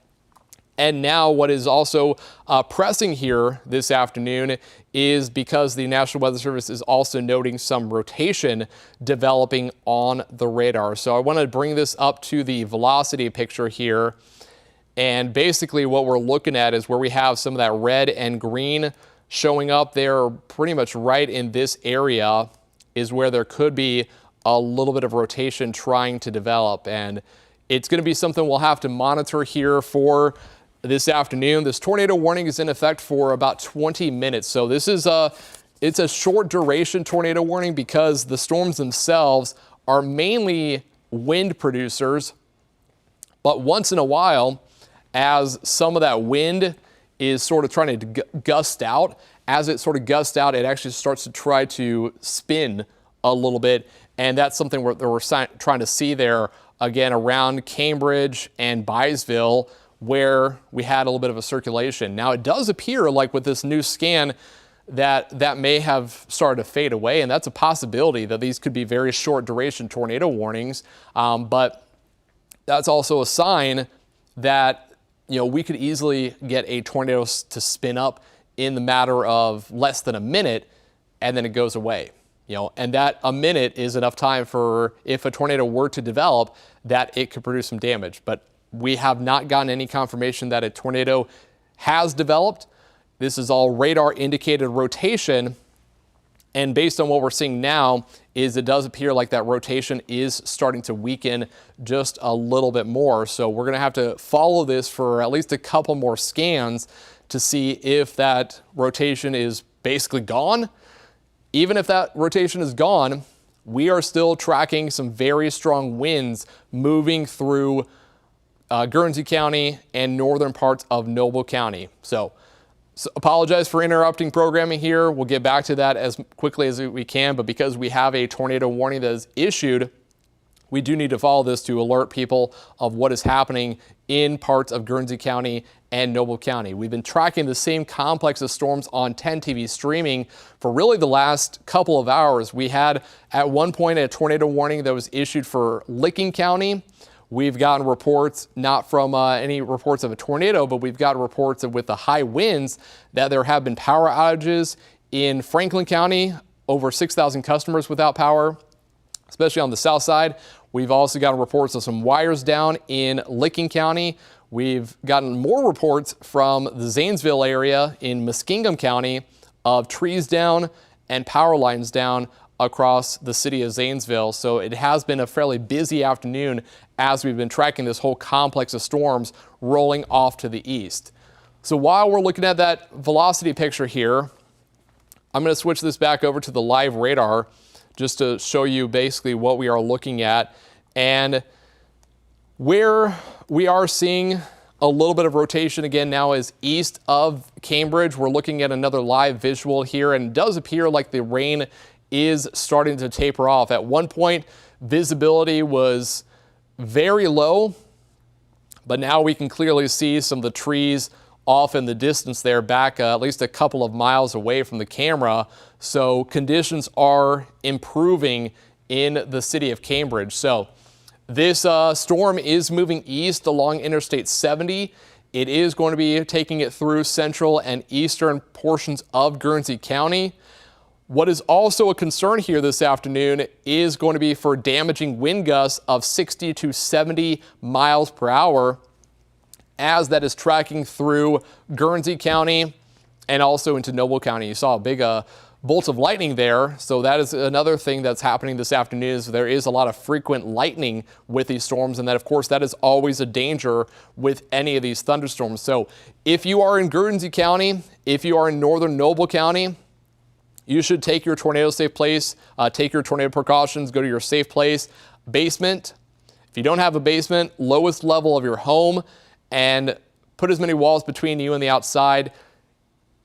And now what is also pressing here this afternoon is because the National Weather Service is also noting some rotation developing on the radar. So I want to bring this up to the velocity picture here. And basically what we're looking at is where we have some of that red and green showing up there pretty much right in this area is where there could be a little bit of rotation trying to develop. And it's going to be something we'll have to monitor here for this afternoon. This tornado warning is in effect for about 20 minutes. So this is it's a short duration tornado warning because the storms themselves are mainly wind producers. But once in a while, as some of that wind is sort of trying to gust out, as it sort of gusts out, it actually starts to try to spin a little bit. And that's something we're trying to see there again around Cambridge and Byesville, where we had a little bit of a circulation. Now, it does appear like with this new scan that may have started to fade away. And that's a possibility that these could be very short duration tornado warnings. But that's also a sign that we could easily get a tornado to spin up in the matter of less than a minute, and then it goes away. And that a minute is enough time for, if a tornado were to develop, that it could produce some damage. But we have not gotten any confirmation that a tornado has developed. This is all radar indicated rotation. And based on what we're seeing now is it does appear like that rotation is starting to weaken just a little bit more. So we're going to have to follow this for at least a couple more scans to see if that rotation is basically gone. Even if that rotation is gone, we are still tracking some very strong winds moving through Guernsey County and northern parts of Noble County. So So apologize for interrupting programming here. We'll get back to that as quickly as we can, but because we have a tornado warning that is issued, we do need to follow this to alert people of what is happening in parts of Guernsey County and Noble County. We've been tracking the same complex of storms on 10 TV streaming for really the last couple of hours. We had at one point a tornado warning that was issued for Licking County. We've gotten reports, not from any reports of a tornado, but we've got reports of with the high winds that there have been power outages in Franklin County, over 6,000 customers without power, especially on the south side. We've also gotten reports of some wires down in Licking County. We've gotten more reports from the Zanesville area in Muskingum County of trees down and power lines down across the city of Zanesville. So it has been a fairly busy afternoon as we've been tracking this whole complex of storms rolling off to the east. So while we're looking at that velocity picture here, I'm going to switch this back over to the live radar just to show you basically what we are looking at. And where we are seeing a little bit of rotation again now is east of Cambridge. We're looking at another live visual here, and it does appear like the rain is starting to taper off. At one point, visibility was very low, but now we can clearly see some of the trees off in the distance there, back at least a couple of miles away from the camera. So conditions are improving in the city of Cambridge. So this storm is moving east along Interstate 70. It is going to be taking it through central and eastern portions of Guernsey County. What is also a concern here this afternoon is going to be for damaging wind gusts of 60 to 70 miles per hour as that is tracking through Guernsey County and also into Noble County. You saw a big bolt of lightning there. So that is another thing that's happening this afternoon, is there is a lot of frequent lightning with these storms. And that, of course, that is always a danger with any of these thunderstorms. So if you are in Guernsey County, if you are in northern Noble County, you should take your tornado safe place, take your tornado precautions, go to your safe place, basement. If you don't have a basement, lowest level of your home, and put as many walls between you and the outside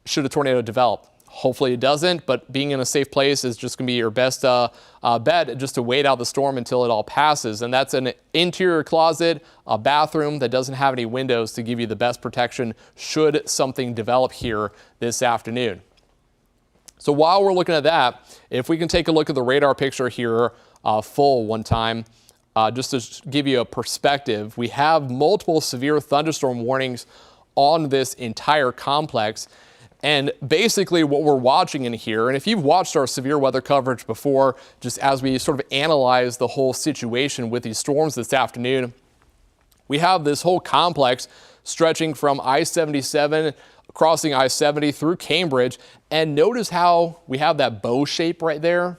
should a tornado develop. Hopefully it doesn't, but being in a safe place is just going to be your best bet, just to wait out the storm until it all passes. And that's an interior closet, a bathroom that doesn't have any windows to give you the best protection should something develop here this afternoon. So while we're looking at that, if we can take a look at the radar picture here full one time, just to give you a perspective, we have multiple severe thunderstorm warnings on this entire complex. And basically what we're watching in here, and if you've watched our severe weather coverage before, just as we sort of analyze the whole situation with these storms this afternoon, we have this whole complex stretching from I-77, crossing I-70 through Cambridge. And notice how we have that bow shape right there.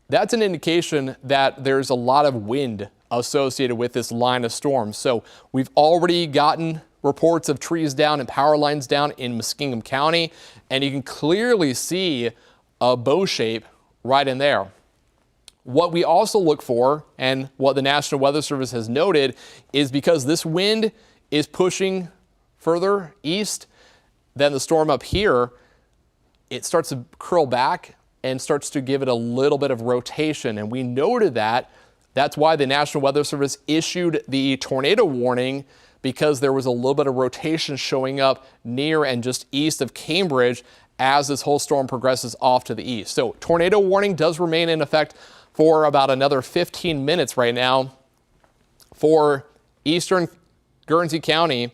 That's an indication that there's a lot of wind associated with this line of storms. So we've already gotten reports of trees down and power lines down in Muskingum County, and you can clearly see a bow shape right in there. What we also look for, and what the National Weather Service has noted, is because this wind is pushing further east than the storm up here, it starts to curl back and starts to give it a little bit of rotation. And we noted that. That's why the National Weather Service issued the tornado warning, because there was a little bit of rotation showing up near and just east of Cambridge as this whole storm progresses off to the east. So tornado warning does remain in effect for about another 15 minutes right now for eastern Guernsey County.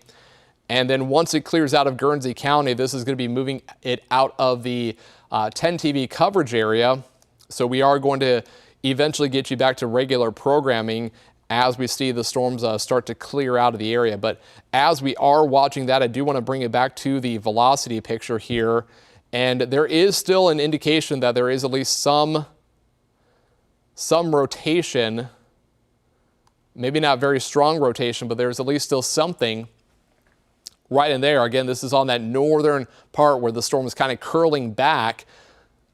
And then once it clears out of Guernsey County, this is going to be moving it out of the 10 TV coverage area. So we are going to eventually get you back to regular programming as we see the storms start to clear out of the area. But as we are watching that, I do want to bring it back to the velocity picture here. And there is still an indication that there is at least some rotation, maybe not very strong rotation, but there's at least still something right in there. Again, this is on that northern part where the storm is kind of curling back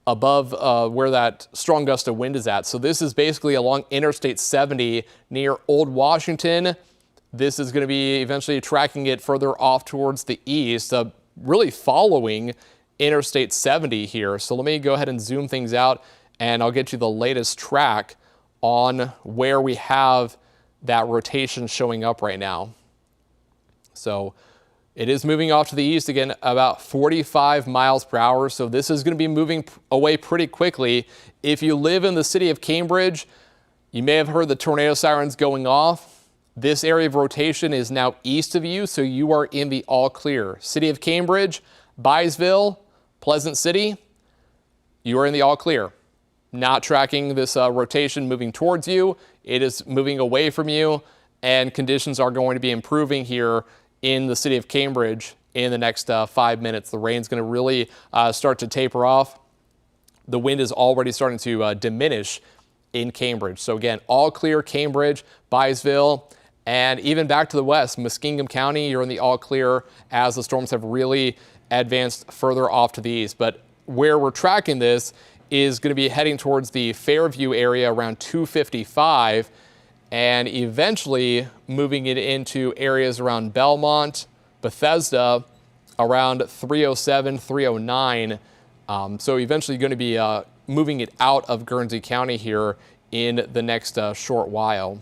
above where that strong gust of wind is at. So this is basically along Interstate 70 near Old Washington. This is going to be eventually tracking it further off towards the east. really following Interstate 70 here. So let me go ahead and zoom things out, and I'll get you the latest track on where we have that rotation showing up right now. So it is moving off to the east again, about 45 miles per hour. So this is going to be moving away pretty quickly. If you live in the city of Cambridge, you may have heard the tornado sirens going off. This area of rotation is now east of you, so you are in the all clear. City of Cambridge, Byesville, Pleasant City, you are in the all clear. Not tracking this rotation moving towards you. It is moving away from you, and conditions are going to be improving here in the city of Cambridge in the next 5 minutes. The rain's going to really start to taper off. The wind is already starting to diminish in Cambridge. So again, all clear Cambridge, Byesville, and even back to the west, Muskingum County, you're in the all clear as the storms have really advanced further off to the east. But where we're tracking this is going to be heading towards the Fairview area around 2:55, and eventually moving it into areas around Belmont, Bethesda, around 3:07, 3:09. So eventually going to be moving it out of Guernsey County here in the next short while.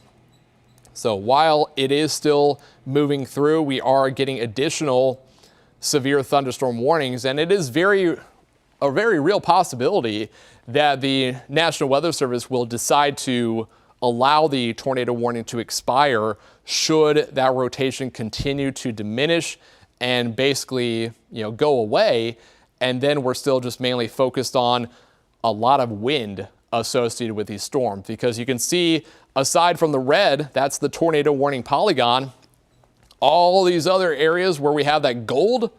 So while it is still moving through, we are getting additional severe thunderstorm warnings, and it is a very real possibility that the National Weather Service will decide to allow the tornado warning to expire should that rotation continue to diminish and basically, go away. And then we're still just mainly focused on a lot of wind associated with these storms, because you can see aside from the red, that's the tornado warning polygon, all these other areas where we have that gold,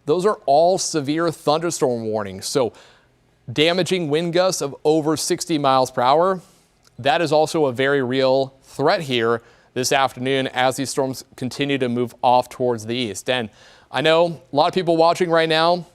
those are all severe thunderstorm warnings. So damaging wind gusts of over 60 miles per hour, that is also a very real threat here this afternoon as these storms continue to move off towards the east. And I know a lot of people watching right now,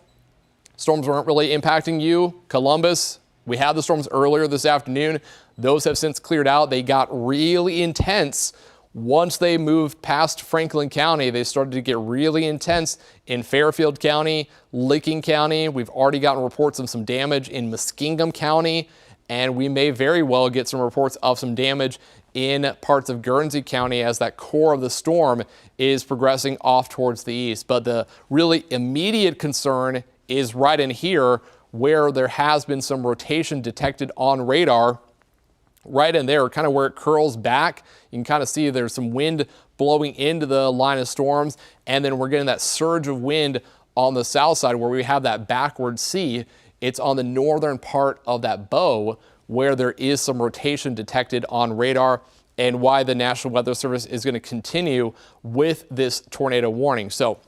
storms weren't really impacting you. Columbus, we had the storms earlier this afternoon. Those have since cleared out. They got really intense once they moved past Franklin County. They started to get really intense in Fairfield County, Licking County. We've already gotten reports of some damage in Muskingum County, and we may very well get some reports of some damage in parts of Guernsey County as that core of the storm is progressing off towards the east. But the really immediate concern is right in here where there has been some rotation detected on radar. Right in there, kind of where it curls back, you can kind of see there's some wind blowing into the line of storms, and then we're getting that surge of wind on the south side where we have that backward C. It's on the northern part of that bow where there is some rotation detected on radar, and why the National Weather Service is going to continue with this tornado warning. So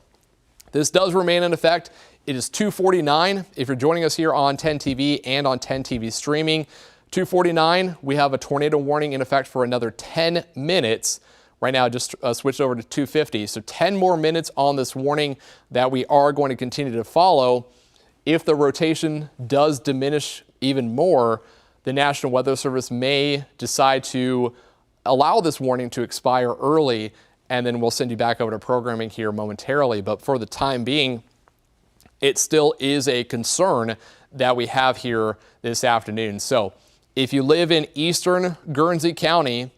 this does remain in effect. It is 2:49 if you're joining us here on 10 TV and on 10 TV streaming. 2:49, we have a tornado warning in effect for another 10 minutes. Right now, just switched over to 2:50. So 10 more minutes on this warning that we are going to continue to follow. If the rotation does diminish even more, the National Weather Service may decide to allow this warning to expire early, and then we'll send you back over to programming here momentarily. But for the time being, it still is a concern that we have here this afternoon. So if you live in eastern Guernsey County,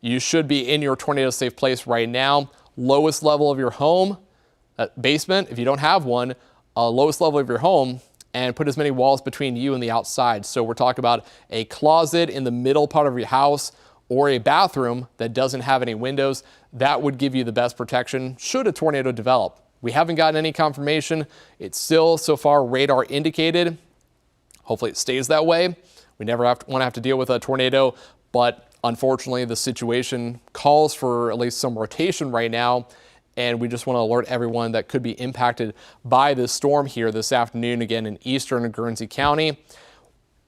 you should be in your tornado safe place right now. Lowest level of your home, basement, if you don't have one, lowest level of your home, and put as many walls between you and the outside. So we're talking about a closet in the middle part of your house or a bathroom that doesn't have any windows. That would give you the best protection should a tornado develop. We haven't gotten any confirmation. It's still so far radar indicated. Hopefully it stays that way. We never want to have to deal with a tornado, but unfortunately the situation calls for at least some rotation right now, and we just want to alert everyone that could be impacted by this storm here this afternoon, again in eastern Guernsey County.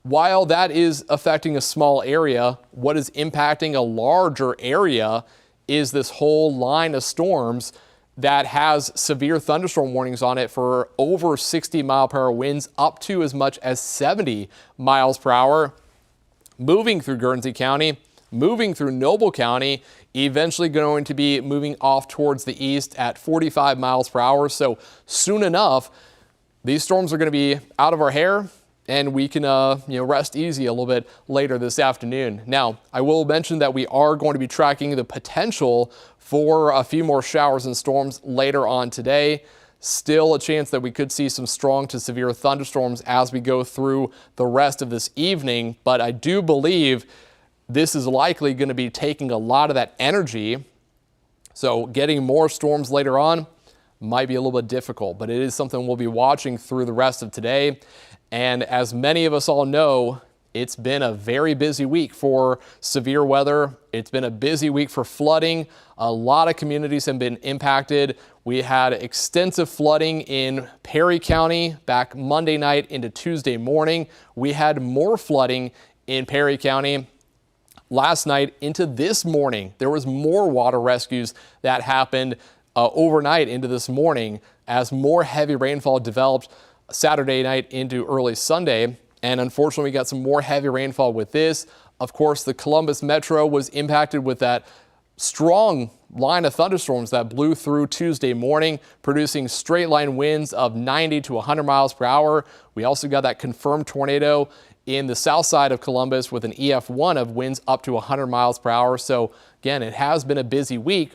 While that is affecting a small area, what is impacting a larger area is this whole line of storms that has severe thunderstorm warnings on it for over 60 mile per hour winds, up to as much as 70 miles per hour, moving through Guernsey County, moving through Noble County, eventually going to be moving off towards the east at 45 miles per hour. So soon enough, these storms are going to be out of our hair, and we can rest easy a little bit later this afternoon. Now, I will mention that we are going to be tracking the potential for a few more showers and storms later on today. Still a chance that we could see some strong to severe thunderstorms as we go through the rest of this evening. But I do believe this is likely going to be taking a lot of that energy. So getting more storms later on might be a little bit difficult, but it is something we'll be watching through the rest of today. And as many of us all know, it's been a very busy week for severe weather. It's been a busy week for flooding. A lot of communities have been impacted. We had extensive flooding in Perry County back Monday night into Tuesday morning. We had more flooding in Perry County last night into this morning. There was more water rescues that happened overnight into this morning as more heavy rainfall developed Saturday night into early Sunday. And unfortunately, we got some more heavy rainfall with this. Of course, the Columbus Metro was impacted with that strong line of thunderstorms that blew through Tuesday morning, producing straight line winds of 90 to 100 miles per hour. We also got that confirmed tornado in the south side of Columbus with an EF1 of winds up to 100 miles per hour. So again, it has been a busy week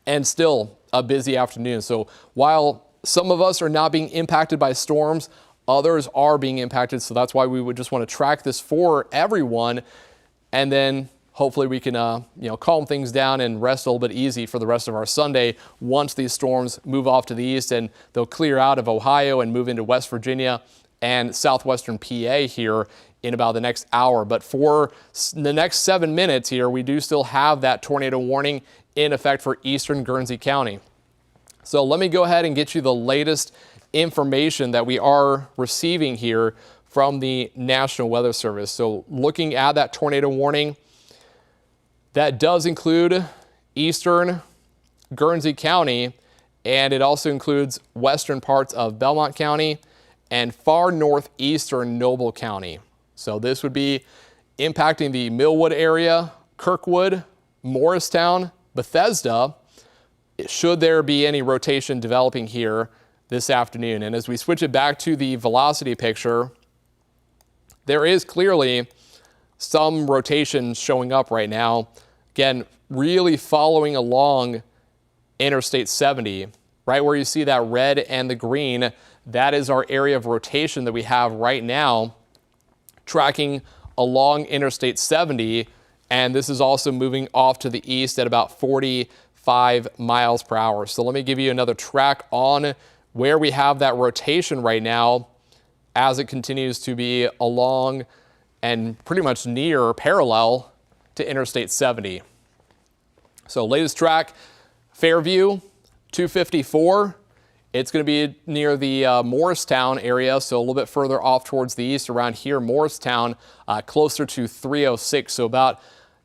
and still a busy afternoon. So while some of us are not being impacted by storms, others are being impacted. So that's why we would just want to track this for everyone. And then hopefully we can calm things down and rest a little bit easy for the rest of our Sunday once these storms move off to the east, and they'll clear out of Ohio and move into West Virginia and southwestern PA here in about the next hour. But for the next 7 minutes here, we do still have that tornado warning in effect for eastern Guernsey County. So let me go ahead and get you the latest information that we are receiving here from the National Weather Service. So looking at that tornado warning, that does include eastern Guernsey County, and it also includes western parts of Belmont County and far northeastern Noble County. So this would be impacting the Millwood area, Kirkwood, Morristown, Bethesda, should there be any rotation developing here this afternoon. And as we switch it back to the velocity picture, there is clearly some rotation showing up right now. Again, really following along Interstate 70, right where you see that red and the green, that is our area of rotation that we have right now, tracking along Interstate 70. And this is also moving off to the east at about 45 miles per hour. So let me give you another track on where we have that rotation right now as it continues to be along and pretty much near parallel to Interstate 70. So latest track, Fairview 254. It's going to be near the Morristown area, so a little bit further off towards the east around here, Morristown, closer to 306. So about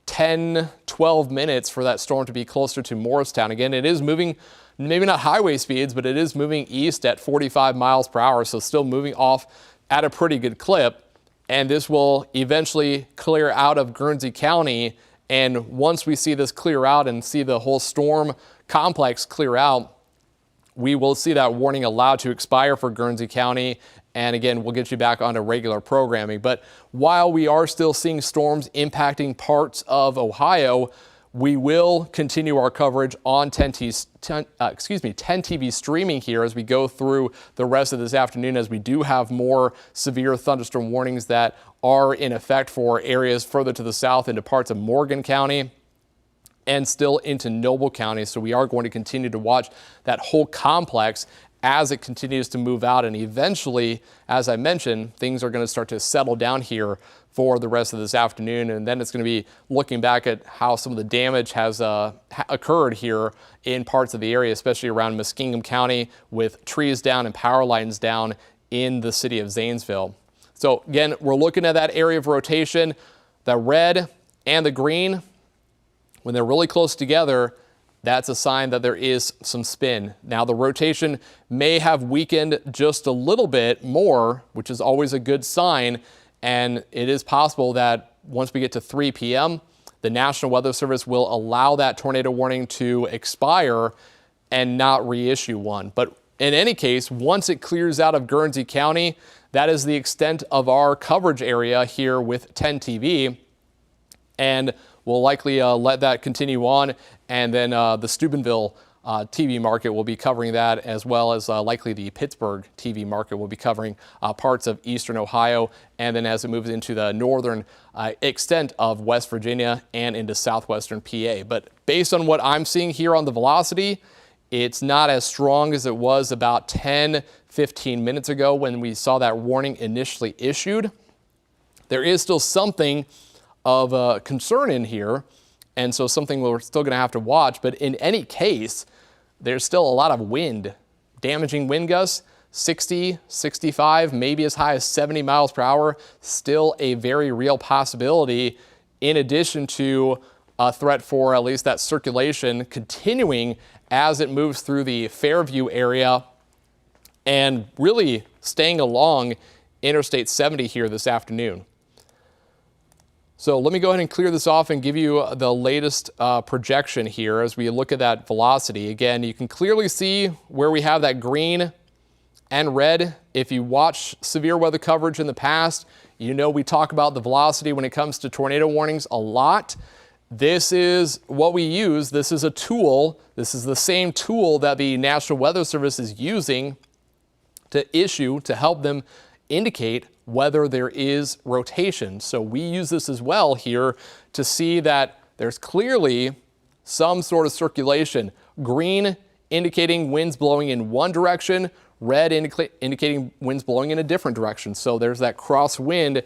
10, 12 minutes for that storm to be closer to Morristown. Again, it is moving, maybe not highway speeds, but it is moving east at 45 miles per hour. So still moving off at a pretty good clip. And this will eventually clear out of Guernsey County. And once we see this clear out and see the whole storm complex clear out, we will see that warning allowed to expire for Guernsey County. And again, we'll get you back onto regular programming. But while we are still seeing storms impacting parts of Ohio, we will continue our coverage on 10 TV streaming here as we go through the rest of this afternoon, as we do have more severe thunderstorm warnings that are in effect for areas further to the south into parts of Morgan County and still into Noble County. So we are going to continue to watch that whole complex as it continues to move out. And eventually, as I mentioned, things are going to start to settle down here for the rest of this afternoon. And then it's going to be looking back at how some of the damage has occurred here in parts of the area, especially around Muskingum County, with trees down and power lines down in the city of Zanesville. So again, we're looking at that area of rotation, the red and the green. When they're really close together, that's a sign that there is some spin. Now, the rotation may have weakened just a little bit more, which is always a good sign. And it is possible that once we get to 3 p.m., the National Weather Service will allow that tornado warning to expire and not reissue one. But in any case, once it clears out of Guernsey County, that is the extent of our coverage area here with 10 TV. And we'll likely let that continue on. And then the Steubenville TV market will be covering that, as well as likely the Pittsburgh TV market will be covering parts of eastern Ohio. And then as it moves into the northern extent of West Virginia and into southwestern PA. But based on what I'm seeing here on the velocity, it's not as strong as it was about 10-15 minutes ago when we saw that warning initially issued. There is still something of concern in here, and so something we're still going to have to watch. But in any case, there's still a lot of wind, damaging wind gusts, 60, 65, maybe as high as 70 miles per hour, still a very real possibility, in addition to a threat for at least that circulation continuing as it moves through the Fairview area and really staying along Interstate 70 here this afternoon. So let me go ahead and clear this off and give you the latest projection here as we look at that velocity. Again, you can clearly see where we have that green and red. If you watch severe weather coverage in the past, you know we talk about the velocity when it comes to tornado warnings a lot. This is what we use. This is a tool. This is the same tool that the National Weather Service is using to issue to help them indicate whether there is rotation. So we use this as well here to see that there's clearly some sort of circulation. Green indicating winds blowing in one direction, red indicating winds blowing in a different direction. So there's that crosswind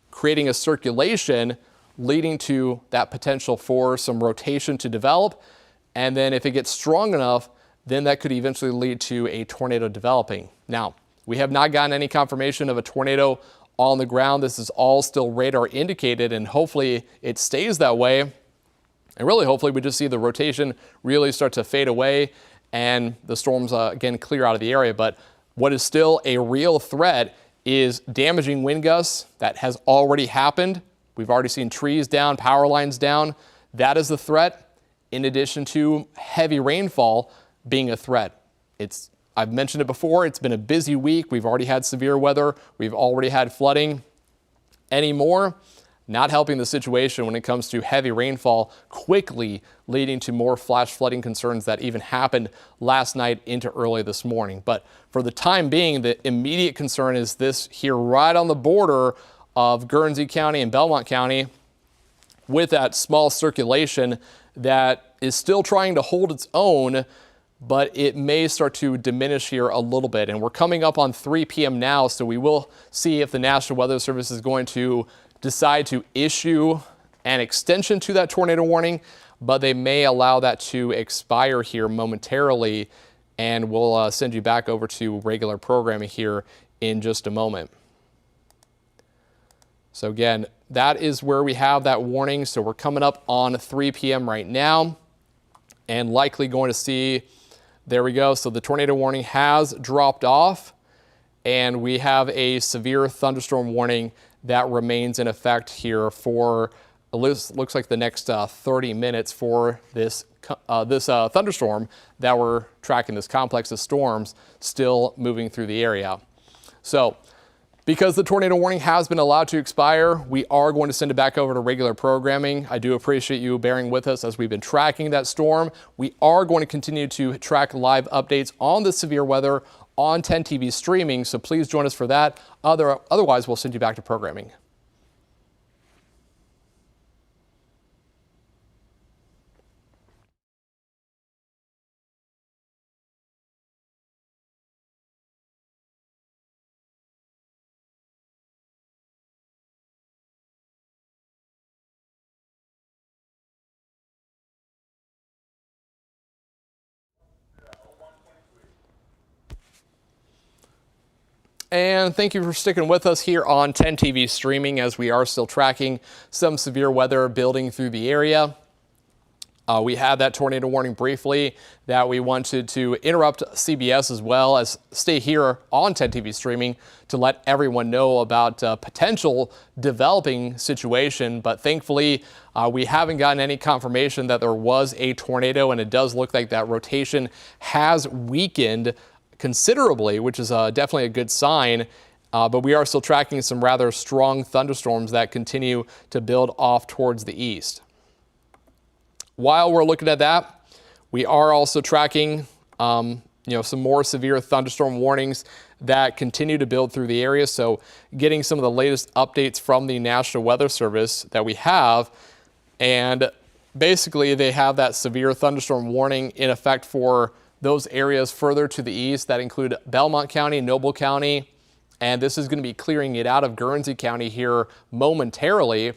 creating a circulation leading to that potential for some rotation to develop. And then if it gets strong enough, then that could eventually lead to a tornado developing. Now, we have not gotten any confirmation of a tornado on the ground. This is all still radar indicated, and hopefully it stays that way. And really, hopefully we just see the rotation really start to fade away and the storms again clear out of the area. But what is still a real threat is damaging wind gusts. That has already happened. We've already seen trees down, power lines down. That is the threat, in addition to heavy rainfall being a threat. I've mentioned it before, it's been a busy week. We've already had severe weather. We've already had flooding. Anymore, not helping the situation when it comes to heavy rainfall, quickly leading to more flash flooding concerns that even happened last night into early this morning. But for the time being, the immediate concern is this here right on the border of Guernsey County and Belmont County, with that small circulation that is still trying to hold its own, but it may start to diminish here a little bit. And we're coming up on 3 p.m. now, so we will see if the National Weather Service is going to decide to issue an extension to that tornado warning, but they may allow that to expire here momentarily, and we'll send you back over to regular programming here in just a moment. So again, that is where we have that warning. So we're coming up on 3 p.m. right now, and likely going to see, there we go. So the tornado warning has dropped off, and we have a severe thunderstorm warning that remains in effect here for, looks like the next 30 minutes for this thunderstorm that we're tracking, this complex of storms still moving through the area. So because the tornado warning has been allowed to expire, we are going to send it back over to regular programming. I do appreciate you bearing with us as we've been tracking that storm. We are going to continue to track live updates on the severe weather on 10 TV streaming, so please join us for that. Otherwise, we'll send you back to programming. And thank you for sticking with us here on 10 TV streaming as we are still tracking some severe weather building through the area. We had that tornado warning briefly that we wanted to interrupt CBS as well as stay here on 10 TV streaming to let everyone know about potential developing situation. But thankfully, we haven't gotten any confirmation that there was a tornado, and it does look like that rotation has weakened considerably, which is definitely a good sign. But we are still tracking some rather strong thunderstorms that continue to build off towards the east. While we're looking at that, we are also tracking some more severe thunderstorm warnings that continue to build through the area. So getting some of the latest updates from the National Weather Service that we have. And basically they have that severe thunderstorm warning in effect for those areas further to the east that include Belmont County, Noble County, and this is going to be clearing it out of Guernsey County here momentarily.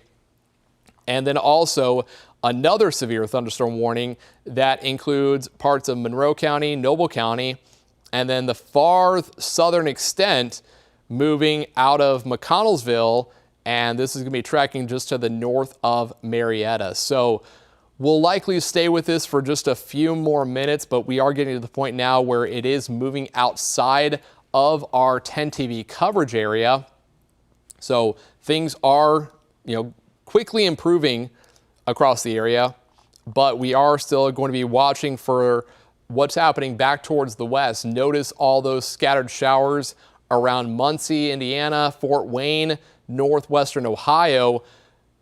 And then also another severe thunderstorm warning that includes parts of Monroe County, Noble County, and then the far southern extent moving out of McConnellsville, and this is going to be tracking just to the north of Marietta. So we'll likely stay with this for just a few more minutes, but we are getting to the point now where it is moving outside of our 10 TV coverage area. So things are, quickly improving across the area, but we are still going to be watching for what's happening back towards the west. Notice all those scattered showers around Muncie, Indiana, Fort Wayne, northwestern Ohio.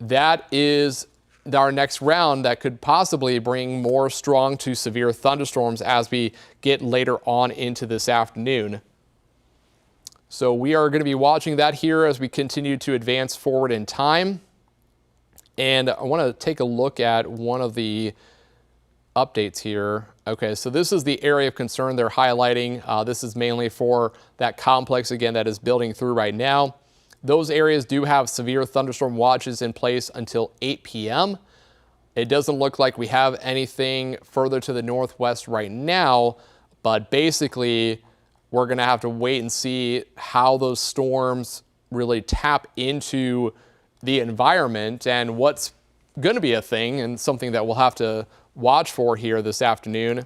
That is our next round that could possibly bring more strong to severe thunderstorms as we get later on into this afternoon. So we are going to be watching that here as we continue to advance forward in time. And I want to take a look at one of the updates here. Okay, so this is the area of concern they're highlighting. This is mainly for that complex, again, that is building through right now. Those areas do have severe thunderstorm watches in place until 8 p.m. It doesn't look like we have anything further to the northwest right now, but basically we're going to have to wait and see how those storms really tap into the environment and what's going to be a thing and something that we'll have to watch for here this afternoon.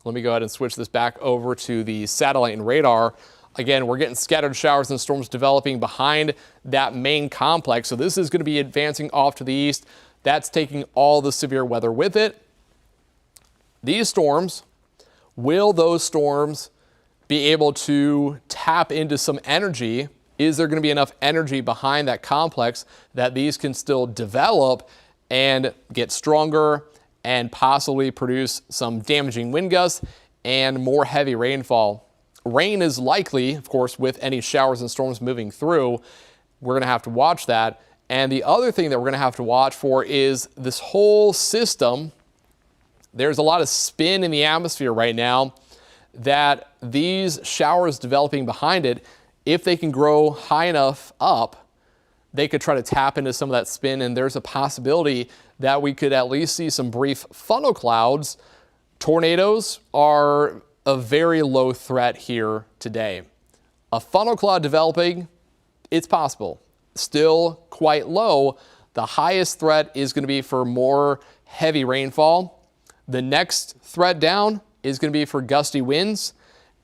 Let me go ahead and switch this back over to the satellite and radar. Again, we're getting scattered showers and storms developing behind that main complex. So this is going to be advancing off to the east. That's taking all the severe weather with it. These storms, will those storms be able to tap into some energy? Is there going to be enough energy behind that complex that these can still develop and get stronger and possibly produce some damaging wind gusts and more heavy rainfall? Rain is likely, of course, with any showers and storms moving through. We're going to have to watch that. And the other thing that we're going to have to watch for is this whole system. There's a lot of spin in the atmosphere right now that these showers developing behind it, if they can grow high enough up, they could try to tap into some of that spin, and there's a possibility that we could at least see some brief funnel clouds. Tornadoes are a very low threat here today. A funnel cloud developing, it's possible. Still quite low. The highest threat is going to be for more heavy rainfall. The next threat down is going to be for gusty winds,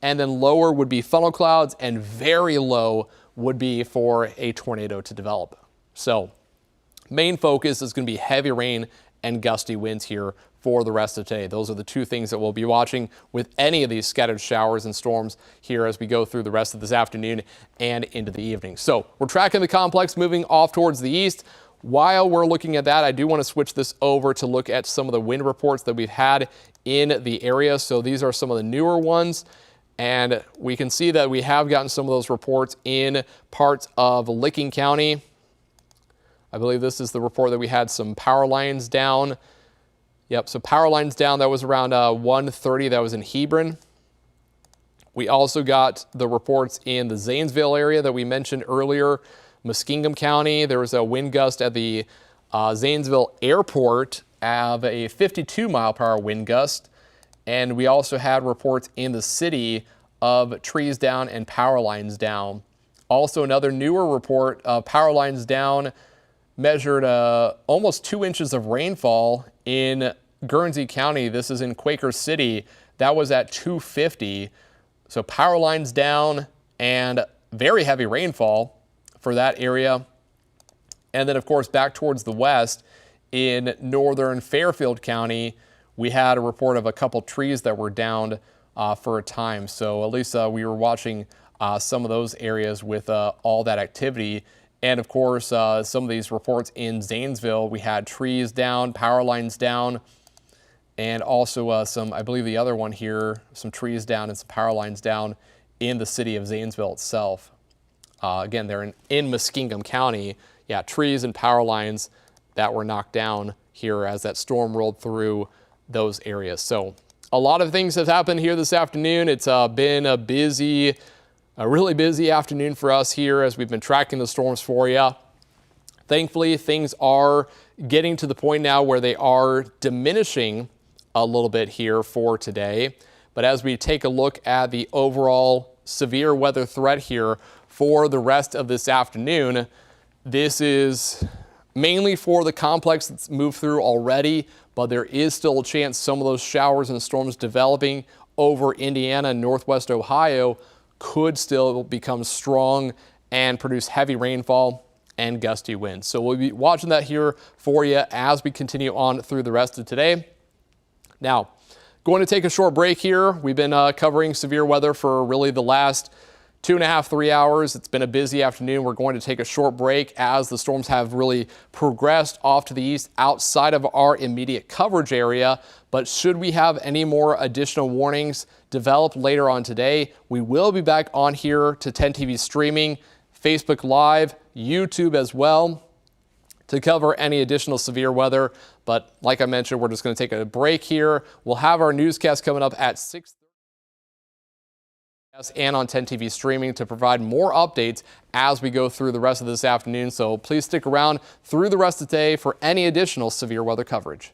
and then lower would be funnel clouds, and very low would be for a tornado to develop. So main focus is going to be heavy rain and gusty winds here for the rest of today. Those are the two things that we'll be watching with any of these scattered showers and storms here as we go through the rest of this afternoon and into the evening. So we're tracking the complex moving off towards the east. While we're looking at that, I do want to switch this over to look at some of the wind reports that we've had in the area. So these are some of the newer ones. And we can see that we have gotten some of those reports in parts of Licking County. I believe this is the report that we had some power lines down. Yep, so power lines down, that was around 1:30, that was in Hebron. We also got the reports in the Zanesville area that we mentioned earlier. Muskingum County, there was a wind gust at the Zanesville Airport of a 52-mile-per-hour wind gust. And we also had reports in the city of trees down and power lines down. Also, another newer report, power lines down, measured almost 2 inches of rainfall in Guernsey County, this is in Quaker City, that was at 250. So power lines down and very heavy rainfall for that area. And then, of course, back towards the west in northern Fairfield County, we had a report of a couple trees that were downed for a time. So at least we were watching some of those areas with all that activity. And of course, some of these reports in Zanesville, we had trees down, power lines down, and also some, I believe the other one here, some trees down and some power lines down in the city of Zanesville itself. Again, they're in Muskingum County. Yeah, trees and power lines that were knocked down here as that storm rolled through those areas. So a lot of things have happened here this afternoon. It's been a really busy afternoon for us here as we've been tracking the storms for you. Thankfully, things are getting to the point now where they are diminishing a little bit here for today. But as we take a look at the overall severe weather threat here for the rest of this afternoon, this is mainly for the complex that's moved through already, but there is still a chance some of those showers and storms developing over Indiana and northwest Ohio could still become strong and produce heavy rainfall and gusty winds. So we'll be watching that here for you as we continue on through the rest of today. Now, going to take a short break here. We've been covering severe weather for really the last 2.5, 3 hours. It's been a busy afternoon. We're going to take a short break as the storms have really progressed off to the east outside of our immediate coverage area. But should we have any more additional warnings develop later on today, we will be back on here to 10 TV streaming, Facebook Live, YouTube as well, to cover any additional severe weather. But like I mentioned, we're just going to take a break here. We'll have our newscast coming up at 6:30 and on 10 TV streaming to provide more updates as we go through the rest of this afternoon. So please stick around through the rest of the day for any additional severe weather coverage.